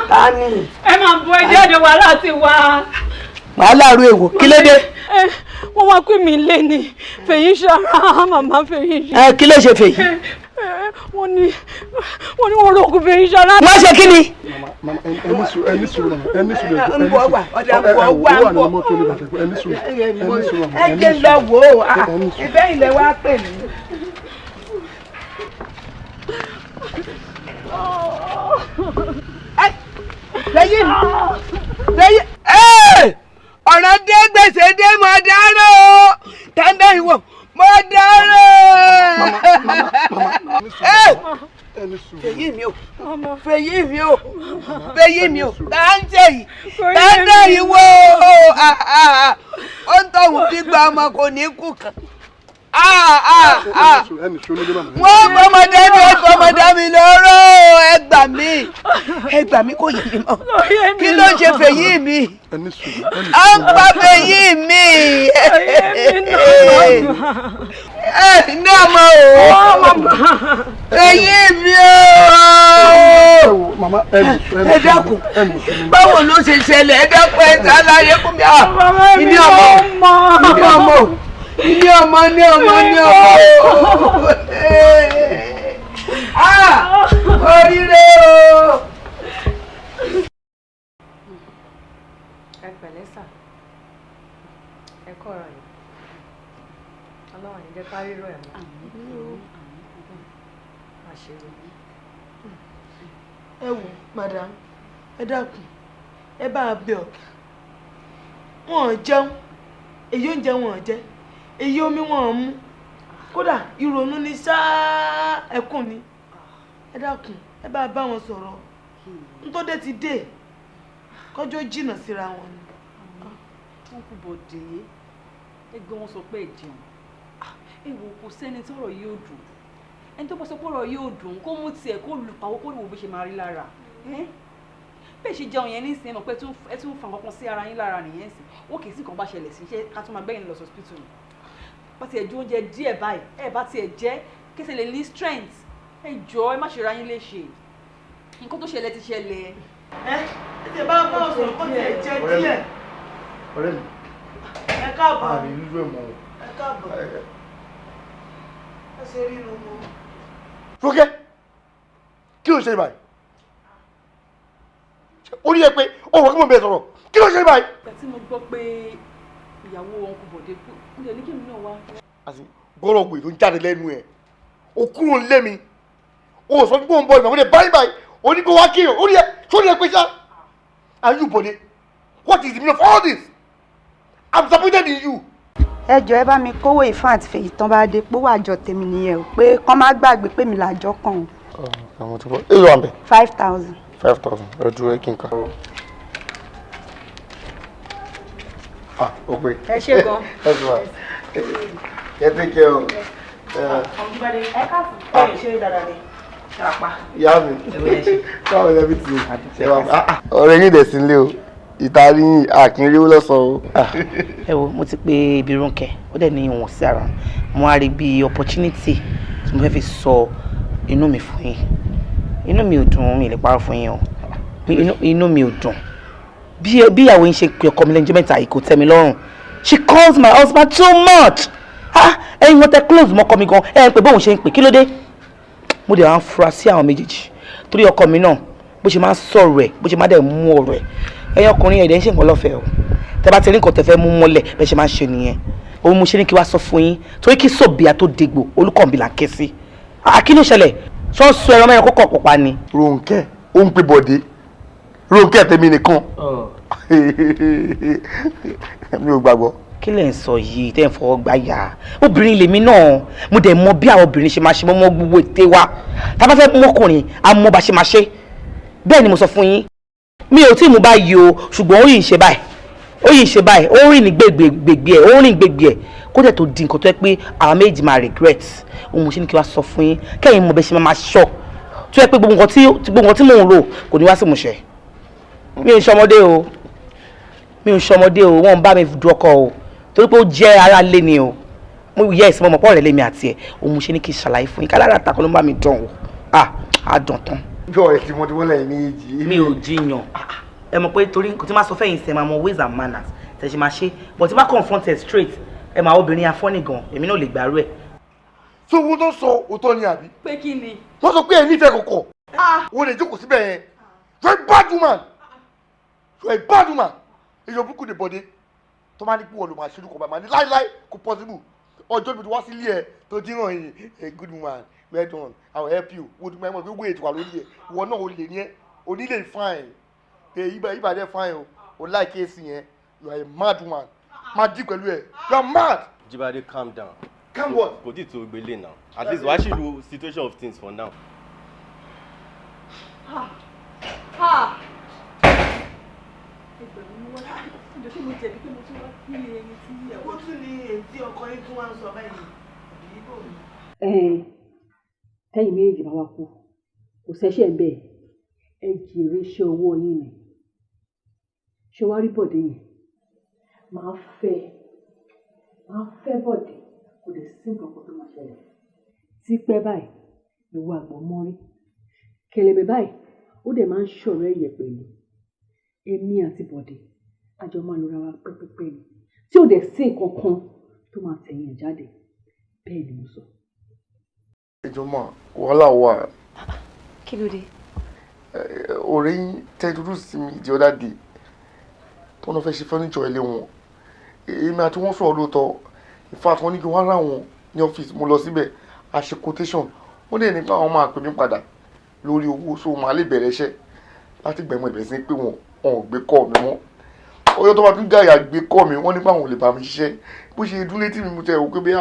Tani. Ẹ máa bọ ẹ jáde wàhálà ti wá. Wàhálà ru èwo kí ló dé? Wọ́n wá pè mí lé ní Fèyí ṣara màmá Fèyí. Kí ló ṣe Fèyí? Wọ́n ní wọ́n rògùn Fèyí ṣara. Wọ́n ṣe kí ni? ẹni sùúrù ń bọ̀ wà ọ̀dà ń bọ̀ wà ń bọ̀. Ẹ jẹ́ lọ wò ó ibẹ̀ ilẹ̀ wa pè mí. Lẹ́yìn ọ̀rọ̀ dé gbèsè dé mo dárò tẹ́ndé ìwọ mo dárò. Fèyí mi ò táǹtẹ̀ yìí tẹ́ndé ìwọ ó ń tọ̀hún bí gba ọmọ kò ní kú kan. Wọ́n gbọ́mọdé mi gbọ́mọdé mi lóró ẹ gbà mí kò yé mi mọ́ kí ló ṣe Fèyí mi à ń pa Fèyí mi ní ọmọ o Fèyí mi o ẹ dákun báwo ló ṣe ṣẹlẹ̀ ẹ dákun ẹ ṣàlàyé fún mi ní ọmọ. Ní ọmọ. Oríire o. Ẹ pẹ̀lẹ́ sà. Ẹ kọ́ra yìí. Ọlọ́run ní jẹ́ ká rírọ̀ ẹ̀ mọ́. Àṣírí. Ẹ wò madam ẹ dákun ẹ bá a bẹ ọ̀gá wọn ò jẹun èyí oúnjẹ wọn ò jẹ èyí omi wọn ò mu kódà ìrònú ni ṣáá ẹkún ni ẹ dákun ẹ bá a bá wọn sọ̀rọ̀ ntọ́dé ti dé kọjọ́ jìnnà síra wọn ni. wọn kò bọ̀dé ẹgbẹ́ wọn sọ pé ẹ jẹun èwo kò sẹ́ni tọ́rọ̀ yìí ò dùn ẹni tó bá sọ pé ọ̀rọ̀ yìí ò dùn kó mú tiẹ̀ kó lù pàwọ́ kó lù wò bó ṣe máa rí lára bẹ́ẹ̀ ṣe jẹun yẹn ní ìsìn mọ̀ pé ẹ tún fa nǹkan sí ara yín lára nìyẹn sìn ó kì í sí nǹkan bá ṣẹlẹ̀ sí iṣẹ́ ká tún máa gbẹ́yìn lọ hospital ni bá tiẹ̀ ju oúnjẹ díẹ̀ báyìí ẹ bá tiẹ̀ jẹ́ kéṣe lè ní strength ẹ jọ̀ọ́ ẹ má ṣe ra yín léṣe nǹkan tó ṣẹlẹ̀ ti ṣẹlẹ̀. ẹ ti bá bá wọn sọ̀rọ̀ kó tiẹ̀ jẹ díẹ̀. ọ̀rẹ́ mi ẹ káàbọ̀ àrí rírú ẹ̀ mọ́ ẹ káàbọ̀ ẹ ṣe rí inú mọ́. Fúnkẹ́ kí ló ṣe báyìí ó rí ẹ pé ó wọ́n kí mo bẹ̀rẹ̀ sọ̀rọ̀ kí ló ṣe báyìí. ìgbà tí mo gbọ́ pé ìyàwó wọn kò bọ̀dé kú mo lè ní kí èmi náà wá. àti gbọ́dọ̀ gbè tó ń jáde lẹ́nu ẹ̀ o kúrò ń lé mi o sọ pé òun bọ̀ ìgbà mo lè báyìí báyìí o ní kó wá kí o rí ẹ sórí ẹ pé ṣá are you Bọ̀dé what is the meaning of all this I'm disappointed in you. ẹ jọ̀ọ́ ẹ bá mi kówó ìfún àti fèyí tán bá dé pé wà àjọ tèmi nìyẹn o pé kán má gbàgbé pé mi làjọ kàn o. àwọn tó bọ èyí wà ń bẹ. 5,000. 5,000 ẹ dúró kí n kà. ó pé. ẹ ṣe gan. ẹ sọ wa ẹ tẹ́ kẹ́ o. ọ̀gbẹ́ni ẹ káàsì ẹ ṣe dáadáa ni ṣàpá. ìyá mi báwo lẹ bí ti ṣe wà. ọ̀rẹ́ yín dẹ̀ sí ilé o ìtarí àkínríwó lọ́sàn-án. ẹ wo mo ti pe Ibirunke ó dẹ̀ ní ìwọ̀n sí ara mo á rí bí opportunity tí mo fẹ́ fi sọ inú mi fún yín inú mi ò dùn mi lè parọ́ fún yín o inú mi ò dùn bí ìyàwó yín ṣe pe ọkọ mi lẹ́jọ́ mẹ́ta yìí kò tẹ́ mi lọ́rùn she calls my husband too much ẹ̀yin wọn tẹ close mọ́kọ mi gan ẹ̀ ń pè bóun ṣe ń pè kí ló dé mo dẹ̀ wá ń fura sí àwọn méjèèjì torí ọkọ mi náà bó ṣe máa ń sọ̀rọ̀ ẹ̀ bó ṣe máa dẹ̀ mú ọ̀rọ̀ ẹ̀ ẹ̀yin ọkùnrin ẹ̀dẹ̀ ń ṣe nǹkan lọ́fẹ̀ẹ́ o tẹ bá ti rí nǹkan tẹ fẹ́ mú mọ́lẹ̀ bẹ́ẹ̀ ṣe máa ń ṣe nìyẹn òun mo ṣe ní kí wá sọ fún yín torí kí sòbíà tó dégbò olùkọ́ǹbì là ń ké sí kí ló ṣẹlẹ̀ ṣọ́ sọ ẹran mẹ́rin kókò pọ̀pá ni. Rónkẹ́ ó ń pe Bọ̀dé Rónkẹ́ tèmi nìkan mi ò gbàgbọ́. kí lẹ̀ ń sọ yìí tẹ́ ń fọwọ́ gbá yà obìnrin lèmi náà mo dẹ̀ mọ bí àwọn obìnrin ṣe máa ṣe mọ́ gbogbo ète wa tá a bá fẹ́ mọ́kùnrin a mọ bá ṣe máa ṣe bẹ́ẹ̀ ni mo sọ fún yín mi ò tí ì mú báyìí o ṣùgbọ́n ó yìí ń ṣe báyìí ó rìn ní gbègbè ẹ̀ ó rìn gbègbè ẹ̀ kó dẹ̀ tó di nǹkan tó yẹ pé àwọn méjì máa regret òun mo ṣe ní kí wá sọ fún yín kẹ́yìn mọ̀ bẹ́ẹ̀ ṣe máa ṣọ́ tó yẹ pé gbogbo nǹkan tí mò ń rò kò ní wá sí ìmúṣẹ mi ò ṣọmọdé o wọ́n ń bá mi dùn ọkọ o torí pé ó jẹ́ ara lé ni o mo yẹ ìsinmi ọmọ pọ́ọ̀rẹ́ lémi àti ẹ̀ òun mo ṣe ní kí n ṣàlàyé fún yín kálára àtàkùn ló ń bá mi dán o á dàn tán. Jọ ẹ tí mo ti wọ́n lẹ́yìn méjì. Mi ò jiyàn. Ẹ mọ̀ pé torí nǹkan tí máa sọ fẹ́yìn sẹ́ máa mọ ways and manners tẹ̀ ṣe máa ṣe but tí bá confront ẹ̀ straight ẹ máa obìnrin afọ́nì gan èmi náà lè gbàrú ẹ̀. So wọ́n tó sọ òótọ́ ni àbí? Pé kí ni? Wọ́n sọ pé ẹ nífẹ̀ẹ́ kọ̀kọ̀. Wọ́n lè jókòó síbẹ̀ yẹn. You're a bad woman. You're a bad woman. Èyàn burúkú de bọ̀dé. Tó máa ní pé wọ́n ló máa ṣe olùkọ́ bàmá ní láíláí kò possible. Ọjọ́ ibi tí wá sí ilé ẹ̀ tó ti ràn yín a good woman well done I will help you. Wo ti máa mọ̀ pé wéètì wà lórí ẹ̀. Ìwọ náà o lè ní ẹ́ onílé fine. Ibà dẹ́ fine o. O like èsì yẹn. You are a mad woman. Má dí pẹ̀lú ẹ̀. You are mad. Jibade, calm down. Calm what? Kò tí tó gbélé now. At least wàá ṣì lo situation of things for now. Tẹ́yìn méjì bá wá kú kò ṣẹ̀ṣẹ̀ ń bẹ̀ ẹ jèrè iṣẹ́ owó yín ni ṣé wàá rí Bọ̀dé yẹn máa fẹ́ Bọ̀dé kò lè sí nǹkan kan tó máa ṣẹlẹ̀ tí pẹ́ báyìí ìwọ àgbọ̀n mọ́rí kẹlẹ̀bẹ̀ báyìí ó dẹ̀ máa ń ṣọ̀rọ̀ ẹ̀yẹ̀ pẹ̀lú èmi àti Bọ̀dé àjọ máa lora wa pẹ́pẹ́pẹ́ ni tí ò dẹ̀ sí nǹkan kan tó máa tẹ̀yìn ẹ̀ jáde bẹ́ẹ̀ ni mo sọ. Ẹjọ́ máa wàhálà wà. Kí ló dé? Ọ̀rẹ́ yín tẹ́tùrú sí mi the other day tó náà fẹ́ ṣe furniture ilé wọn. Èmi àti wọ́n sọ̀rọ̀ lóòótọ́ in fact wọ́n ní kí wọ́n rà wọ́n ní ọ́fíìsì mo lọ síbẹ̀ a ṣe quotation wọ́n dẹ̀ ní pé àwọn máa pè mí padà lórí owó so màá lè bẹ̀rẹ̀ iṣẹ́ láti gbẹ̀mọ̀ ìbẹ̀rẹ̀ sí pé wọn ò gbé kọ́ mi mọ́ ọjọ́ tó bá tún gàyà gbé kọ́ mi wọ́n ní pé àwọn ò lè bá mi ṣiṣẹ́ bó ṣe dún létí mi mo tẹ̀ wò pé bí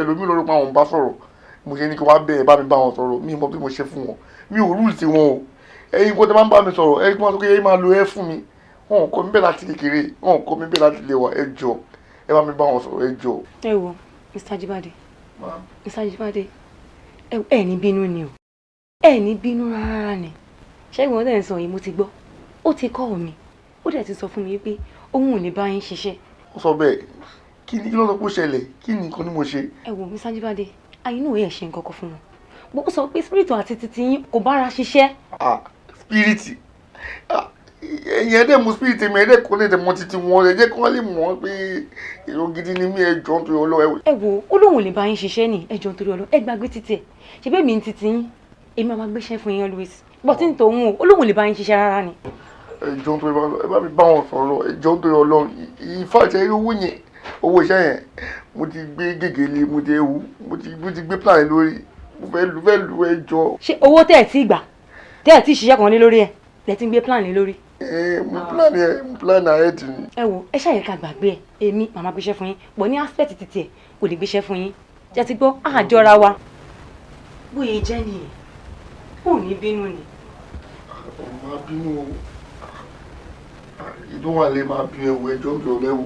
ẹlòmíì lórí pa àwọn bá sọ̀rọ̀ mo ṣe ní kí wọ́n bẹ̀rẹ̀ bá mi bá wọn sọ̀rọ̀ mi mọ bí mo ṣe fún wọn mi ò rúùlù sí wọn o ẹ̀yin kó tẹ́ máa ń bá mi sọ̀rọ̀ ẹ̀yin kó máa sọ pé ẹ̀yin máa lo ẹ fún mi wọn ò kọ́ mi bẹ́ẹ̀ láti kékeré wọn ò kọ́ mi bẹ́ẹ̀ láti lè wà ẹ jọ ẹ bá mi bá wọn sọ̀rọ̀ ẹ jọ. Ẹ wo Mr. Jibade Mr. Jibade ẹ ní bínú ni o ẹ ní bínú rárá ni ṣé ìwọ̀n tẹ̀ ń sọ yìí mo ti gbọ́ ó ti kọ́ mi ó dẹ̀ ti sọ fún mi pé òun ò lè bá yín ṣiṣẹ́. ó sọ bẹ́ẹ̀ kí ni kí ló sọ pé ó ṣẹlẹ̀ kí ni nǹkan ni mo ṣe. Ẹ wo Mr. Jibade àyínú ẹ̀ ṣe nǹkan kan fún wọn bó sọ pé spirit àti titi yín kò bára ṣiṣẹ́. Spirit ẹ̀yin ẹ̀dẹ̀ mú spirit mi ẹ̀dẹ̀ kò lè dẹ̀ mọ titi wọn ẹ jẹ́ kí wọ́n lè mọ̀ pé èrò gidi ni mí ẹjọ́ nítorí ọlọ́wọ́. Ẹ wo ó lóun ò lè bá yín ṣiṣẹ́ ní ẹjọ́ nítorí ọlọ́wọ́ ẹ gbàgbé títí ẹ̀ ṣe bẹ́ẹ̀ mi ń titi yín èmi máa gbéṣẹ́ fún yín always bọ́tí ní tòun ó lóun ò lè bá yín ṣiṣẹ́ rárá ni. Ẹjọ́ nítorí ọlọ́wọ́ ẹ bá mi bá wọn sọ̀rọ̀ ẹjọ́ nítorí ọlọ́wọ́ ìfàjẹ́ owó yẹn owó iṣẹ́ yẹn mo ti gbé gègéle mo ti ewu mo ti gbé plan lórí mo fẹ́ lu ẹjọ́. Ṣé owó tẹ́ ẹ̀ tí gbà tẹ́ ẹ̀ tí ṣiṣẹ́ kan lé lórí ẹ̀ lẹ́ ti ń gbé plan lé lórí. Mo plan ahead ni. Ẹ wo ẹ ṣàyẹ̀ ká gbàgbé ẹ̀ èmi màmá gbéṣẹ́ fún yín pọ̀ ní aspect títí ẹ̀ kò lè gbéṣẹ́ fún yín jẹ́ ti gbọ́ àjọra wa. Bóyá jẹ́ nìyẹn ò ní bínú ni. Máa bínú o ìdún wà lè máa bí ẹwù ẹjọ́ bí ọ̀rẹ́wò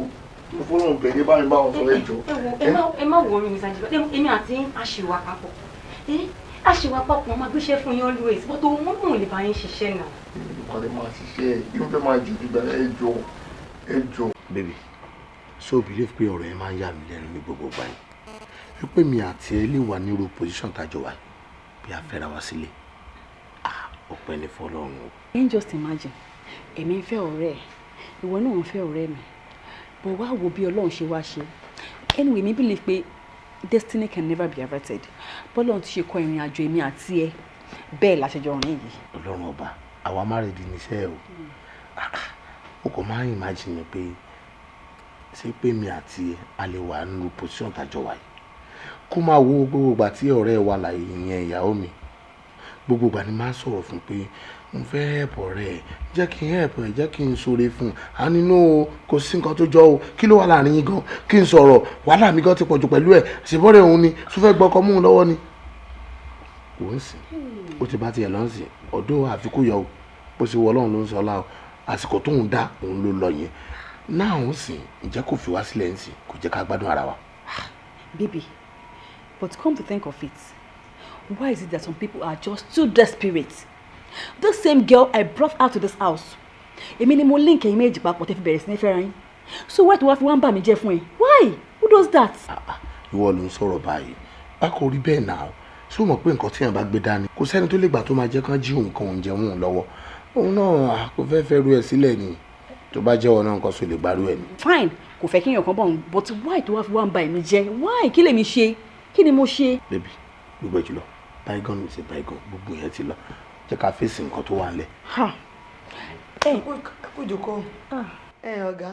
mo fọ́nà bẹ̀rẹ̀ bá mi bá wọn sọ ẹjọ́. Ẹ má wọrí mi Sanjiba èmi àti àṣìwà papọ̀ àṣìwà papọ̀ wọn máa gbéṣẹ́ fún yín always bó tó wọn kò lè bá yín ṣiṣẹ́ náà. Ìpàdé máa ṣiṣẹ́ kí ló fẹ́ máa jù ìgbà ẹjọ́. Baby, so believe pé ọ̀rọ̀ yẹn máa ń yà mí lẹ́nu ní gbogbo ìgbà yìí wípé mi àti ẹ lè wà ní irú position tájọ wà bí a fẹ́ra wa sílé ọpẹ́ ní fọ́lọ́run o. You just imagine èmi ń fẹ́ ọ̀rẹ́ ẹ̀ ìwọ náà ń fẹ́ ọ̀rẹ́ mi bó wá wo bí Ọlọ́run ṣe wá ṣe anyway mi believe pé destiny can never be averted bọ́lọ́run ti ṣe kọ ìrìn àjò èmi àti ẹ bẹ́ẹ̀ la ṣe jọ rìn yìí. Ọlọ́run ọba àwa má rẹ̀ di níṣẹ́ o o kò máa ń imagine pé ṣé pé mi àti a lè wà nínú position tájọ wà yìí kó máa wo gbogbo ìgbà tí ọ̀rẹ́ wa láyé ìyẹn ìyàwó mi gbogbo ìgbà ni máa ń sọ̀rọ̀ fún pé mo fẹ́ help ọ̀rẹ́ ẹ̀ jẹ́ kí n help ẹ̀ jẹ́ kí n ṣoore fún un a nínú kò sí nǹkan tó jọ o kí ló wà láàrin yín gan kí n sọ̀rọ̀ wàhálà mi gan ti pọ̀jù pẹ̀lú ẹ̀ ṣèbọ̀rẹ̀ òun ni tó fẹ́ gbọ́kọ mú un lọ́wọ́ ni. kò ń sìn ó ti bá tiẹ̀ lọ́n sìn ọ̀dọ́ àfikún yọ o bó ṣe wọ Ọlọ́run ló ń sọ ọ́lá o àsìkò tóun dá òun ló lọ yẹn náà ń sìn ǹjẹ́ kò fi wá sílẹ̀ ń sìn kò jẹ́ ká gbádùn ara wa. Baby, but come to think of it, why is it that some people are just too desperate? The same girl I brought out to this house. Èmi ni mo link ẹ̀yin méjì papọ̀ tẹ́ fi bẹ̀rẹ̀ sí ní fẹ́ra yín. So why do wá fi wá ń bà mí jẹ́ fún ẹ? Why? Who does that? Ìwọ ló ń sọ̀rọ̀ báyìí. Bákan rí bẹ́ẹ̀ náà. tí ó mọ̀ pé nǹkan tí èèyàn bá gbé dání kò sẹ́ni tó lè gbà tó máa jẹ́ kán jí òun kan òun jẹun òun lọ́wọ́ òun náà kò fẹ́ fẹ́ ru ẹ̀ sílẹ̀ ni tó bá jẹ́ ọ̀nà nǹkan sọ lè gbárù ẹ̀ ni. fine kò fẹ́ kí èèyàn kan bọ̀ ń but why tó wá fi wá ń ba èmi jẹ́ why kí lèmi ṣe kí ni mo ṣe. baby gbogbo ẹ̀ jùlọ bygone is a bygone gbogbo yẹn ti lọ jẹ́ ká fèsì nǹkan tó wà nílẹ̀. ẹ kú jókòó ọ̀gá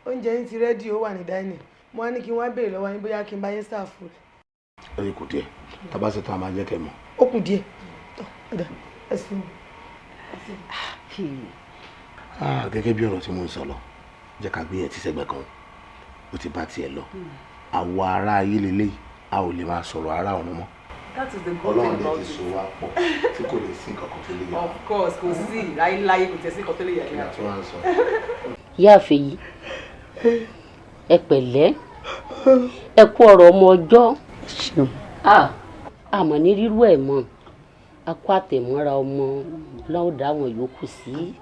oúnjẹ yín ti rẹ́dí ó wà ní dining mo wá ní kí n wá béèrè lọ́wọ́ yín bóyá kí n bá yín serve food. ó yẹ kó díẹ̀ tábà ṣètò àmà jẹ́ kẹ́ mọ̀. ó kù díẹ̀ ẹ sì mú. gẹ́gẹ́ bí ọ̀rọ̀ tí mo ń sọ lọ jẹ́ ká gbé yẹn ti sẹ́gbẹ̀ kan ó ti bá tiẹ̀ lọ àwọ̀ ará ayé lélẹ́yìí a ò lè máa sọ̀rọ̀ ará ọ̀run mọ́. That is the good thing about it. Ọlọ́run lè ti so wá pọ̀ tí kò lè sí nǹkan kan tó lè yà. Of course kò sí láyéláyé kò tẹ̀ sí nǹkan tó lè yà. kí ni àti wọn sọ. ìyá àfẹ́yí ẹ pẹ̀lẹ́ ẹ kú ọ̀rọ̀ ọmọ ọjọ́ àmọ́ ní rírú ẹ̀ mọ́ a kó àtẹ̀mọ́ra ọmọ láwọn dá àwọn yòókù sí.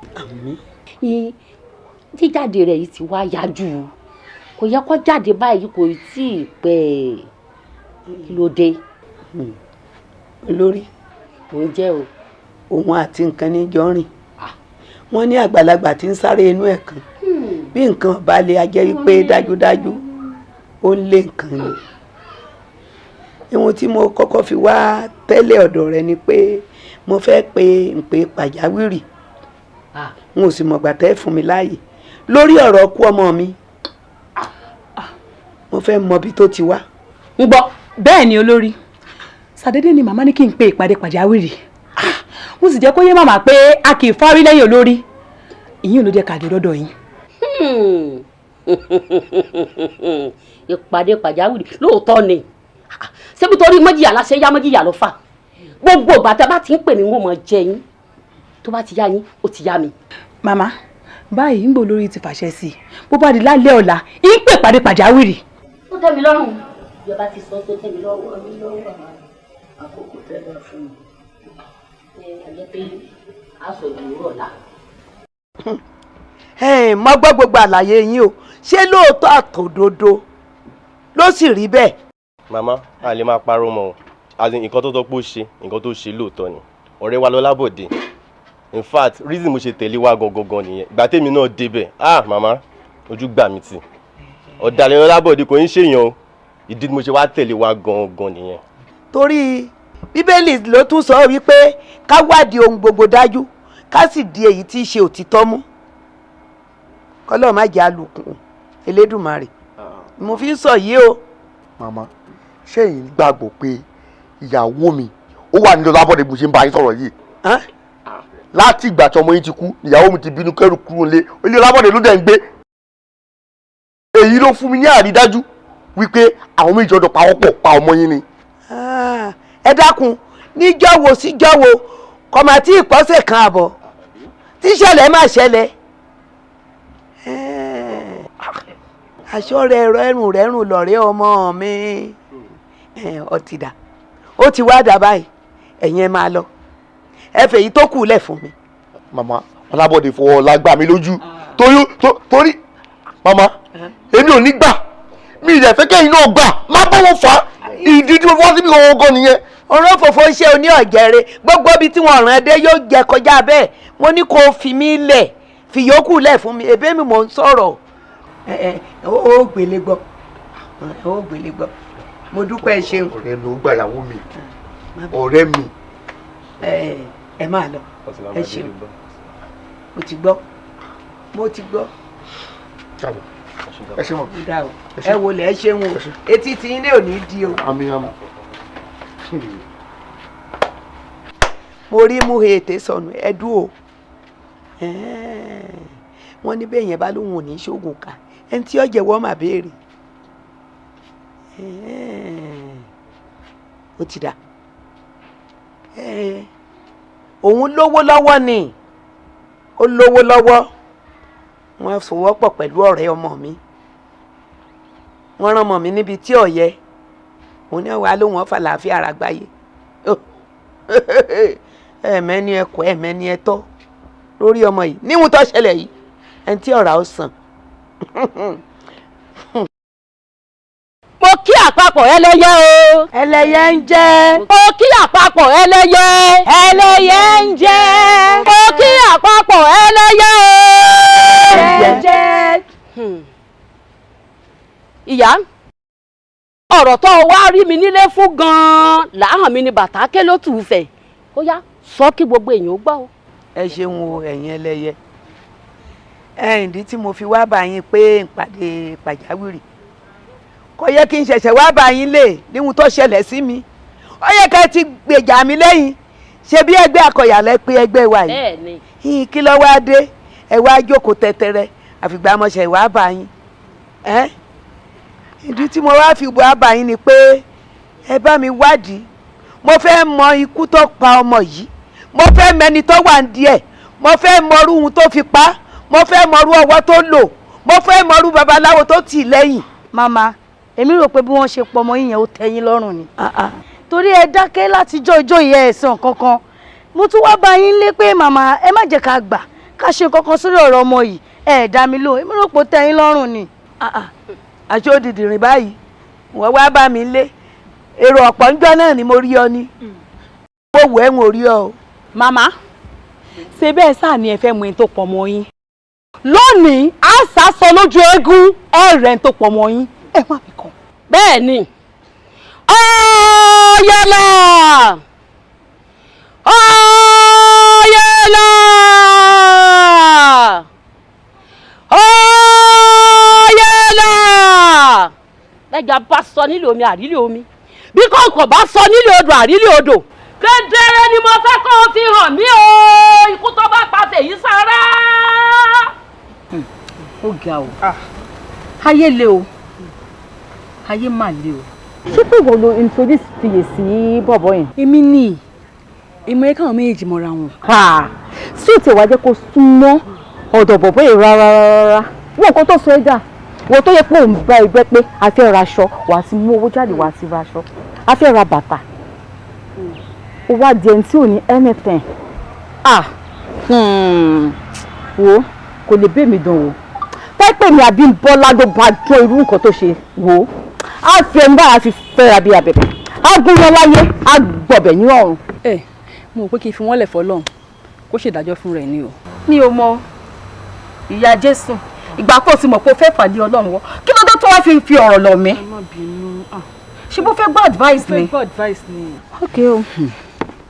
jíjáde rẹ̀ yìí ti wá yájú kò yẹ kó jáde báyìí kò tí ì pẹ́ kí ló dé. olórí òun jẹ́ o. òun àti nǹkan níjọ rìn wọ́n ní àgbàlagbà tí ń sáré inú ẹ̀ kan bí nǹkan bá lè ajẹ́ wípé dájúdájú ó ń lé nǹkan ni. ohun tí mo kọ́kọ́ fi wá tẹ́lẹ̀ ọ̀dọ̀ rẹ ni pé mo fẹ́ pe ìpè pàjáwìrì n ò sì mọ̀gbà tẹ́ fún mi láàyè lórí ọ̀rọ̀ ọkú ọmọ mi mo fẹ́ mọ ibi tó ti wá. ń gbọ́ bẹ́ẹ̀ ni olórí ṣàdédé ni màmá ní kí n pe ìpàdé pàjáwìrì mo sì jẹ́ kó yé màmá pé a kì í fárí lẹ́yìn olórí ìyín ló jẹ́ kàdé lọ́dọ̀ yín. ìpàdé pàjáwìrì lóòótọ́ ni ṣébi torí mọ́jìyà láṣẹ yá mọ́jìyà ló fà gbogbo ìgbà tí a bá ti ń pè mí wọ́n mọ̀ jẹ yín tó bá ti yá yín ó ti yá mi. màmá báyìí ń bò lórí ti fàṣẹ sí i bó bá di lálẹ́ ọ̀la ń pè ìpàdé pàjáwìrì. ó tẹ́ mi lọ́rùn ìjọba ti sọ tó tẹ́ mi lọ́wọ́ àkókò tẹ́lẹ̀ fún mi ẹ̀jẹ̀ pé aṣọ ìwúrọ̀ la. mo gbọ́ gbogbo àlàyé yín o ṣé lóòótọ́ àtòdodo ló sì rí bẹ́ẹ̀. màmá a lè máa parọ́ mọ́ o nǹkan tó tọ́ pé ó ṣe nǹkan tó ṣe lóòótọ́ ni ọ̀rẹ́ wa Lọ́lábọ̀dé in fact reason mo ṣe tẹ̀lé wa gangan nìyẹn ìgbà tèmi náà débẹ̀ màmá ojú gbà mí tì ọ̀dàlẹ̀ Lọ́lábọ̀dé kò ń ṣèyàn o ìdí mo ṣe wá tẹ̀lé wa gangan nìyẹn. torí bíbélì ló tún sọ wípé ká wádìí ohun gbogbo dájú ká sì di èyí tí í ṣe òtítọ́ mú kọ́lọ́ má jẹ́ alùkùn Elédùmarè mo fi ń sọ yìí o. màmá ṣé ẹ̀yin gbàgbọ́ pé ìyàwó mi ó wà nílò Lábọ̀dé bí mo ṣe ń bá yín sọ̀rọ̀ yìí láti ìgbà tí ọmọ yín ti kú ìyàwó mi ti bínú kẹ́rù kúrò nílé ilé Lábọ̀dé ló dẹ̀ ń gbé èyí ló fún mi ní àrídájú wípé àwọn méjì ọdọ pawọ́pọ̀ pa ọmọ yín ni. ẹ dákun níjọ́wọ́ síjọ́wọ́ kọ́mà tí ìpọ́sẹ̀ kan àbọ̀ tí ìṣẹ̀lẹ̀ má ṣẹlẹ̀ aṣọ rẹ̀ rẹ́rùn rẹ́rùn lọ̀rẹ́ ọmọ mi ọtí dà ó ti wá dà báyìí ẹ̀yin ẹ máa lọ ẹ fèyí tó kù lẹ̀ fún mi. màmá Ọlábọ̀dé fọwọ́ lágbà mi lójú torí màmá èmi ò ní gbà mi ìdẹ̀ fẹ́ kẹ́yìn náà gbà má bọ́wọ́ fà á ìdí tí mo fọ́ síbi ọgọ́ nìyẹn. ọ̀rọ̀ fòfò iṣẹ́ oní ọ̀jẹ̀rẹ̀ gbogbo ibi tí wọ́n rán dé yóò jẹ kọjá bẹ́ẹ̀ mo ní kó fi mí lẹ̀ fi yòókù lẹ̀ fún mi èbí mi mò ń sọ̀rọ̀ ó gbélé gbọ́ ó gbélé gbọ́ mo dúpẹ́ ṣeun. ọ̀rẹ́ ló gbàyàwó mi ọ̀rẹ́ mi. ẹ máa lọ ẹ ṣeun mo ti gbọ́ mo ti gbọ́. ẹ ṣe mọ. ẹ wò lẹ ẹ ṣeun o etí tí ilé ò ní di o. àmín àmín. mo rí mú ètè sọnù ẹdú o wọ́n ní bẹ́ẹ̀ yẹn bá lóun ò ní ṣoògùn ká ẹni tí ó jẹ́wọ́ mà béèrè ó ti dà òun lówó lọ́wọ́ ni ó lówó lọ́wọ́ wọ́n fọwọ́pọ̀ pẹ̀lú ọ̀rẹ́ ọmọ mi wọ́n rán ọmọ mi níbi tí ò yẹ òun ní wàá lóun ọ̀fà làáfíà ara gbáyé ẹ̀mẹ́ni ẹ̀kọ́ ẹ̀mẹ́ni ẹ̀tọ́ lórí ọmọ yìí níwọ̀n tó ṣẹlẹ̀ yìí ẹni tí ọ̀rá ó sàn. mo kí àpapọ̀ ẹlẹ́yẹ o. ẹlẹ́yẹ ń jẹ́. mo kí àpapọ̀ ẹlẹ́yẹ. ẹlẹ́yẹ ń jẹ́. mo kí àpapọ̀ ẹlẹ́yẹ o. ẹlẹ́yẹ ń jẹ́. ìyá ọ̀rọ̀ tó wá rí mi nílé fún gan-an làáhàn mi ni bàtà ké ló tù ú fẹ̀ ó yá sọ kí gbogbo èèyàn ó gbọ́ o. ẹ ṣeun o ẹ̀yin ẹlẹ́yẹ ìdí tí mo fi wá bá yín pé ìpàdé pàjáwìrì kò yẹ kí n ṣẹ̀ṣẹ̀ wá bá yín lè níhun tó ṣẹlẹ̀ sí mi ó yẹ ká ti gbèjà mi lẹ́yìn ṣe bí ẹgbẹ́ akọ̀yàlẹ́ pé ẹgbẹ́ wa yìí kí ló wá dé ẹ wá jókòó tẹ́tẹ́rẹ́ àfìgbà mọ̀ṣẹ̀ wá bá yín ìdí tí mo wá fi wá bá yín ni pé ẹ bá mi wádìí mo fẹ́ mọ ikú tó pa ọmọ yìí mo fẹ́ mẹni tó wà ń díẹ̀ mo fẹ́ mọrú ohun tó fi pa mo fẹ́ mọrú ọwọ́ tó lò mo fẹ́ mọrú babaláwo tó tì lẹ́yìn. màmá èmi rò pé bí wọ́n ṣe pọ̀ ọmọ yín yẹn ó tẹ́ yín lọ́rùn ni torí ẹ dákẹ́ láti jọ́ ìyá ẹ̀sán kankan mo tún wá bá yín lé pé màmá ẹ má jẹ́ ká gbà ká ṣe kankan sórí ọ̀rọ̀ ọmọ yìí ẹ dá mi lóhùn èmi rò pé ó tẹ́ yín lọ́rùn ni. àṣé òdìdì rìn báyìí wọ́n wá bá mi lé èrò ọ̀pọ̀ ńjọ́ náà ni mo rí ọ ní mo wù ẹ́ ń orí ọ o. màmá ṣe bẹ́ẹ̀ sáà ni ẹ fẹ́ mú ẹni tó pọ̀ mọ́ yín lónìí á sàsọ lójú eégún ẹ̀rẹ̀ tó pọ̀ mọ́ yín ẹ má fi kàn. bẹ́ẹ̀ ni ọ̀yẹ̀là ọ̀yẹ̀là ọ̀yẹ̀là ẹja bá sọ nílò omi àrílé omi bí kọ̀ọ̀kan bá sọ nílò odò àrílé odò kedere ni mo fẹ́ kó o fi hàn mí o ikú tó bá pa tèyí sára. ó ga o ayé le o ayé mà le o. ṣé pé ìwọ ló introduce fiyè sí bọ̀bọ̀ yẹn. èmi ni ìmọ̀ ẹ̀ka àwọn méjèèjì mọ́ra wọn. sí ò tẹ̀ wá jẹ́ kó súnmọ́ ọ̀dọ̀ bọ̀bọ̀ yìí rárá wọ́n kó tó sọ ẹ́ dà wọ́n tó yẹ pé òun bá ẹgbẹ́ pé a fẹ́ ra aṣọ wàá ti mú owó jáde wàá ti ra aṣọ a fẹ́ ra bàtà ó wá di ẹni tí ò ní anything wo kò lè bẹ́ẹ̀ mi dùn o pẹ́pẹ́ mi àbí bọ́lá ló bá jọ irú nǹkan tó ṣe wò ó á fi ẹni báyà fi fẹ́ra bí abẹ̀bẹ̀ á gúnyan láyé á gbọ̀bẹ̀ ní ọ̀run. mo rò pé kí n fi wọ́n lẹ̀ fọ́lọ́run kó ṣèdájọ́ fún rẹ̀ ni o. mi ò mọ ìyá jésù ìgbà tó ti mọ̀ pé ó fẹ́ pàdé ọlọ́run wọ kí ló dé tó wá fi ọ̀rọ̀ lọ̀ mí. ṣé bó fẹ́ gbọ́ advice ni. ok o.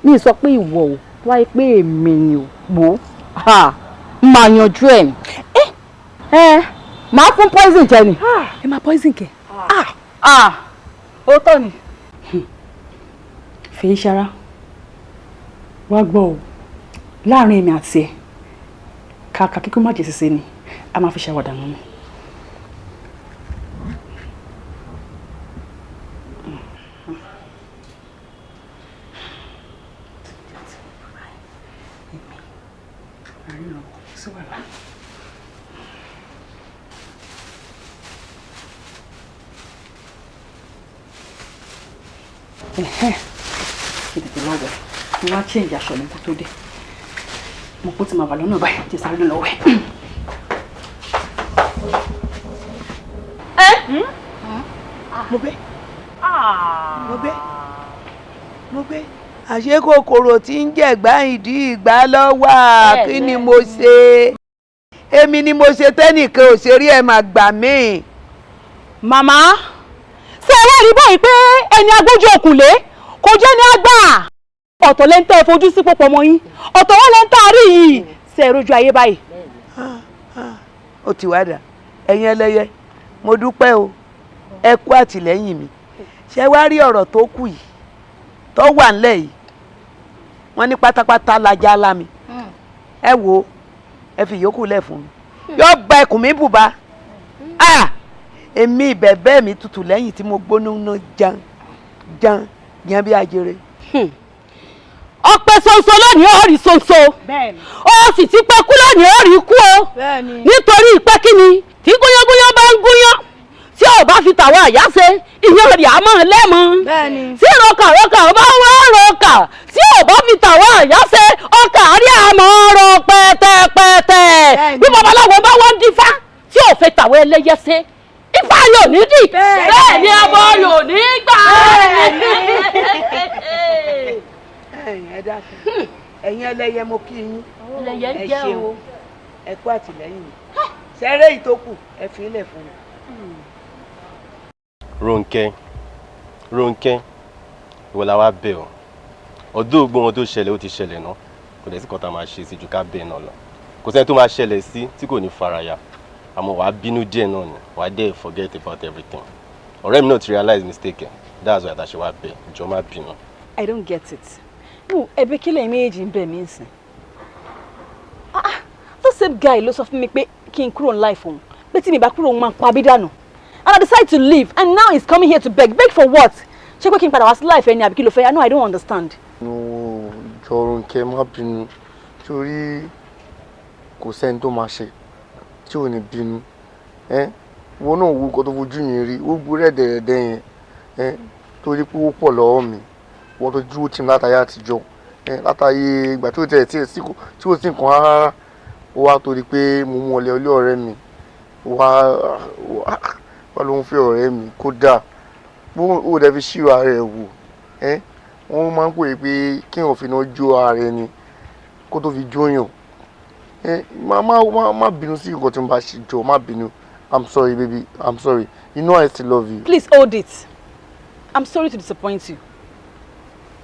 mi sọ pé ìwọ o wáyé pé èmi ni ò wò ó máa yanjú ẹ̀. máa fún poison jẹ ni. ẹ máa poison kẹ. ó tọ́ ni. fèyí ṣara wá gbọ́ o láàrin èmi àti ẹ kàkà kíkú má jẹ ṣiṣẹ́ ni a máa fi ṣàwàdà mọ́ mi. Tètè lọ́wọ́ mo wá change aṣọ mi kó tó dé mo kó ti máa wà lọ́nà báyìí tí sáré lọ́wọ́ ẹ̀. mo gbé àṣé kòkòrò tí ń jẹ̀gbá ìdí ìgbà lọ́wọ́ kí ni mo ṣe èmi ni mo ṣe tẹ́nìkan ò ṣe rí ẹ̀ máa gbà mí. màmá ṣé ẹ wá rí báyìí pé ẹni agbójú òkùnlé kò jẹ́ ní àgbà ọ̀tọ̀ lẹ́ ń tẹ́ ẹ fojú sí pọ̀pọ̀ mọ́ yín ọ̀tọ̀ wọn lẹ́ ń tààrí yìí ṣe é rojú ayé báyìí. ó ti wá dà ẹ̀yin ẹlẹ́yẹ mo dúpẹ́ o ẹ kú àtìlẹ́yìn mi ṣé wá rí ọ̀rọ̀ tó kù yìí tó wà ńlẹ̀ yìí wọ́n ní pátápátá lajá lámi ẹ wo ẹ fi yòókù lẹ̀ fún mi yóò gba ẹkùn mi bùbá èmi ìbẹ̀bẹ̀ mi tutù lẹ́yìn tí mo gbóná ná jan yan bí ajere. ọpẹ́ ṣoṣo lónìí ó rí ṣoṣo ó sì ti pẹ́ kú lónìí ó rí kú o nítorí ìpẹ́ kíni tí gúnyángúnyán bá ń gúnyán tí ò bá fi tàwọn àyà ṣe ìyẹn rẹ̀ á mọ̀ lẹ́mọ tí rọkàrọkà bá wá rọkà tí ò bá fi tàwọn àyà ṣe ọkà rí àmọ́ rọ pẹ́tẹ́pẹ́tẹ́ bí babaláwo bá wọ́n dífá tí ò fi tàwọn ẹlẹ́yẹ ṣe ifá yóò ní dì bẹ́ẹ̀ ni ẹbọ yóò ní gbà. ẹ dákun ẹ̀yin ẹlẹ́yẹ mo kí yín ẹ ṣeun ẹ kú àtìlẹ́yìn sẹ́rẹ́ ìtókù ẹ fi ilẹ̀ fún mi. Rónkẹ́ ìwọ la wá bẹ̀ ọ́ ọdún ògbó wọn tó ṣẹlẹ̀ ó ti ṣẹlẹ̀ náà kò dẹ̀ sí kan tá a máa ṣe sí ju ká bẹ́ẹ̀ náà lọ kò sẹ́ni tó máa ṣẹlẹ̀ sí tí kò ní faraya àmọ́ wàá bínú díẹ̀ náà ni wàá dẹ̀ forget about everything ọ̀rẹ́ mi náà ti realize mistake that's why àtàṣe wá bẹ̀ ìjọ má bínú. I don't get it. No, ẹbí kílẹ̀ méjì ń bẹ̀ mí nsìn. That same guy ló sọ fún mi pé kí n kúrò ní life òun pé tí mi bá kúrò òun máa pa abídànù. And I decided to leave and now he's coming here to beg. Beg for what? Ṣé pé kí n padà wá sí life ẹni àbí kí ló fẹ́? No, I don't understand. No, Rónkẹ́ má bínú torí kò sẹ́ni tó máa ṣe tí ò ní bínú wọn náà wo nǹkan tó fojú mi rí ó gbó rẹ̀dẹ̀rẹ̀dẹ̀ yẹn torí pé ó pọ̀ lọ́wọ́ mi wọ́n tó dúró tì mí látàyè àtijọ́ látàyè ìgbà tí ó tẹ̀ tí ó sì nǹkan rárá ó wá torí pé mo mú ọlẹ́ ọlẹ́ ọ̀rẹ́ mi wá ló ń fẹ́ ọ̀rẹ́ mi kódà ó dẹ̀ fi ṣírò ara ẹ̀ wò wọ́n máa ń pè pé kí èèyàn fi iná jó ara ẹni kó tó fi jóyàn má bínú sí nǹkan tí mo bá ṣe jọ má bínú. I'm sorry, baby. I'm sorry. You know I still love you. Please hold it. I'm sorry to disappoint you.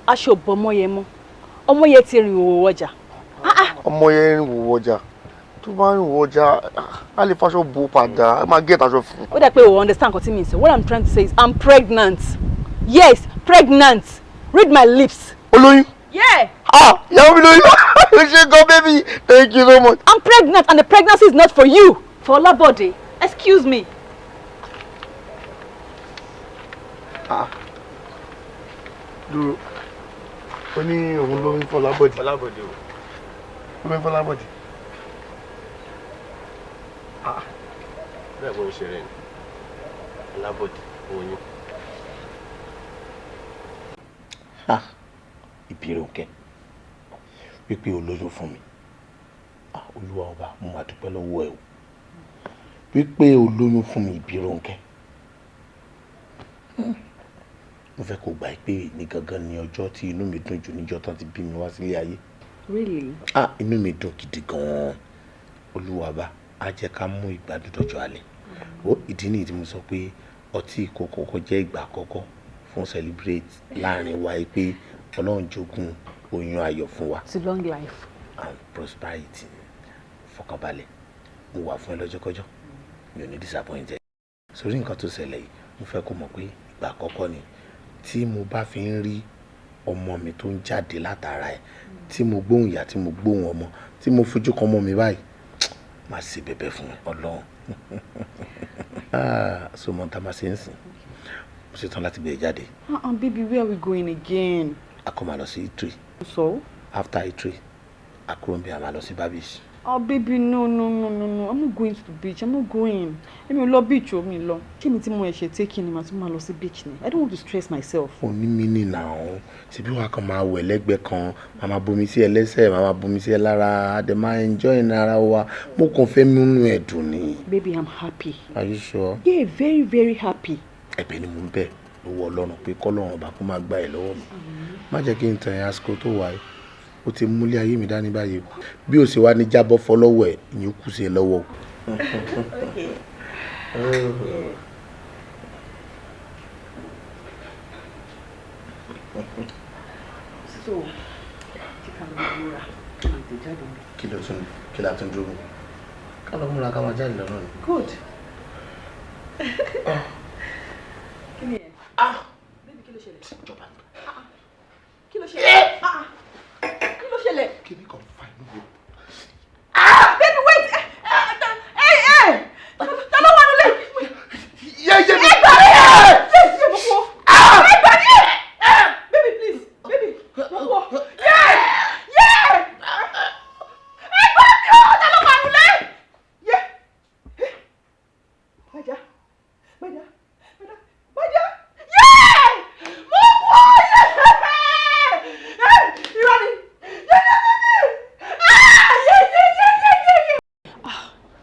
Aṣọ bọmọye mọ. Ọmọye ti rìn òwò ọjà. Ọmọye rìn òwò ọjà. Tó bá rìn òwò ọjà, a lè faṣọ bò padà. A máa get aṣọ fún. Ó dà pé o understand what it means. What I'm trying to say is I'm pregnant. Yes, pregnant. Read my lips. Olóyún? Yeah. Ìyàwó mi lóyún. You should go, baby. Thank you so much. I'm pregnant and the pregnancy is not for you. For Olabode. Excuse me. Dúró. Ó ní òun lóyún fún Olabode. Olabode o. Lóyún fún Olabode. Bẹ́ẹ̀ bó ń ṣe rẹ̀ ni. Olabode oyún. Ìbírónkẹ́ wípé olóyún fún mi Olúwa ọba mo máa dúpẹ́ lọ́wọ́ ẹ o wípé olóyún fún mi Ìbírónkẹ́ mo fẹ́ kó gbà pé ní gangan ní ọjọ́ tí inú mi dùn jù níjọ́ tán ti bí mi wá sílé ayé. Really? Inú mi dùn gidi gan-an Olúwa ọba á jẹ́ ká mú ìgbádùn dọjọ́ alẹ́ ìdí nìyí tí mo sọ pé ọtí ìkókó jẹ́ ìgbà àkọ́kọ́ fún celebrate láàrin wa pé Ọlọ́run jogún oyún ayọ̀ fún wa. To long life and prosperity. Fọkànbalẹ̀ mo wà fún ẹ lọ́jọ́kọ́jọ́ mi ò ní disappointed. Sórí nǹkan tó ṣẹlẹ̀ yìí mo fẹ́ kó mọ̀ pé ìgbà àkọ́kọ́ ni tí mo bá fi ń rí ọmọ mi tó ń jáde látara ẹ̀ tí mo gbóhùn ìyá tí mo gbóhùn ọmọ tí mo fojú kan mọ́ mi báyìí máa ṣe bẹ̀bẹ̀ fún Ọlọ́run. So mo ń ta máa ṣe ń sìn mo ṣe tán láti gbé e jáde. Baby, where are we going again? A kò máa lọ sí Italy. So? After Italy, a kúrò ń bí a máa lọ sí Barbish. Baby, no. I'm not going to the beach. I'm not going. Èmi ò lọ beach o mi lọ. Kí ni tí mo ṣe taking ni màá tún máa lọ sí beach ni. I don't want to stress myself. Ó ní mí ní now. Ṣebí wàá kàn máa wẹ̀ lẹ́gbẹ̀ẹ́ kan, màá máa bomi sí ẹ lẹ́sẹ̀, màá máa bomi sí ẹ lára, a dẹ̀ máa enjoy ara wa. Mo kàn fẹ́ múnú ẹ̀ dùn ni. Baby, I'm happy. Are you sure? Yeah, very, very happy. Ẹ̀bẹ̀ ni mo ń bẹ̀ lọ́wọ́ Ọlọ́run pé k'Ọlọ́run ọba kó máa gbà ẹ́ lọ́wọ́ mi. Má jẹ́ kí n tàn ẹ́ àsìkò tó wà yìí. Ó ti múlé ayé mi dání báyìí bí ó ṣe wá ní jábọ́ fọlọ́wọ́ ẹ̀ ìyẹn kù sí ẹ lọ́wọ́. Kí la tún dúró ká lọ múra ká máa jáde lọ́nà ni. Good. Kí ni ẹ? Baby, kí ló ṣẹlẹ̀? Kí ló ṣẹlẹ̀? Kí ló ṣẹlẹ̀? Kí ni kàn fà inú wo? Baby, wait! Hey! Ta ló wà nílé? Yẹ́yẹ́ mi! Baby, please! Baby!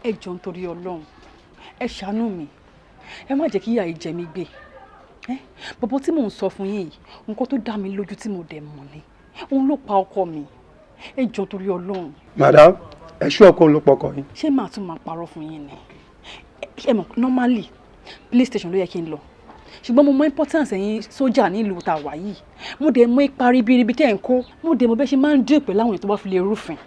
Ẹ jọ̀ọ́ nítorí Ọlọ́run ẹ ṣàánú mi ẹ má jẹ́ kí ìyà yìí jẹ mí gbé bọ̀bọ̀ tí mò ń sọ fún yín yìí nǹkan tó dá mi lójú tí mo dẹ̀ mọ̀ ni òun ló pa ọkọ mi ẹ jọ̀ọ́ torí Ọlọ́run. madam ẹ ṣú ọkọ òun ló pọkọ yín. ṣé màá tún máa parọ́ fún yín ni ẹ mọ̀ normally police station ló yẹ kí n lọ ṣùgbọ́n mo mọ importance ẹ̀yin sójà nílùú tá a wà yìí mo dẹ̀ mọ ipa ribiribi tẹ́ ẹ̀ ń kó mo dẹ̀ mọ bẹ́ẹ̀ ṣe máa ń dùn pẹ̀lú àwọn èèyàn tó bá fi lè rúfin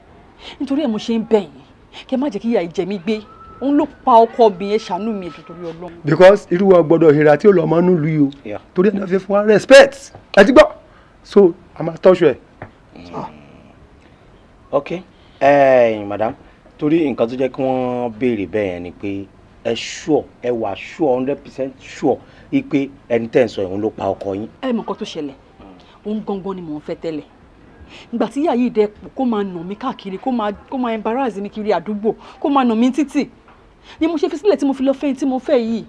nítorí ẹ̀ mo ṣe ń bẹ̀ yín kẹ́ má jẹ́ kí ìyà ìjẹ mi gbé òun ló pa ọkọ mi ẹ ṣàánú mi ètò torí Ọlọ́run. because irú wa gbọ́dọ̀ hìrà tí ó lọ mọ nílùú yìí o torí ẹ̀ náà fi fún wa respect ẹ ti gbọ́ so a máa tọ́jú ẹ̀. ok madam torí nǹkan tó jẹ́ kí wọ́n béèrè bẹ́ẹ̀ yẹn ni pé ẹ sure ẹ wà sure 100% sure ipe ẹni tẹ́ ń sọ ìhun ló pa ọkọ yín. ẹ mọ̀ nǹkan tó ṣẹlẹ̀ òun gangan ni mò ń fẹ́ tẹ́lẹ̀ ìgbà tí ìyá yìí dẹ kó máa nà mí káàkiri kó máa embarrass mi kiri àdúgbò kó máa nà mí títì ni mo ṣe fi sílẹ̀ tí mo fi lọ fẹ́ tí mo fẹ́ yìí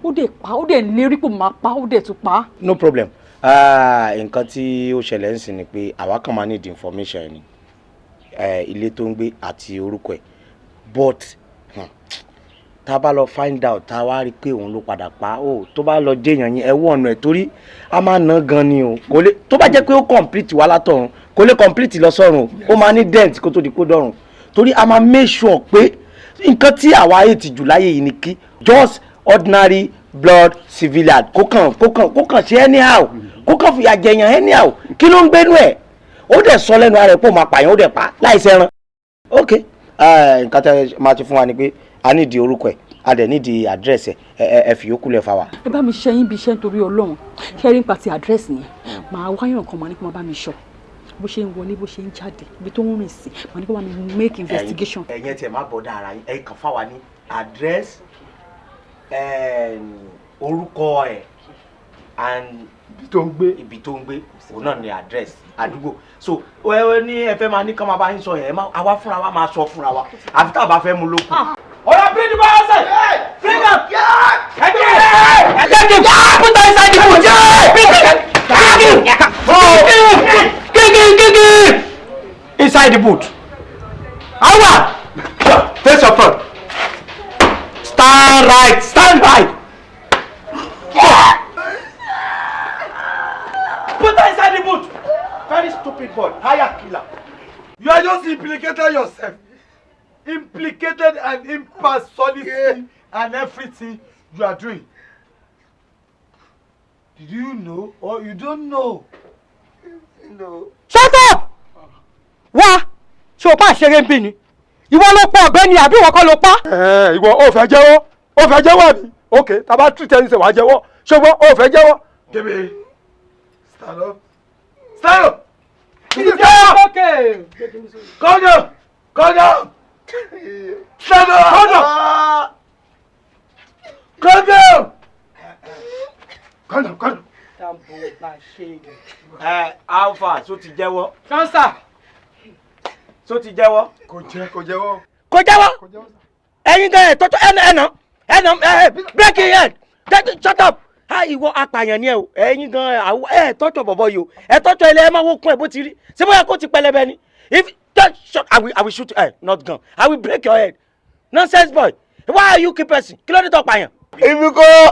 ó dẹ̀ lérí pò máa pa ó dẹ̀ tún pa. no problem nǹkan tí ó ṣẹlẹ̀ ń sìn ni pé àwa kan máa need information ni ilé tó ń gbé àti orúkọ ẹ̀ but tá a bá lọ find out tá a wá rí i pé òun ló padà pa ó tó bá lọ déèyàn yín ẹ wọ ọ̀nà ẹ̀ torí a máa ná gan ni o kò lè tó bá jẹ́ pé ó complete wá látọ̀run kò lè complete lọ sọ́run ó máa ní dent kó tó di kó dọ̀run torí a máa make sure pé nǹkan tí àwa ayé ti jù láyé yìí ni kí just ordinary blood civilian kó kàn ṣe anyhow kó kàn fìyà jẹyàn anyhow kí ló ń gbénú ẹ̀ ó dẹ̀ sọ lẹ́nu ara ẹ̀ pé ó máa pààyàn ó dẹ̀ pa láì sẹ́ran ok nǹkan tẹ́ máa ti fún wa ni pé a nídìí orúkọ ẹ̀ a dẹ̀ nídìí àdírẹ́sì ẹ fi yókù lẹ̀ fà wá. ẹ bá mi ṣe yín bí iṣẹ́ nítorí Ọlọ́run ṣe rí nípa ti àdírẹ́sì yẹn màá wáyàn kan màá ní kí wọ́n bá mi ṣọ́ bó ṣe ń wọlé bó ṣe ń jáde ibi tó ń rìn sí màá ní kí wọ́n bá mi make investigation. ẹ̀yin tiẹ̀ má bọ̀dá ara yín ẹ kàn fà wá ní àdírẹ́sì orúkọ ẹ̀ and ibi tó ń gbé òun náà ni àdírẹ́sì àdúgbò so ẹ ní ẹ fẹ́ máa ní kán máa bá yín sọ yẹn àwa fúnra wa máa sọ fúnra wa àfi tá a bá fẹ́ mú lókun. Oya, bring the boy outside! Bring him! Get him! Put him inside the boot! Get him! Inside the boot. Awa! Face your front. Stand right! Stand right! Put her inside the boot! Very stupid boy. Hire killer. You are just implicated yourself. Implicated and impersonality and everything you are doing. Did you know or you don't know? No. Shut up! Wá! Ṣé o pa àṣẹrẹ ń bí ni? Ìwọ ló pa ọ̀gbẹ́ni àbí ìwọ kọ́ ló pa? Ìwọ ò fẹ́ jẹ́wọ́. Ó fẹ́ jẹ́wọ́ àbí? Okay, tá bá treat ẹni ṣe wàá jẹ́wọ́. Ṣùgbọ́n ó fẹ́ jẹ́wọ́. Give me. Stand up. Stand up! Stand up! Okay. Calm down! Calm down! Stand up! Calm down! Calm down! Calm down, calm down. Alpha, so ti jẹ́wọ́. Chansa. So ti jẹ́wọ́. Kò jẹ́wọ́. Kò jẹ́wọ́. Ẹ̀yin gan tọ́tọ́ ẹ̀nà break your head. Shut up. Ha ìwọ apààyàn ni ẹ o. Ẹ̀yin gan tọ́tọ̀ bọ̀bọ̀ yìí o. Ẹ tọ́tọ̀ ilé ẹ máa wó kún ẹ bó ti rí. Ṣé bóyá kó ti pẹlẹbẹ ni? If shut, I will shoot not gun. I will break your head. Nonsense boy. Why are you keep person? Kí ló dé tó pààyàn? èmi kọ́.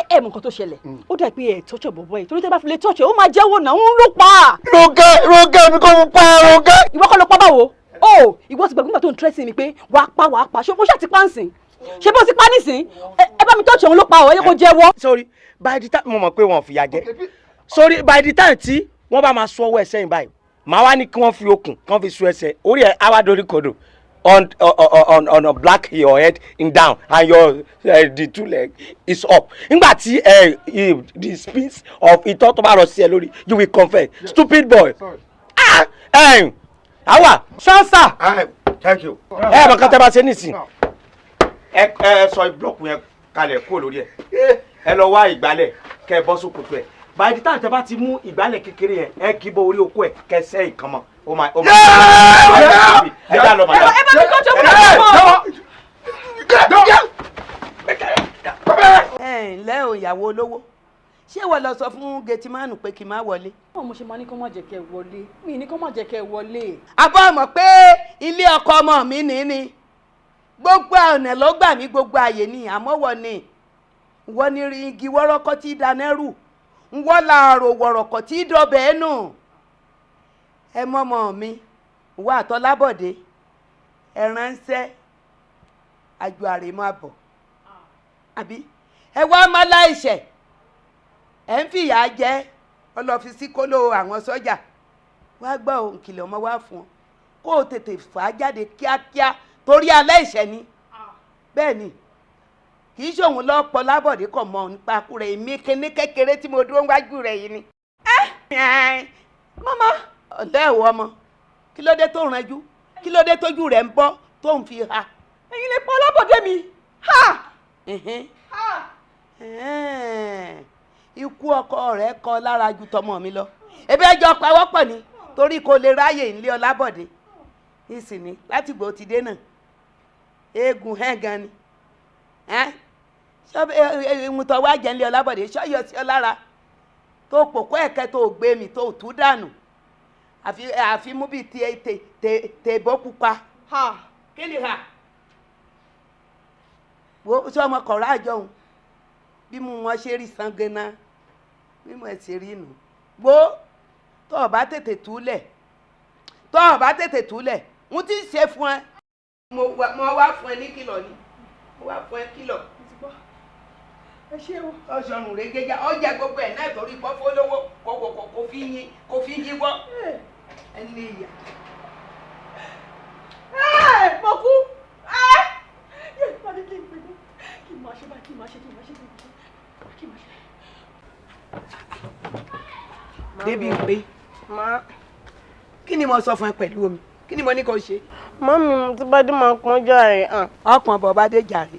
ẹ mọ nǹkan tó ṣẹlẹ̀ ó dà pé ẹ tọ́jọ́ bọ̀bọ̀ yìí torí tẹ́ bá fi lè tọ́jọ́ ó máa jẹ́wọ́ náà òun ló pa. Rónkẹ́ mi kọ́ mo pa Rónkẹ́. ìwọ kọ́ ló pa báwo o ìwọ ti gbàgbé nígbà tó ń tẹ́sí mi pé wàá pa ṣé mo ṣáà ti pa ń sìn ṣé bó ti pa nísìn ẹ bá mi tọ́jọ́ òun ló pa ọ̀ ẹ yẹ kó jẹ́wọ́. sorry by the time mo mọ̀ pé wọn ò fìyà jẹ sorry by the time tí wọ́n bá máa sọ ọwọ́ ẹsẹ̀ yìí báyìí màá wá ní kí wọ́n fi okùn kí wọ́n fi so ẹsẹ̀ orí ẹ̀ á wá dorí kodò on a black your head in down and your the two leg is up nígbà tí the speed of ìtọ́ tó bá rọ sí ẹ lórí you will confess stupid boy awa ṣansa. thank you bọ̀ kátà bá ṣe nísìn ẹ sọ blọọkù yẹn kalẹ̀ kúrò lórí ẹ ẹ lọ wá ìgbálẹ̀ kẹ bọ́ sókòtò ẹ by the time tẹ bá ti mú ìgbálẹ̀ kékeré yẹn ẹ kì í bọ orí okó ẹ kẹsẹ̀ ìkànnà ó máa ẹ já lọ màdá. ẹ bá mi tọ́jú ọmọ ẹ ǹlẹ́ o ìyàwó olówó ṣé wọ́n lọ sọ fún gẹtìmánù pé kí n má wọlé. báwo mo ṣe máa ní kó má jẹ́ kẹ́ wọlé mi ní kó má jẹ́ kẹ́ wọlé. àbọ̀ mọ̀ pé ilé ọkọ ọmọ mi ní ni gbogbo ọ̀nà ló gbà mí gbogbo àyè ni àmọ́ wọ ni wọ́n ní rí igi wọ́rọ́kọ́ tí danẹ́rù wọ́n láàrò wọ̀rọ̀kọ̀ tí dọ̀bẹ̀ nù ẹ mọ́mọ́ mi wà àtọ́lábọ̀dé ẹ ránṣẹ́ àjò àrèmọ́ àbọ̀ àbí ẹ wá má láìṣẹ̀ ẹ ń fìyà jẹ ọlọ́fíìsì kóló àwọn sọ́jà wá gbọ́ òun kìlọ̀ ọmọ wá fún ọ kó o tètè fà á jáde kíákíá torí aláìṣẹ̀ ni bẹ́ẹ̀ ni kì í ṣòun lọ́pọ̀ lábọ̀dé kọ̀ mọ́ nípa kúrẹ́ èmi kíní kékeré tí mo dúró wájú rẹ̀ yìí ni. mọ́mọ́ ọ̀lẹ́ ẹ̀wọ̀ ọmọ kí ló dé tó ranjú kí ló dé tójú rẹ̀ ń bọ́ tó ń fi ha. ẹ̀yin lè pọ́ lábọ̀dé mi. ikú ọkọ rẹ̀ kọ lára ju tọmọ mi lọ ebi ẹjọ́ pawọ́pọ̀ ni torí kò lè ráyè ńlé ọlábọ̀dé ìsìn ni láti gbò ti dé náà eégún hẹ́ gan ni ìmùtọ̀ wá jẹ́ ńlẹ̀ ọlábọ̀dé ṣọ́yọ̀ sí ọ lára tó pòkó ẹ̀kẹ́ tó gbé mi tó tú dànù àfi mú bí tèbó pupa kí ni ha wo sọ ọmọ kọ̀ọ̀rọ̀ àjọhùn bí mo wọn ṣe rí san gánà bí mo ṣe rí nù wo tó o bá tètè túlẹ̀ mo ti ṣe fún ẹ mo wá fún ẹ ní kìlọ̀ ni mo wá fún ẹ kìlọ̀ ẹ ṣe o ọsọrun rẹ gẹjà ọjà gbogbo ẹ náà torí pọfọ lówó kò fi yín wọ ẹ lè yà. mo kú yé pàdé kí n pè é kí n máa ṣe báyìí kí n máa ṣe. débi pé kí ni mo sọ fún ẹ pẹ̀lú omi kí ni mo ní kó ṣe. mọ́mí tí bá dé máa pọ́n jàre. ọkàn bọ̀ bá dé jàre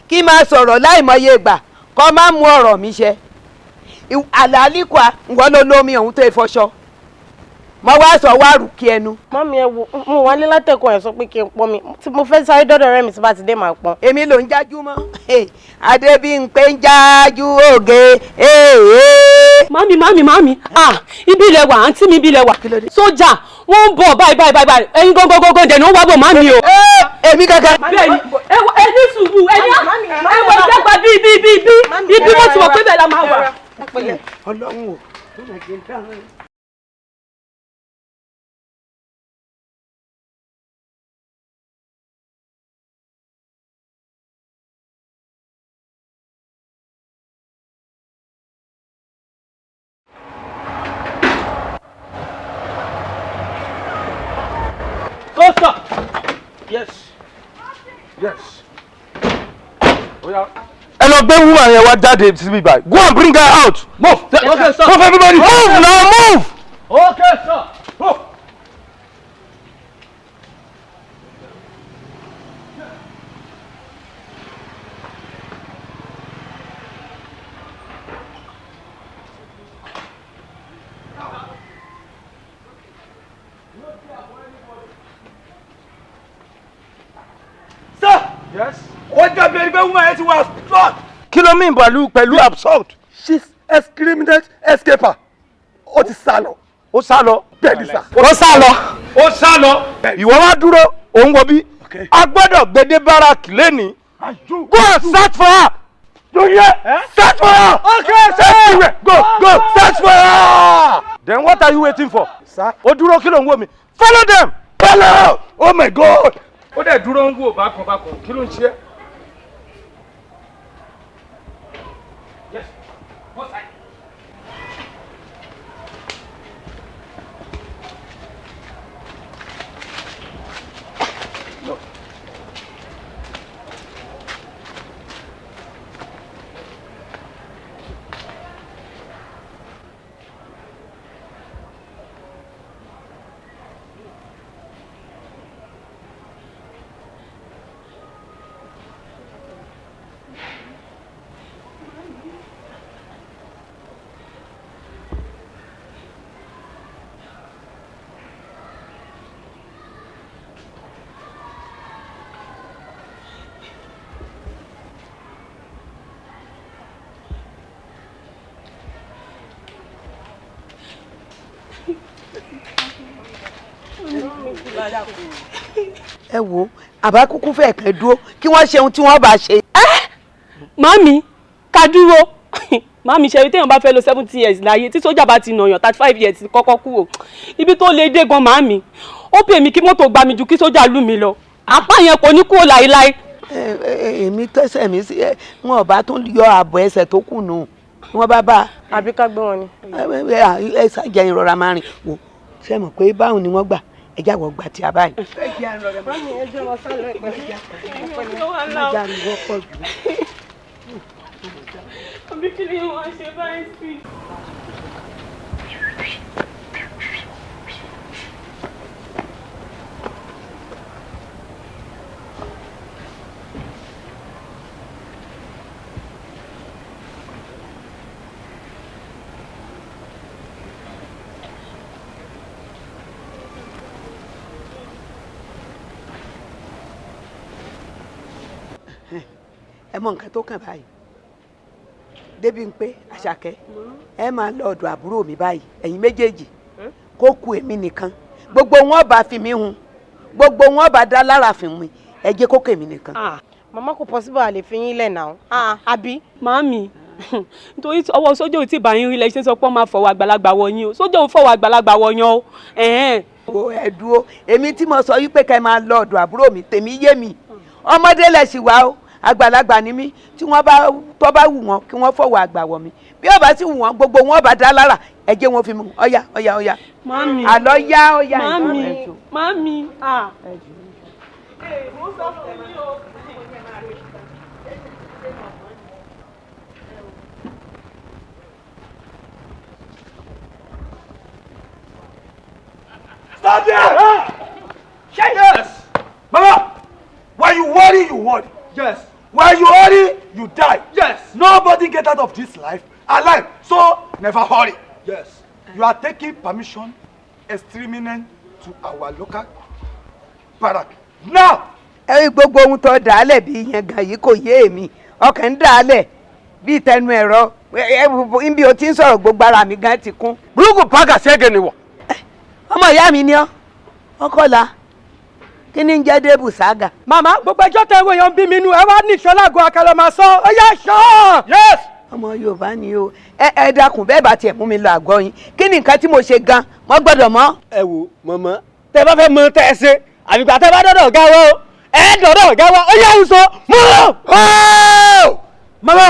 kí máa sọ̀rọ̀ láìmọye ìgbà kọ́ máa mú ọ̀rọ̀ mi ṣe àlàálíkà ńwọ́n ló lómi ọ̀hún tó ìfọṣọ mo wá sọ wá rù kí ẹnu. mọ́mí ẹ wo mo wálé látẹ̀kọ̀ ẹ̀ sọ pé kí n pọ́n mi tí mo fẹ́ sáré dọ́dọ̀ rẹ̀ mi tí bá ti dé máa pọ́n. èmi ló ń jájú mọ́ Adébímpé ń jájú òge. mami ibi ilẹ̀ wà àǹtí mi ibi ilẹ̀ wà sójà wọ́n ń bọ̀ báyìí ẹ̀yin gógógógó dẹ̀ ní wọ́n wá bọ̀ mami o. èmi gẹ́gẹ́. bẹ́ẹ̀ni ẹ ní sùúrù ẹ ní ẹwọ ìjẹgba bí wọ́n ti wọ̀ pé bẹ́ẹ̀ la máa wà. ọlọ́run o tó máa jẹ dáhùn. Go stop. Yes. ẹ lọ gbé woman yẹn wá jáde síbí báyìí. Go and bring her out. Move. Okay, sir. Move everybody. Move now. Move. Okay, sir. Move. Yes. What the baby woman yẹn ti wá absurd. Kí ló mean pẹ̀lú absurd? She's a criminal escaper. Ó ti sá lọ. Ó sá lọ. Bẹ́ẹ̀ni sá. Ó sá lọ. Ìwọ wá dúró, òun wọ bí. A gbọ́dọ̀ gbede báràkì lẹ́ni. Go and search for her. You hear? Search for her. Okay, sir. Go, search for her. Then what are you waiting for? Sir. Ó dúró kí ló ń wò mí. Follow them. Follow. Oh my God. Ó dẹ̀ dúró ń wò bákan kí ló ń ṣe. Yes. Go side. No. ẹ wo àbá kúkú fẹ́ kẹ́ dúró kí wọ́n ṣe ohun tí wọ́n bá ṣe. Mami ká dúró màmí ṣe rí téèyàn bá fẹ́ lò 70 years láyé tí sójà bá ti nàyàn 35 years kọ́kọ́ kúrò ibi tó lè dé gan màmí ó pè mí kí mọ́tò gbá mi ju kí sójà lù mí lọ apá yẹn kò ní kúrò láéláé. èmi tẹ́sẹ̀ mi sí wọn ò bá tún yọ ààbọ̀ ẹsẹ̀ tó kù nù wọn bá bá. àbí ká gbé wọn ni. ẹ ṣàjẹ́ ìrora máa rìn wò ṣe mọ̀ pé báwọn ni wọ́n gbà ẹ jáwọ́ gbà tí a báyìí. mami ẹ jẹ́ wọn sálọ ìpẹ́. àbí kí ni wọ́n ṣe báyìí sí. ẹ mọ nǹkan tó kàn báyìí débi ń pé Àṣàkẹ́ ẹ máa lọ ọ̀dọ̀ àbúrò mi báyìí ẹ̀yin méjèèjì kó ku èmi nìkan gbogbo wọn bá fi mí hun gbogbo wọn bá dá lára fi mi ẹ jẹ́ kó kèmí nìkan. màmá kò possible àlè fi yín lẹ̀ náà àbí. màámi nítorí ọwọ́ sójà ò tí ì bá yín rí lẹ́sẹ̀ sọ pé ó máa fọwọ́ àgbàlagbà wọ yín o sójà ò fọwọ́ àgbàlagbà wọ yín o. ẹ dúró èmi tí mo sọ wípé ká ẹ máa lọ ọ̀dọ̀ àbúrò mi tèmi yé mi ọmọdé lẹ sì wá o àgbàlagbà ni mí tí wọ́n bá tó bá wù wọ́n kí wọ́n fọwọ́ àgbà wọ̀ mí bí ó bá sì wù wọ́n gbogbo wọn bá dá lára ẹ jẹ́ wọn fi mú ọ̀yà ọ̀yà ọ̀yà. mami àlọ́ yá ọ̀yà. mami Stop there! Yes! Mama! When you worry, you worry. Yes. When you worry, you die. Yes. Nobody get out of this life alive. So never hurry. Yes. You are taking permission exterminate to our local barrack. Now! ẹ gbogbo ohun tó dàálẹ̀ bí yẹn gan yìí kò yé èmi ọkàn ń dàálẹ̀ bí tẹnu ẹ̀rọ ibi o ti ń sọ̀rọ̀ gbogbo ara mi gan ti kún. burúkú pàgà ṣẹ́gẹ̀ ni wọ̀. ọmọ ìyá mi ni ọ́ ọkọ̀la kí ni ń jẹ́ débù sága. màmá gbogbo ẹjọ́ tẹ ẹwọ́ yẹn ń bí mi nú ẹ wá ní ìṣọ́lágùn akẹ́lẹ́ máa sọ ó yẹ sọ. yes. ọmọ Yorùbá ni o ẹ dákun bẹ́ẹ̀ bá tiẹ̀ mú mi lọ àgọ́ yín kí ni nǹkan tí mo ṣe gan mo gbọ́dọ̀ mọ̀. ẹ wo mọ̀mọ́ tẹ bá fẹ́ mọ tẹ ẹ ṣe àbígbà tẹ bá dọ̀dọ̀ ọ̀gá wa o ẹ dọ̀dọ̀ ọ̀gá wa ó yẹ ń sọ mọ́. Mama,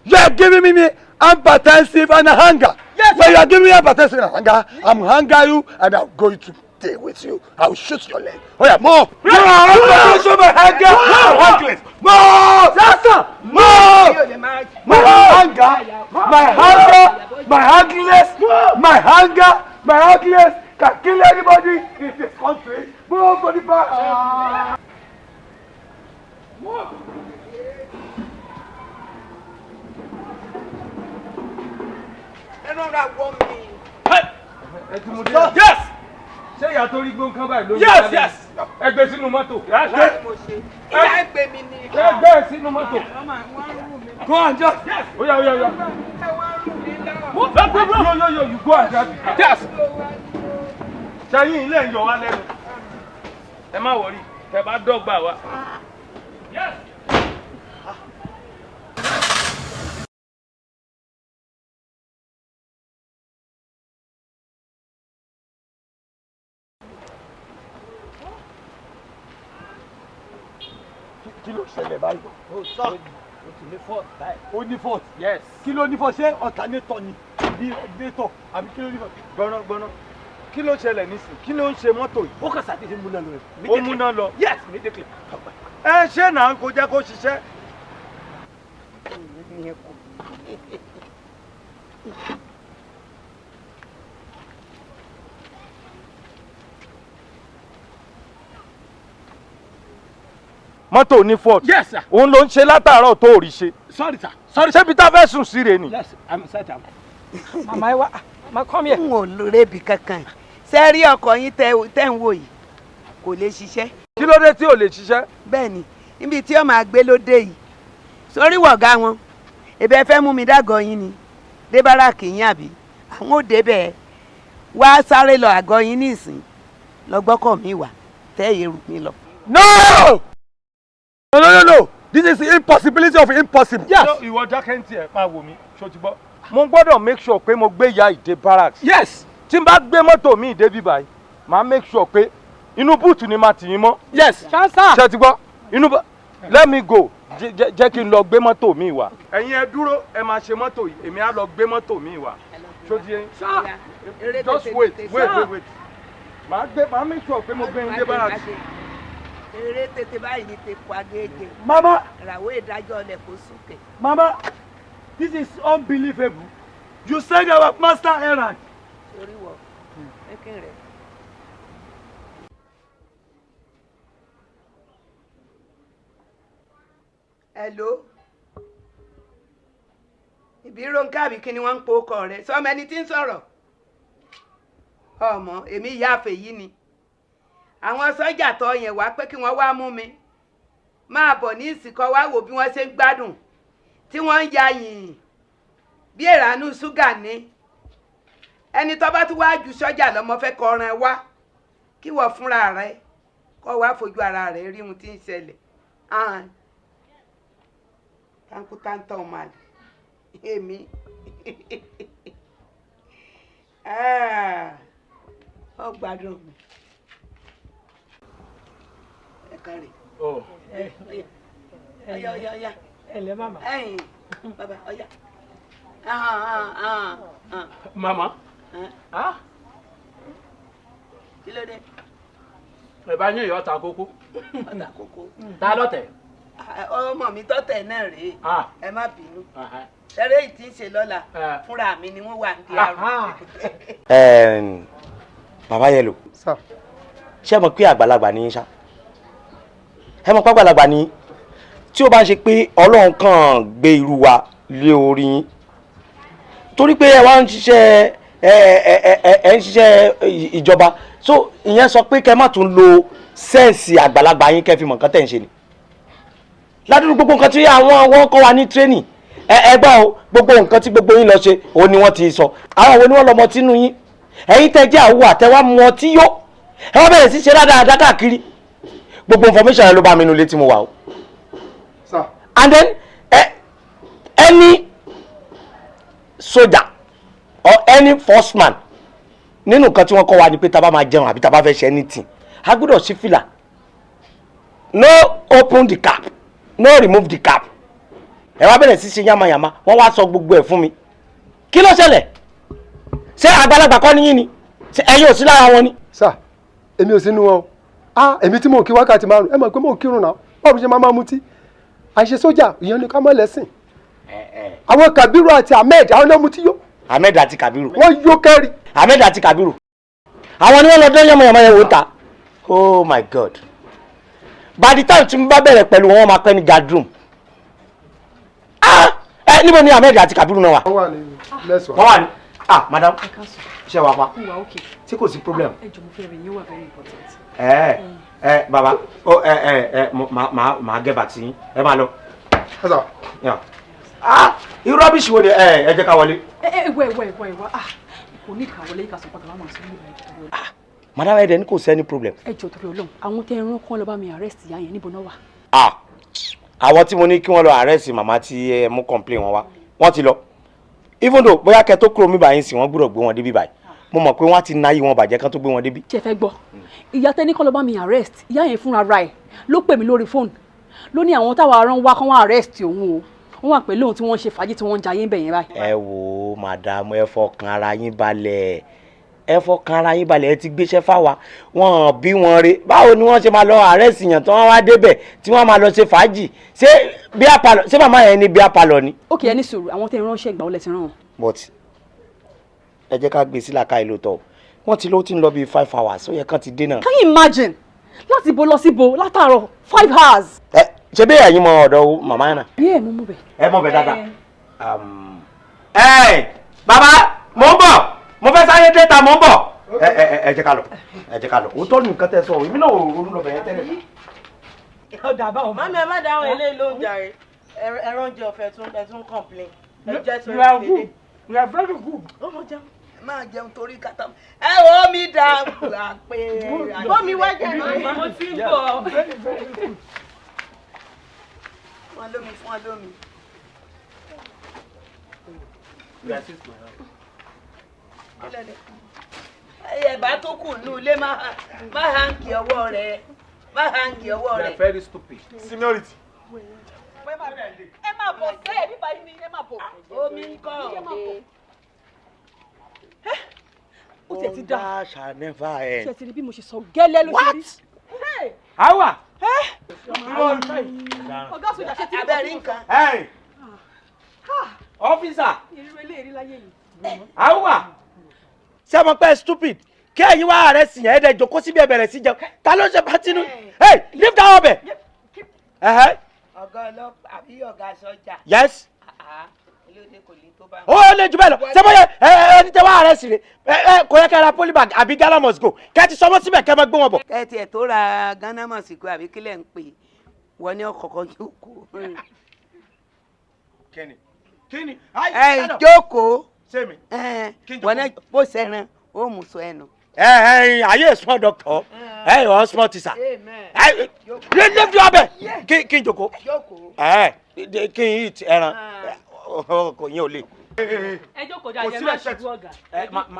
you are giving me hypertensive and hunger. Yes. When you are giving me hypertensive and hunger, I'm hunger you and I'm going to stay with you. I will shoot your leg. Oh yeah, more. No, I'm show my hunger. More. My hunger, my hungriness, my hunger, my hungriness can kill anybody in this country. More for the back. More. Yes! Ṣé ìyá tó rí gbóǹkan báyìí ló ń bá mi? Yes! Ẹgbẹ́ sínú mọ́tò. ìyá ẹgbẹ́ mi ni. Ẹgbẹ́ sínú mọ́tò. Go on, just. Yes! Oya, oya, oya. Yo, you go and grab it. Yes! Ṣẹ́yìn ilé ń yọ wá lẹ́nu. Ẹ má wọrí, tẹ bá dọ́gba wa. Yes! Kí ló ṣẹlẹ̀ báyìí? O ti ní fort báyìí. Ó ní fort. Yes. Kí ló ní fort? Ṣé alternator ni bí regulator àbí kí ló ní fort? Gbọ́nà. Kí ló ṣẹlẹ̀ nísìn? Kí ló ń ṣe mọ́tò yìí? Ó kàn ṣàdédé múná lọ rẹ̀. Ó múná lọ. Yes, immediately. Ẹ ṣé náà kò jẹ́ kó ṣiṣẹ́. Mọ́tò ní fort. Yes, sir. Òun ló ń ṣe látàárọ̀ tó rí ṣe. Sorry, sir. Ṣé bí tá a fẹ́ sùn sí rè ni? Yes, I'm certain. màmá ẹ wá má kọ́ mi ẹ̀. n ò lóore bì kankan ṣe rí ọkọ̀ yín tẹ́ ń wò yìí kò lè ṣiṣẹ́. Kí ló dé tí ò lè ṣiṣẹ́? bẹ́ẹ̀ ni níbi tí ó máa gbé lóde yìí sórí wọ̀gá wọn ebi ẹ fẹ́ mú mi dágọ̀ yín ni dé báràkì yín àbí àwọn ò débẹ̀ wá sáré lọ àgọ́ yín nísìn lọ gbọ́kọ̀ mi wà tẹ́ èrò mi lọ. No! This is the impossibility of impossible. Yes. Ìwọ dákẹ́ ń tiẹ̀ máa wò mí ṣó ti gbọ́. Mo gbọ́dọ̀ make sure pé mo gbé ìyá ìdè barracks. Yes. Tí n bá gbé mọ́tò mi ìdè bí báyìí màá make sure pé inú búùtù ni màá tì yín mọ́. Yes. Ṣé ti gbọ́ let me go jẹ́ kí n lọ gbé mọ́tò mi wá. Ẹ̀yin ẹ dúró ẹ máa ṣe mọ́tò yìí èmi á lọ gbé mọ́tò mi wá. Ṣó ti yẹn. Just wait. Màá make sure pé mo gbé ìdè barracks. Eré tètè báyìí ni tèkó agége. Mama. Ìràwọ̀ ìdájọ́ ọ̀lẹ̀ kò sókè. Mama, this is unbelievable. You said our master errand. Orí wọ̀, ẹ̀kẹ́ rẹ̀. Hello. Ìbí Ronke àbí kí ni wọ́n ń po ọkọ rẹ̀? Sọ́mọ ẹni tí ń sọ̀rọ̀. Ọmọ, èmi ìyá àfẹ̀yí ni. Àwọn sọ́jà tó yẹn wá pé kí wọ́n wá mú mi. Máa bọ̀ ní ìsìnkọ́ wá wò bí wọ́n ṣe ń gbádùn. Tí wọ́n ń ya yìnyín. Bí ìrànú ṣúgà ní. Ẹni tó bá tún wá ju sọ́jà lọ mo fẹ́ kọ ọ̀ràn wá. Kí wọ́n fúnra rẹ̀ kó wá fojú ara rẹ̀ rí ohun tí ń ṣẹlẹ̀. Táńkútáńtọ̀ ọmọ àlè. Èmi. Ó gbádùn mi. Ẹ káre. Ọya. Ẹ̀lẹ́ màmá. Ẹ̀yin bàbá ọya. Màmá. Kí ló dé? Ẹ̀bá yín ìyọ́ ta kókó. Ọ̀tà kókó. Ta lọ́tẹ̀? Ọmọ mi tọ́tẹ̀ náà rèé. Ẹ má bínú. Ṣeré yìí tí ń ṣe lọ́la fúnra mi ni wọ́n wà ní àrùn. Bàbá Yẹlò. Ṣé ẹ mọ̀ pé àgbàlagbà ni yín ṣá? Ẹ mọ̀ pé àgbàlagbà ni yín? Tí ó bá ń ṣe pé Ọlọ́run kàn gbé irú wa lé orí yín torí pé ẹ wá ń ṣiṣẹ́ ẹ ń ṣiṣẹ́ ìjọba so ìyẹn sọ pé kẹ́ má tún lo sẹ́ǹsì àgbàlagbà yín kẹ́ fi mọ̀ nǹkan tẹ̀ ń ṣe ni ládùúgbò gbogbo nǹkan tí àwọn kọ́ wa ní training ẹ gbọ́ o gbogbo nǹkan tí gbogbo yín lọ ṣe òun ni wọ́n ti sọ àwọn wo ni wọ́n lọ́mọ tínú yín ẹ̀yin tẹ́ jẹ́ àwọ̀ àtẹwà mu ọtí yó ẹ wá bẹ̀rẹ̀ sí ṣe dáadáa káàkiri gbogbo information yẹn ló bá mi nulẹ̀ tí mo wà o. And then any soldier or any forceman nínú nǹkan tí wọ́n kọ́ wa ni pé tá bá máa jẹun àbí tá bá fẹ́ ṣe anything a gbọ́dọ̀ sí fìlà no open the cap no remove the cap ẹ wá bẹ̀rẹ̀ sí ṣe yamayama wọ́n wá sọ gbogbo ẹ̀ fún mi kí ló ṣẹlẹ̀ ṣé àgbàlagbà kọ́ ni yín ni ẹ̀yin ò sí lára wọn ni. sà èmi ò sínú wọn o èmi tí mò ń kí wákàtí márùn ẹ mọ̀ pé mò ń kírun náà báwo ṣe máa mutí àṣẹ sójà ìyẹn ni ká mọ̀ lẹ́sìn àwọn Kabiru àti Ahmed àwọn náà mutí yó. Ahmed àti Kabiru. wọ́n yó kẹ́rì. Ahmed àti Kabiru àwọn ni wọ́n lọ dán yànmọ̀yànmọ̀ yẹn wò ta oh my God by the time tí mo bá bẹ̀rẹ̀ pẹ̀lú wọn máa pẹ́ ní guard room níbo ni Ahmed àti Kabiru náà wà. wọ́n wà ní lẹ́sọ̀. wọ́n wà ní madam ṣe wà pa tí kò sí problem. ẹ jọ̀ọ́ mo fẹ́ rẹ̀ yín wà very important. baba màá gẹ́ bàtí yín ẹ máa lọ. irú rọ́bìṣì wo ni ẹ jẹ́ ká wọlé. wẹ̀ kò ní ìkà wọlé ìkàsọ̀ padà wà máa sọ nígbà yẹn. madam ẹ̀dẹ̀ ní kò sẹ́ni problem. ẹ jọ̀ọ́ torí Ọlọ́run àwọn tẹ́ ẹran kan lọ bá mi arrest ìyá yẹn níbo náà wà. àwọn tí mo ní kí wọ́n lọ arrest màmá tí ẹ mú complain wọn wá wọ́n ti lọ even though bóyá kẹ́ tó kúrò mi báyìí sí wọ́n gbọ́dọ̀ gbé wọn débi báyìí mo mọ̀ pé wọ́n ti náyé wọn bàjẹ́ kán tó gbé wọn débi. ṣe fẹ́ gbọ́ ìyá tẹ́ ní kọ́ lọ bá mi arrest ìyá yẹn fúnra ra ẹ̀ ló pè mí lórí fóònù ló ní àwọn táwa arán wá kán wá arrest òun o wọ́n wà pẹ̀lú òun tí wọ́n ń ṣe fàájì tí wọ́n ń jayé ń bẹ̀ yẹn báyìí. ẹ wo madam ẹ fọkàn ara yín balẹ̀ ẹ ti gbéṣẹ́ fáwa wọn bí wọn re báwo ni wọ́n ṣe máa lọ arrest yàn tí wọ́n wá débẹ̀ tí wọ́n máa lọ ṣe fàájì ṣé bíá palọ̀ ṣé màmá yẹn ní bíá palọ̀ ni. ó kì í ẹni sùúrù àwọn tẹ́ ẹ ránṣẹ́ ìgbà ó lẹ̀ ti rán wọn. but ẹ jẹ́ ká gbé sí làkàì lóòótọ́ wọ́n ti ló ti ń lọ bíi 5 hours ó yẹ kán ti dé náà. can you imagine láti bo lọ sí bo látàárọ̀ 5 hours. ṣe bí ẹ̀yin mọ ọ̀dọ̀ màmá yẹn náà. yé mo mú bẹ. ẹ mọ bẹ dáadáa. bàbá mo ń bọ̀ mo fẹ́ sáré déta mo ń bọ̀. ẹ jẹ́ ká lọ òótọ́ ni nǹkan tẹ́ sọ èmi náà ò ronú lọ bẹ̀yẹn tẹ́lẹ̀. ọ̀dà báwo. mami ẹ má dáhùn eléyìí ló ń jàre ẹran oúnjẹ ọ̀fẹ́ tún complain. ẹ jẹ́ sọ èdè. we are very good. ọmọ jẹun. máa jẹun torí kàtà ẹ wo mi dà pé. bọ́mi wá jẹ́ mo ti ń bọ̀. fún ọ lómi. ẹ̀bá tó kù nù ilé má hangi ọwọ́ rẹ̀ má hangi ọwọ́ rẹ̀. You are very stupid. Seniority. ẹ máa bọ̀ sẹ́ẹ̀ bíbá yìí ni ẹ máa bọ̀. omi ń kọ́ ó tiẹ̀ ti dá. Wonder shall never end. ṣe ti rí bí mo ṣe sọ gẹ́lẹ́ ló ṣe rí. Awa. ọ̀gá sójà ṣe ti rí abẹ́rẹ́ nǹkan. Officer. ìrírí eléyìí láyé yìí. Awa. Ṣé mo pẹ́ stupid? Kí ẹ̀yin wá ààrẹ sì yẹn ẹ̀dẹ̀ jókòó síbi ẹ̀bẹ̀rẹ̀ sí jẹun. Ta ló ṣe pátínú? Hey, leave that ọbẹ̀. ọ̀gá ọlọ́pàá àbí ọ̀gá sọ́jà. Yes. olóde kò lè tó bá. Ó lè jù bẹ́ẹ̀ lọ. Ṣé bóyá ẹni tẹ wá ààrẹ sì rè kò yẹ kẹ́ ra polybag àbí Ghana must go. Kẹ́ ti sọmọ́ síbẹ̀ kẹ́ máa gbé wọn bọ̀. kẹ́ tiẹ̀ tó ra Ghana must go àbí kílẹ̀ ń pè wọ́n ní ọkọ̀ọ̀kan jókòó. Kíni? Jókòó. Sẹ́mi. Wọ́n ní bó sẹ́ran ó mú sọ ẹnu. Ayé small doctor or small teacher. Leave the ọbẹ̀ kí n jókòó. Kí n eat ẹran kò yín ò lè. ẹ jókòó dáadé má ṣubú ọ̀gá.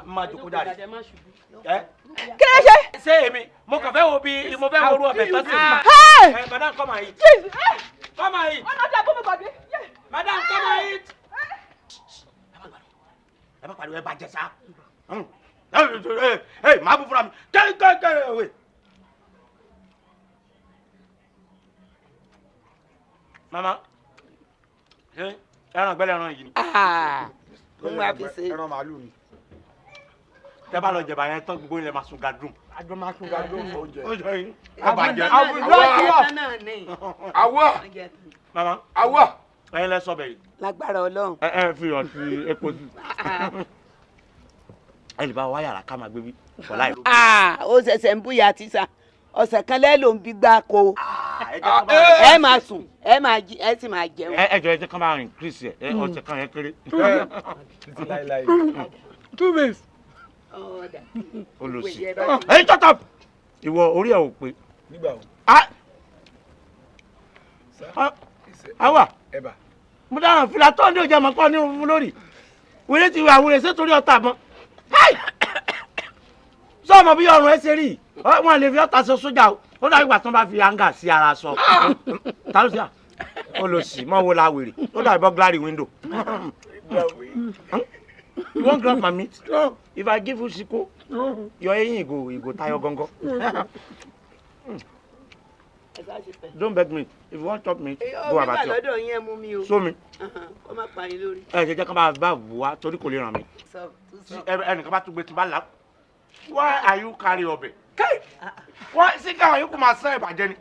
Má jókòó dáadé. kí ló ṣe. Ṣé èmi mo kàn fẹ́ wo bí mo fẹ́ wo orú ọbẹ̀ tó ṣe. Madam come and eat. Come and eat. ọ̀nà ọ̀dà gómìnà gbàgbé. Madam come and eat. Ẹ má pariwo ẹ bàjẹ́ sá. Màá bú fúnra mi. Kẹ́kẹ́kẹ́. Mama, ṣé ẹran gbẹ́lẹ̀ ẹran yìí ni? Mo máa fi ṣe. Ẹran màálù ni. Tẹ́ bá lọ jẹ̀bà yẹn tán gbogbo ilẹ̀ máa sun gadrum. Àjọ máa sun gadrum fún oúnjẹ. Ó jọ yín. Mama. Àwọ̀. Ẹyin lẹ sọ bẹ́ẹ̀ yìí. Lágbára Ọlọ́run. Ẹ fi ọtí epo sí. Ẹ lè bá wa yàrá ká máa gbé bí. Ó ṣẹ̀ṣẹ̀ ń búyà tíṣà. Ọ̀sẹ̀ kan lẹ́ ló ń bí gbá ko. Ẹ máa sùn, ẹ sì máa jẹun. Ẹ jọ ẹ jẹ́ ká máa increase ẹ ọ̀sẹ̀ kan yẹn kéré. Two days. Olùsí. Ẹ shut up. Ìwọ orí ẹ ò pé. Nígbà wo? Awa. Ẹ̀bà. Mo dáhùn fìlà tó ní òjò àmọ́pọ̀ ní òun lórí. Wèrè ti wà àwòrán ṣé torí ọ̀tá mọ́. Sọ́ọ̀mọ̀ bí ọrùn ẹ ṣe rí. Wọ́n lè fi ọ̀tá sọ sójà o. Ó dàbí ìgbà tí wọ́n bá fi hanga sí ara sọ. Ta ló ṣe à? Olùsí mọ́ wo la wèrè. Ó dàbí burglary window. You wan grab my meat? If I give you siko, your eyin go tayo gongo. Don't beg me. If you want chop meat, go about your. Lọ́dọ̀ yín ẹ mú mi o. Show me. Kó má pa yín lórí. Ẹ jẹ́ ká bá bù wá torí kò lè ràn mí. Ẹnìkan bá tún gbé tí bá là. Why are you carry ọbẹ̀? Wọ́n sí káwọn yóò kó máa sẹ́ ìbàjẹ́ ni.